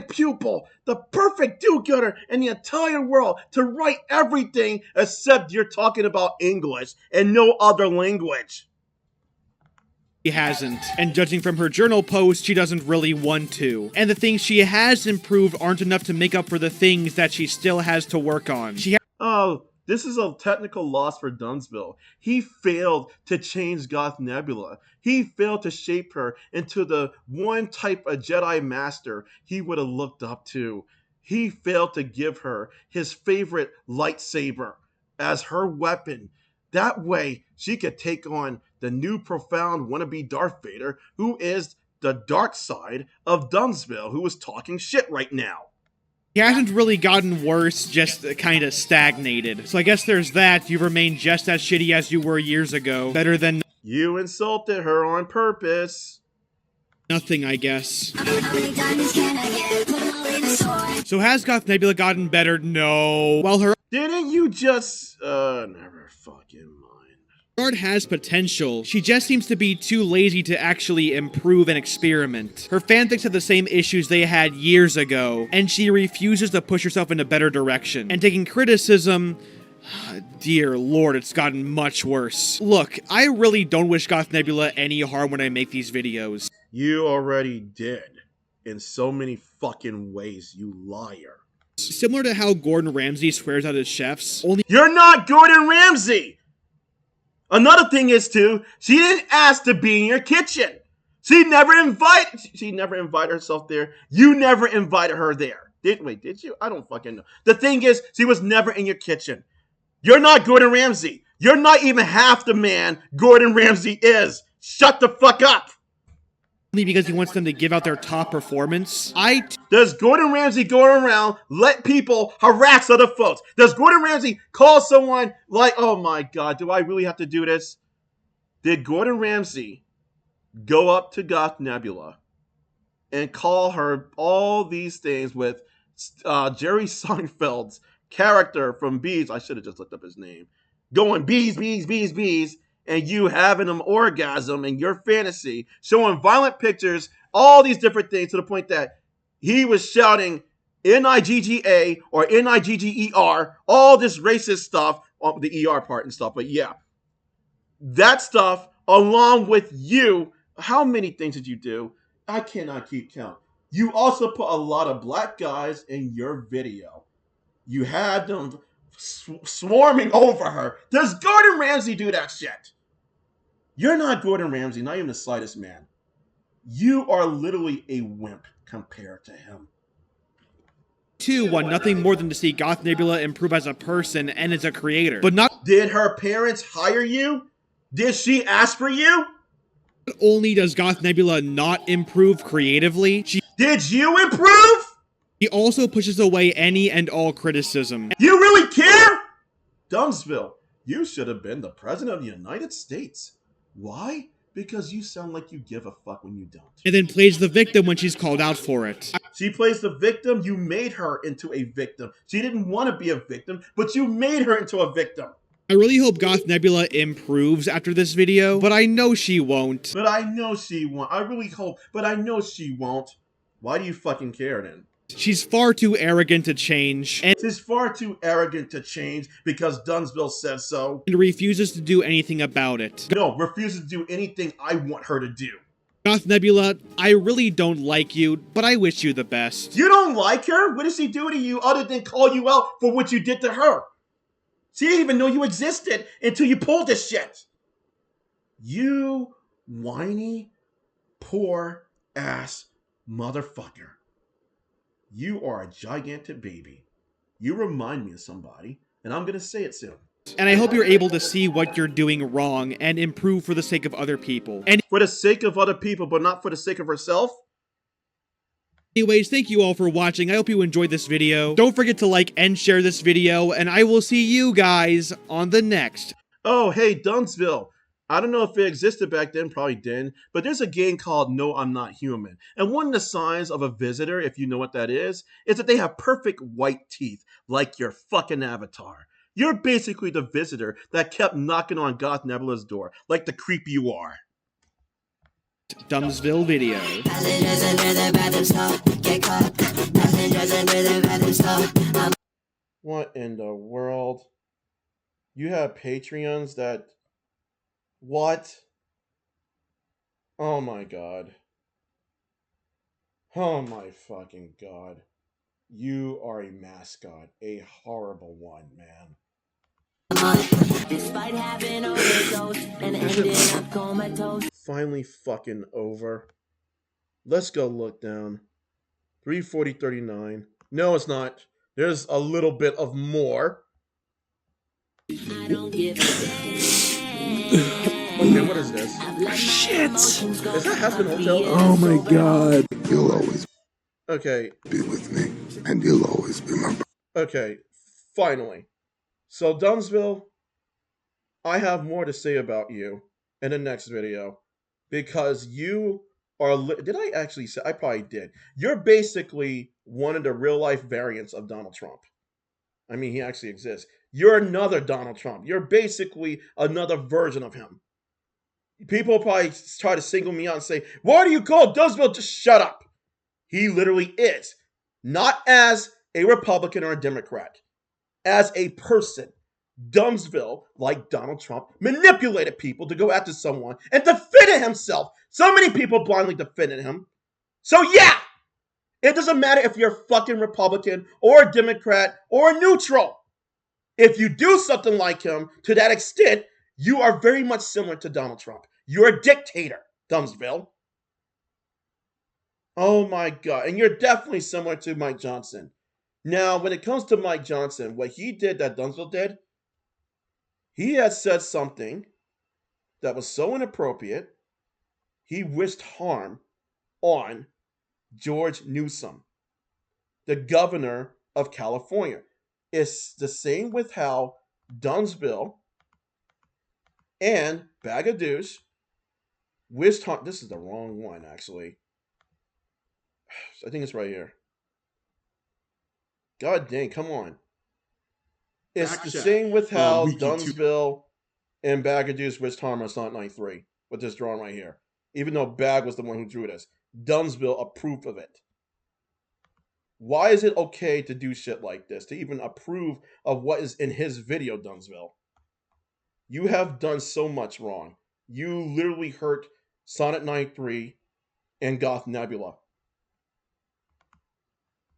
pupil, the perfect do-gooder in the entire world, to write everything except you're talking about English and no other language. She hasn't, and judging from her journal post, she doesn't really want to. And the things she has improved aren't enough to make up for the things that she still has to work on. This is a technical loss for Dumbsville. He failed to change Goth Nebula. He failed to shape her into the one type of Jedi Master he would have looked up to. He failed to give her his favorite lightsaber as her weapon. That way, she could take on the new profound wannabe Darth Vader, who is the dark side of Dumbsville, who is talking shit right now. He hasn't really gotten worse, just kind of stagnated. So I guess there's that. You remain just as shitty as you were years ago. Better than... You insulted her on purpose. Nothing, I guess. So has Goth Nebula gotten better? No. While her... Didn't you just... never fucking mind. Art has potential. She just seems to be too lazy to actually improve and experiment. Her fanfics have the same issues they had years ago, and she refuses to push herself in a better direction. And taking criticism... Dear Lord, it's gotten much worse. Look, I really don't wish Goth Nebula any harm when I make these videos. You already did. In so many fucking ways, you liar. Similar to how Gordon Ramsay swears at his chefs, only— You're not Gordon Ramsay! Another thing is, too, she didn't ask to be in your kitchen. She never invited herself there. You never invited her there. Did you? I don't fucking know. The thing is, she was never in your kitchen. You're not Gordon Ramsay. You're not even half the man Gordon Ramsay is. Shut the fuck up. Only because he wants them to give out their top performance. Does Gordon Ramsay go around, let people harass other folks? Does Gordon Ramsay call someone like, oh my god, do I really have to do this? Did Gordon Ramsay go up to Goth Nebula and call her all these things with Jerry Seinfeld's character from Bees? I should have just looked up his name. Going bees, bees, bees, bees. And you having an orgasm in your fantasy, showing violent pictures, all these different things, to the point that he was shouting N-I-G-G-A or N-I-G-G-E-R, all this racist stuff, the ER part and stuff, but yeah. That stuff, along with you, how many things did you do? I cannot keep count. You also put a lot of black guys in your video. You had them swarming over her. Does Gordon Ramsay do that shit? You're not Gordon Ramsay, not even the slightest, man. You are literally a wimp compared to him. 2 want nothing more than to see Goth Nebula improve as a person and as a creator, but not— Did her parents hire you? Did she ask for you? Not only does Goth Nebula not improve creatively, Did you improve? He also pushes away any and all criticism. You really care? Dumbsville, you should have been the president of the United States. Why? Because you sound like you give a fuck when you don't. And then plays the victim when she's called out for it. She plays the victim. You made her into a victim. She didn't want to be a victim, but you made her into a victim. I really hope Goth Nebula improves after this video, but I know she won't. But I know she won't. I really hope, but I know she won't. Why do you fucking care then? She's far too arrogant to change, and She's far too arrogant to change because Dumbsville said so. refuses to do anything about it. No, refuses to do anything I want her to do. Goth Nebula, I really don't like you, but I wish you the best. You don't like her? What does she do to you other than call you out for what you did to her? She didn't even know you existed until you pulled this shit. You whiny, poor ass motherfucker. You are a gigantic baby. You remind me of somebody, and I'm gonna say it soon. And I hope you're able to see what you're doing wrong and improve for the sake of other people. And for the sake of other people, but not for the sake of herself? anyways, thank you all for watching. I hope you enjoyed this video. Don't forget to like and share this video, and I will see you guys on the next. Oh, hey, Dumbsville. I don't know if it existed back then, probably didn't, but there's a game called No, I'm Not Human. And one of the signs of a visitor, if you know what that is that they have perfect white teeth, like your fucking avatar. You're basically the visitor that kept knocking on Goth Nebula's door, like the creep you are. Dumbsville video. What in the world? You have Patreons that... What? Oh my god. Oh my fucking god. You are a mascot. A horrible one, man. Despite having overdose and ending up comatose. Finally fucking over. Let's go look down. 340.39. No, it's not. There's a little bit of more. I don't give a damn. Okay, what is this? Shit! Is that Aspen Hotel? Oh my god. You'll always okay. Be with me, and you'll always be my brother. Okay, finally. So, Dumbsville, I have more to say about you in the next video. Because you are... Did I actually say... I probably did. You're basically one of the real-life variants of Donald Trump. I mean, he actually exists. You're another Donald Trump. You're basically another version of him. People probably try to single me out and say, why do you call Dumbsville? Just shut up. He literally is. Not as a Republican or a Democrat. As a person. Dumbsville, like Donald Trump, manipulated people to go after someone and defended himself. So many people blindly defended him. So yeah, it doesn't matter if you're a fucking Republican or a Democrat or a neutral. If you do something like him to that extent, you are very much similar to Donald Trump. You're a dictator, Dumbsville. Oh my god. And you're definitely similar to Mike Johnson. Now, when it comes to Mike Johnson, what he did that Dumbsville did, he had said something that was so inappropriate, he wished harm on George Newsom, the governor of California. It's the same with how Dumbsville and BagODouche wished harm. This is the wrong one, actually. I think it's right here. God dang, come on. It's the same with how Dumbsville and BagODouche wished harm on Sonic93 with this drawing right here. Even though Bag was the one who drew this. Dumbsville approved of it. Why is it okay to do shit like this? To even approve of what is in his video, Dumbsville? You have done so much wrong. You literally hurt Sonic93 and Goth Nebula.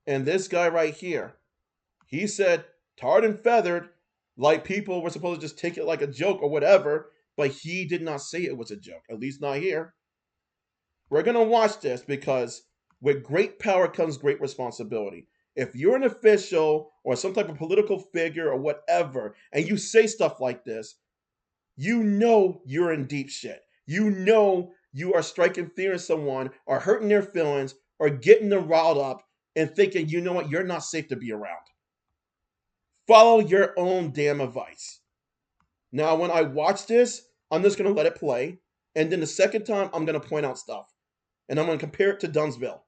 And this guy right here, he said, tarred and feathered, like people were supposed to just take it like a joke or whatever, but he did not say it was a joke, at least not here. We're going to watch this because with great power comes great responsibility. If you're an official or some type of political figure or whatever, and you say stuff like this, you know you're in deep shit. You know you are striking fear in someone or hurting their feelings or getting them riled up and thinking, you know what, you're not safe to be around. Follow your own damn advice. Now, when I watch this, I'm just going to let it play. And then the second time, I'm going to point out stuff. And I'm going to compare it to Dumbsville.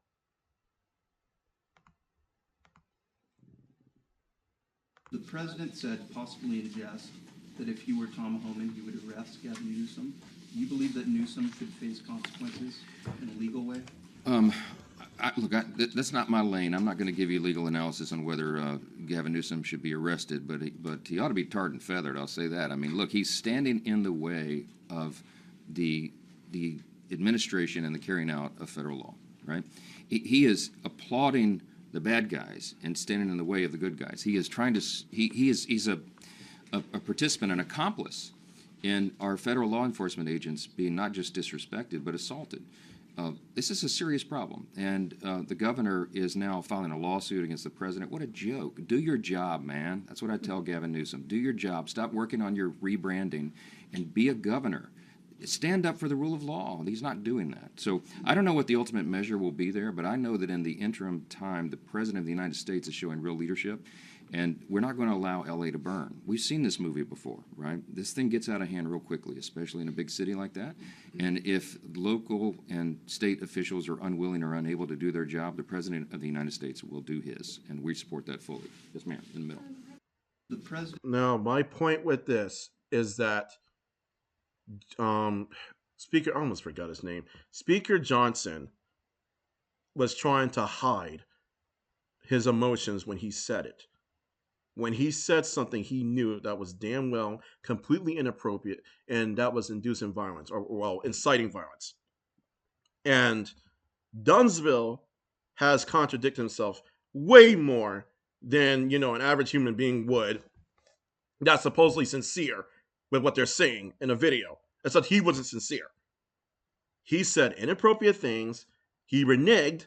The president said, possibly in jest, that if he were Tom Homan, he would arrest Gavin Newsom. Do you believe that Newsom should face consequences in a legal way? That's not my lane. I'm not going to give you legal analysis on whether Gavin Newsom should be arrested, but he ought to be tarred and feathered. I'll say that. I mean, look, he's standing in the way of the administration and the carrying out of federal law, right? He is applauding the bad guys and standing in the way of the good guys. He is trying to. He's a participant, an accomplice in our federal law enforcement agents being not just disrespected but assaulted. This is a serious problem, and the governor is now filing a lawsuit against the president. What a joke. Do your job, man. That's what I tell Gavin Newsom. Do your job. Stop working on your rebranding and be a governor. Stand up for the rule of law. He's not doing that. So I don't know what the ultimate measure will be there, but I know that in the interim time, the president of the United States is showing real leadership, and we're not going to allow L.A. to burn. We've seen this movie before, right? This thing gets out of hand real quickly, especially in a big city like that. And if local and state officials are unwilling or unable to do their job, the president of the United States will do his, and we support that fully. Yes, ma'am, in the middle. The president. Now, my point with this is that Speaker, I almost forgot his name. Speaker Johnson was trying to hide his emotions when he said it. When he said something he knew that was damn well completely inappropriate, and that was inducing violence, or well, inciting violence. And Dumbsville has contradicted himself way more than, an average human being would, that's supposedly sincere with what they're saying in a video. Except he wasn't sincere. He said inappropriate things. He reneged.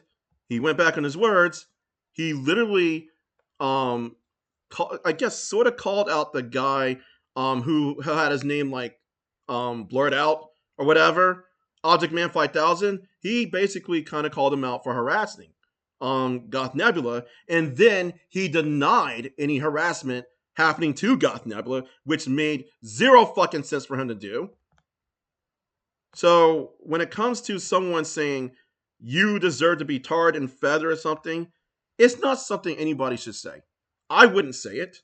He went back on his words. He literally, I guess, sort of called out the guy who had his name blurred out or whatever. Object Man 5000. He basically kind of called him out for harassing Goth Nebula, and then he denied any harassment happening to Goth Nebula, which made zero fucking sense for him to do. So when it comes to someone saying you deserve to be tarred and feathered or something, it's not something anybody should say. I wouldn't say it.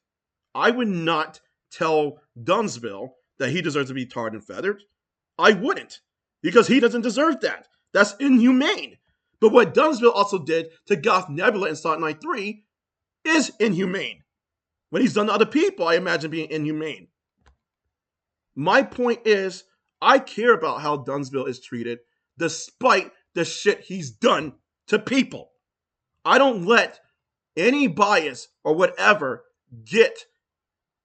I would not tell Dumbsville that he deserves to be tarred and feathered. I wouldn't, because he doesn't deserve that. That's inhumane. But what Dumbsville also did to Goth Nebula and Sonic93 is inhumane. What he's done to other people, I imagine being inhumane. My point is, I care about how Dumbsville is treated despite the shit he's done to people. I don't let any bias or whatever get,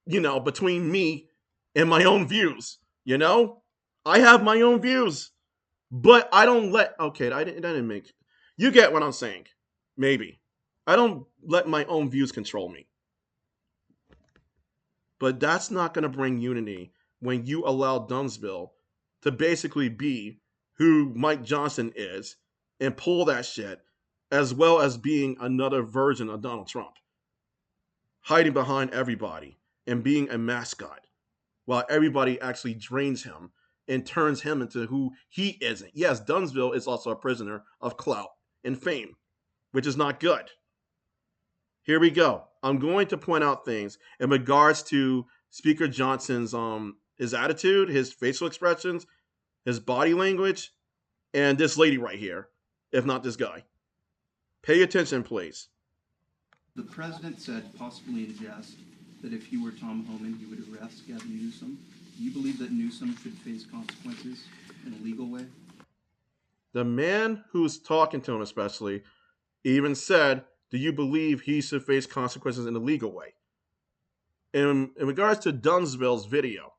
between me and my own views. I have my own views, but I don't let, that didn't make, you get what I'm saying. Maybe. I don't let my own views control me. But that's not going to bring unity when you allow Dumbsville to basically be who Mike Johnson is and pull that shit, as well as being another version of Donald Trump. Hiding behind everybody and being a mascot while everybody actually drains him and turns him into who he isn't. Yes, Dumbsville is also a prisoner of clout and fame, which is not good. Here we go. I'm going to point out things in regards to Speaker Johnson's his attitude, his facial expressions, his body language, and this lady right here, if not this guy. Pay attention, please. The president said, possibly in jest, that if he were Tom Homan, he would arrest Gavin Newsom. Do you believe that Newsom should face consequences in a legal way? The man who's talking to him especially even said, do you believe he should face consequences in a legal way? In regards to Dumbsville's video,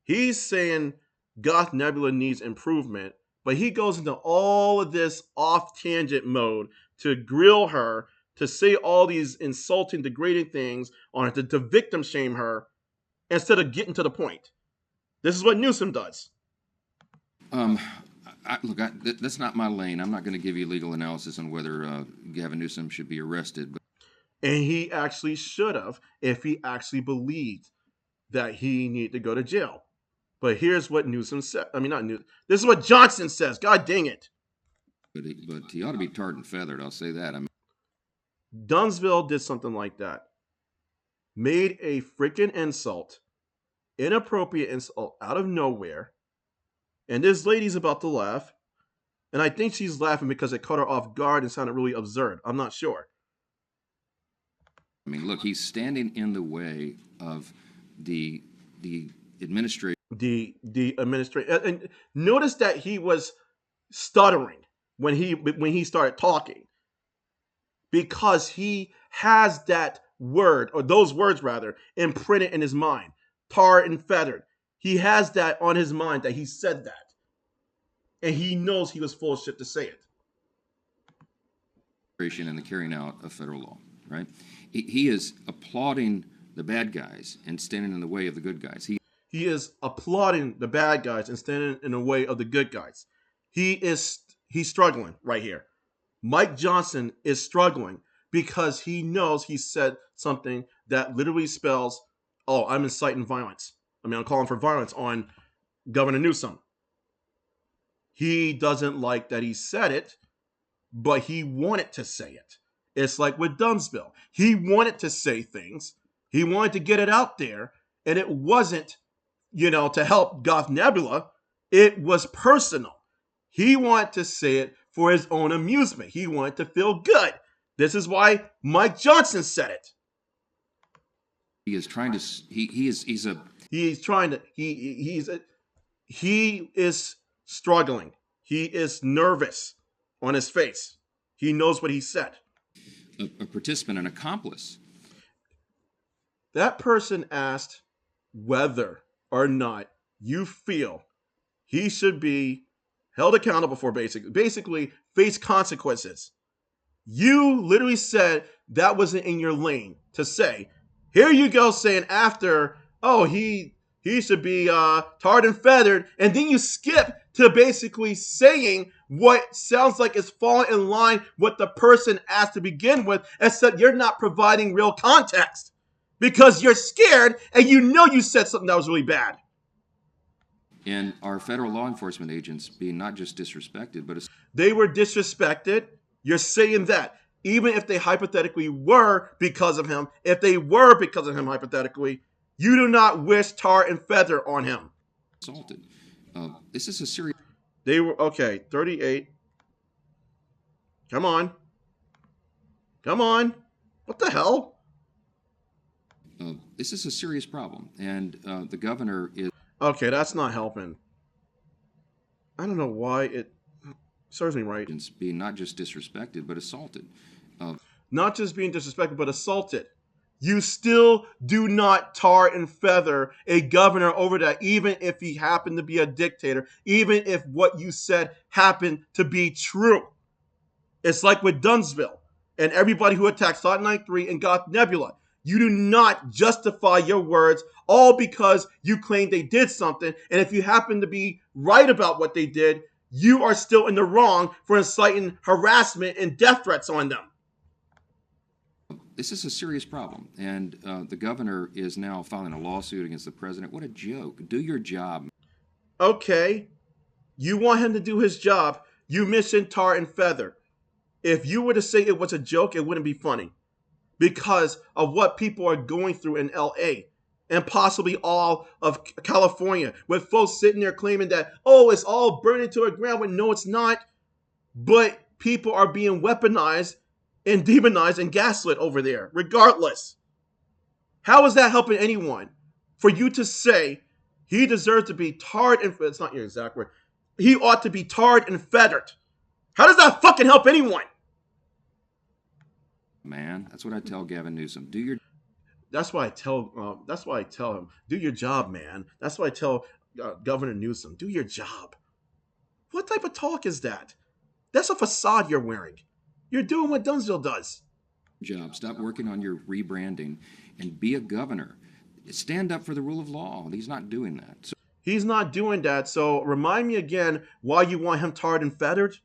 he's saying Goth Nebula needs improvement, but he goes into all of this off-tangent mode to grill her, to say all these insulting, degrading things on her, to victim shame her, instead of getting to the point. This is what Newsom does. That's not my lane. I'm not going to give you legal analysis on whether Gavin Newsom should be arrested. But And he actually should have if he actually believed that he needed to go to jail. But here's what Newsom said. I mean, not Newsom. This is what Johnson says. God dang it. But he ought to be tarred and feathered. I'll say that. Dumbsville did something like that. Made a freaking insult inappropriate insult out of nowhere, and this lady's about to laugh, and I think she's laughing because it caught her off guard and sounded really absurd. I'm not sure. I mean, look, he's standing in the way of the administration. The administration, and notice that he was stuttering when he started talking, because he has that word, or those words rather, imprinted in his mind. Tarred and feathered. He has that on his mind that he said that. And he knows he was full of shit to say it. And the carrying out of federal law, right? He is applauding the bad guys and standing in the way of the good guys. He is applauding the bad guys and standing in the way of the good guys. He's struggling right here. Mike Johnson is struggling because he knows he said something that literally spells, oh, I'm inciting violence. I mean, I'm calling for violence on Governor Newsom. He doesn't like that he said it, but he wanted to say it. It's like with Dumbsville. He wanted to say things. He wanted to get it out there, and it wasn't, to help Goth Nebula. It was personal. He wanted to say it for his own amusement. He wanted to feel good. This is why Mike Johnson said it. He is trying to. He is struggling. He is nervous on his face. He knows what he said. A participant, an accomplice. That person asked whether or not you feel he should be held accountable for basically face consequences. You literally said that wasn't in your lane to say. Here you go saying after, oh, he should be tarred and feathered, and then you skip to basically saying what sounds like it's falling in line with the person asked to begin with, except you're not providing real context because you're scared and you said something that was really bad. And our federal law enforcement agents being not just disrespected, but they were disrespected. You're saying that. Even if they hypothetically were because of him, hypothetically, you do not wish tar and feather on him. Assaulted. This is a serious. They were, okay, 38. Come on. What the hell? This is a serious problem, and the governor is. Okay, that's not helping. I don't know why it serves me right. Being not just disrespected, but assaulted. Not just being disrespected, but assaulted. You still do not tar and feather a governor over that, even if he happened to be a dictator, even if what you said happened to be true. It's like with Dumbsville and everybody who attacked Sonic93 and Goth Nebula. You do not justify your words all because you claim they did something. And if you happen to be right about what they did, you are still in the wrong for inciting harassment and death threats on them. This is a serious problem, and the governor is now filing a lawsuit against the president. What a joke. Do your job. Okay. You want him to do his job. You mentioned tar and feather. If you were to say it was a joke, it wouldn't be funny. Because of what people are going through in LA and possibly all of California, with folks sitting there claiming that, oh, it's all burning to the ground, when no, it's not. But people are being weaponized and demonized and gaslit over there, regardless. How is that helping anyone? For you to say he deserves to be tarred and feathered, it's not your exact word, he ought to be tarred and feathered. How does that fucking help anyone? Man, that's what I tell Gavin Newsom. Do your. That's why I tell him, do your job, man. That's why I tell Governor Newsom, do your job. What type of talk is that? That's a facade you're wearing. You're doing what Dumbsville does. Job. Stop working on your rebranding and be a governor. Stand up for the rule of law. He's not doing that. So, he's not doing that. So remind me again why you want him tarred and feathered.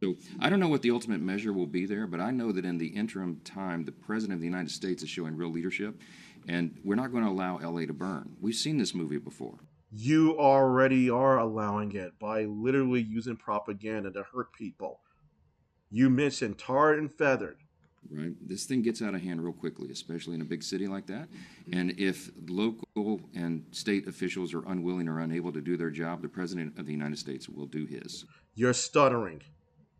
So I don't know what the ultimate measure will be there, but I know that in the interim time, the President of the United States is showing real leadership, and we're not going to allow LA to burn. We've seen this movie before. You already are allowing it by literally using propaganda to hurt people. You mentioned tarred and feathered. right? This thing gets out of hand real quickly, especially in a big city like that. And if local and state officials are unwilling or unable to do their job, the President of the United States will do his. You're stuttering,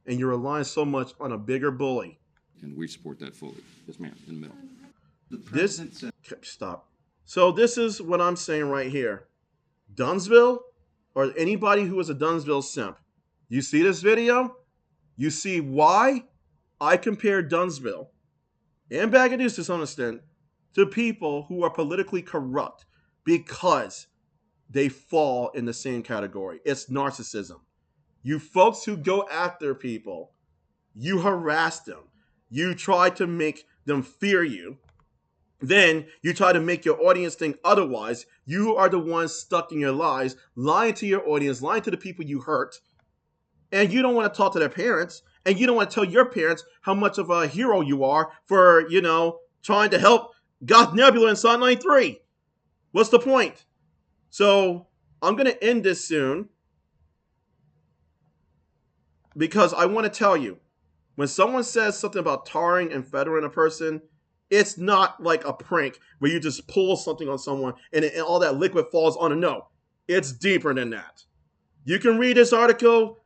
and you're relying so much on a bigger bully. And we support that fully. Yes, ma'am, in the middle. The president said, Stop. So this is what I'm saying right here. Dumbsville, or anybody who is a Dumbsville simp, you see this video? You see why I compare Dumbsville and BagODouche to some extent to people who are politically corrupt because they fall in the same category. It's narcissism. You folks who go after people, you harass them. You try to make them fear you. Then you try to make your audience think otherwise. You are the ones stuck in your lies, lying to your audience, lying to the people you hurt. And you don't want to talk to their parents. And you don't want to tell your parents how much of a hero you are for, trying to help Goth Nebula and Sonic93. What's the point? So I'm going to end this soon because I want to tell you, when someone says something about tarring and feathering a person, it's not like a prank where you just pull something on someone and all that liquid falls on them. No, it's deeper than that. You can read this article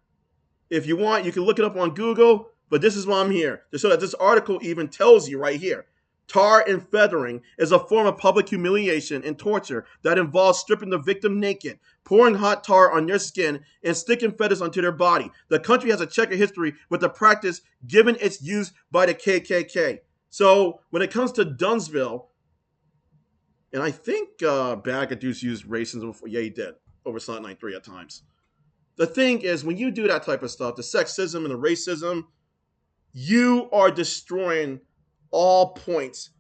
if you want. You can look it up on Google, but this is why I'm here, to show that this article even tells you right here. Tar and feathering is a form of public humiliation and torture that involves stripping the victim naked, pouring hot tar on their skin, and sticking feathers onto their body. The country has a checkered history with the practice given its use by the KKK. So when it comes to Dumbsville, and I think BagODouche used racism before. Yeah, he did, over Sonic93 at times. The thing is, when you do that type of stuff, the sexism and the racism, you are destroying all points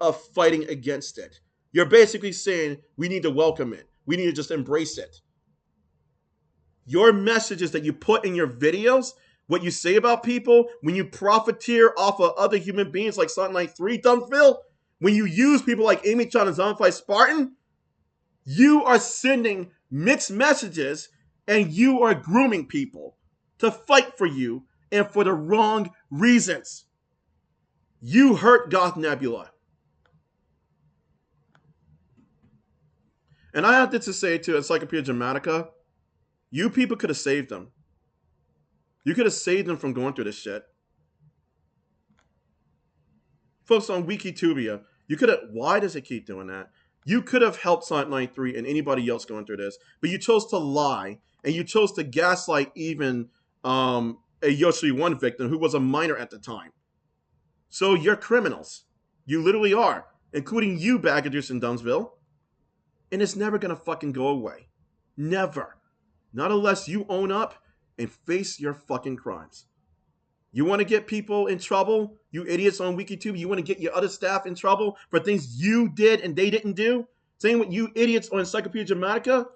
of fighting against it. You're basically saying we need to welcome it. We need to just embrace it. Your messages that you put in your videos, what you say about people, when you profiteer off of other human beings like Sonic93, Dumbsville, when you use people like Amy-Chan Zombified Spartn, you are sending mixed messages and you are grooming people to fight for you and for the wrong reasons. You hurt Goth Nebula. And I have this to say to Encyclopedia Dramatica, you people could have saved them. You could have saved them from going through this shit. Folks on Wikitubia, you could have, why does it keep doing that? You could have helped Sonic93 and anybody else going through this, but you chose to lie, and you chose to gaslight even a Yoshi 1 victim who was a minor at the time. So you're criminals. You literally are, including you, BagODouche and Dumbsville. And it's never going to fucking go away. Never. Not unless you own up and face your fucking crimes. You want to get people in trouble, you idiots on Wikitubia? You want to get your other staff in trouble for things you did and they didn't do? Same with you idiots on Encyclopedia Dramatica?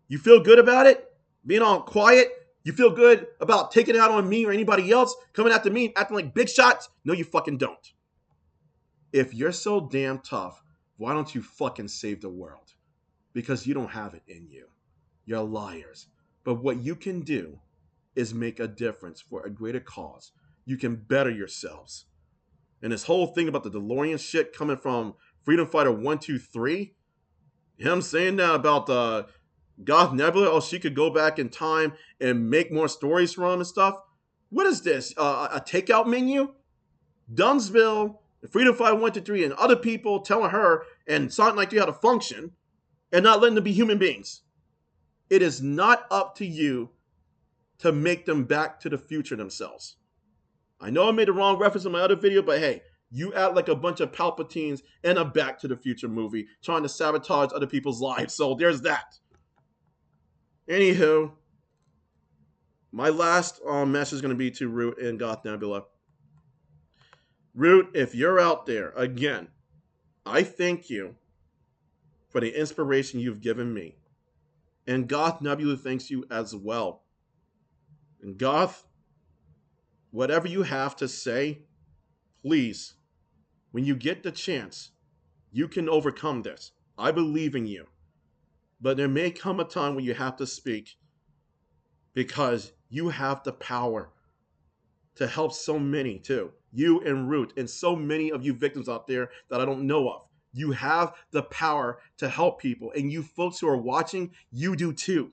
You feel good about it? Being all quiet? You feel good about taking it out on me or anybody else? Coming after me, acting like big shots? No, you fucking don't. If you're so damn tough, why don't you fucking save the world? Because you don't have it in you. You're liars. But what you can do is make a difference for a greater cause. You can better yourselves. And this whole thing about the DeLorean shit coming from Freedom Fighter 123, him saying that about the Goth Nebula, oh, she could go back in time and make more stories from and stuff. What is this? A takeout menu? Dumbsville, Freedom Fighter 123, and other people telling her and Sonic93 how to function and not letting them be human beings. It is not up to you to make them back to the future themselves. I know I made the wrong reference in my other video, but hey, you act like a bunch of Palpatines in a Back to the Future movie trying to sabotage other people's lives. So there's that. Anywho, my last message is going to be to Root and Goth Nebula. Root, if you're out there, again, I thank you for the inspiration you've given me. And Goth Nebula thanks you as well. And Goth, whatever you have to say, please, when you get the chance, you can overcome this. I believe in you. But there may come a time when you have to speak because you have the power to help so many too. you and Root, and so many of you victims out there that I don't know of. You have the power to help people, and you folks who are watching, you do too.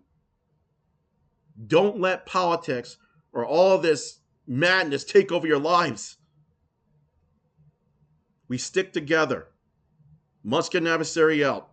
Don't let politics or all of this madness take over your lives. We stick together. Musket and Adversary out.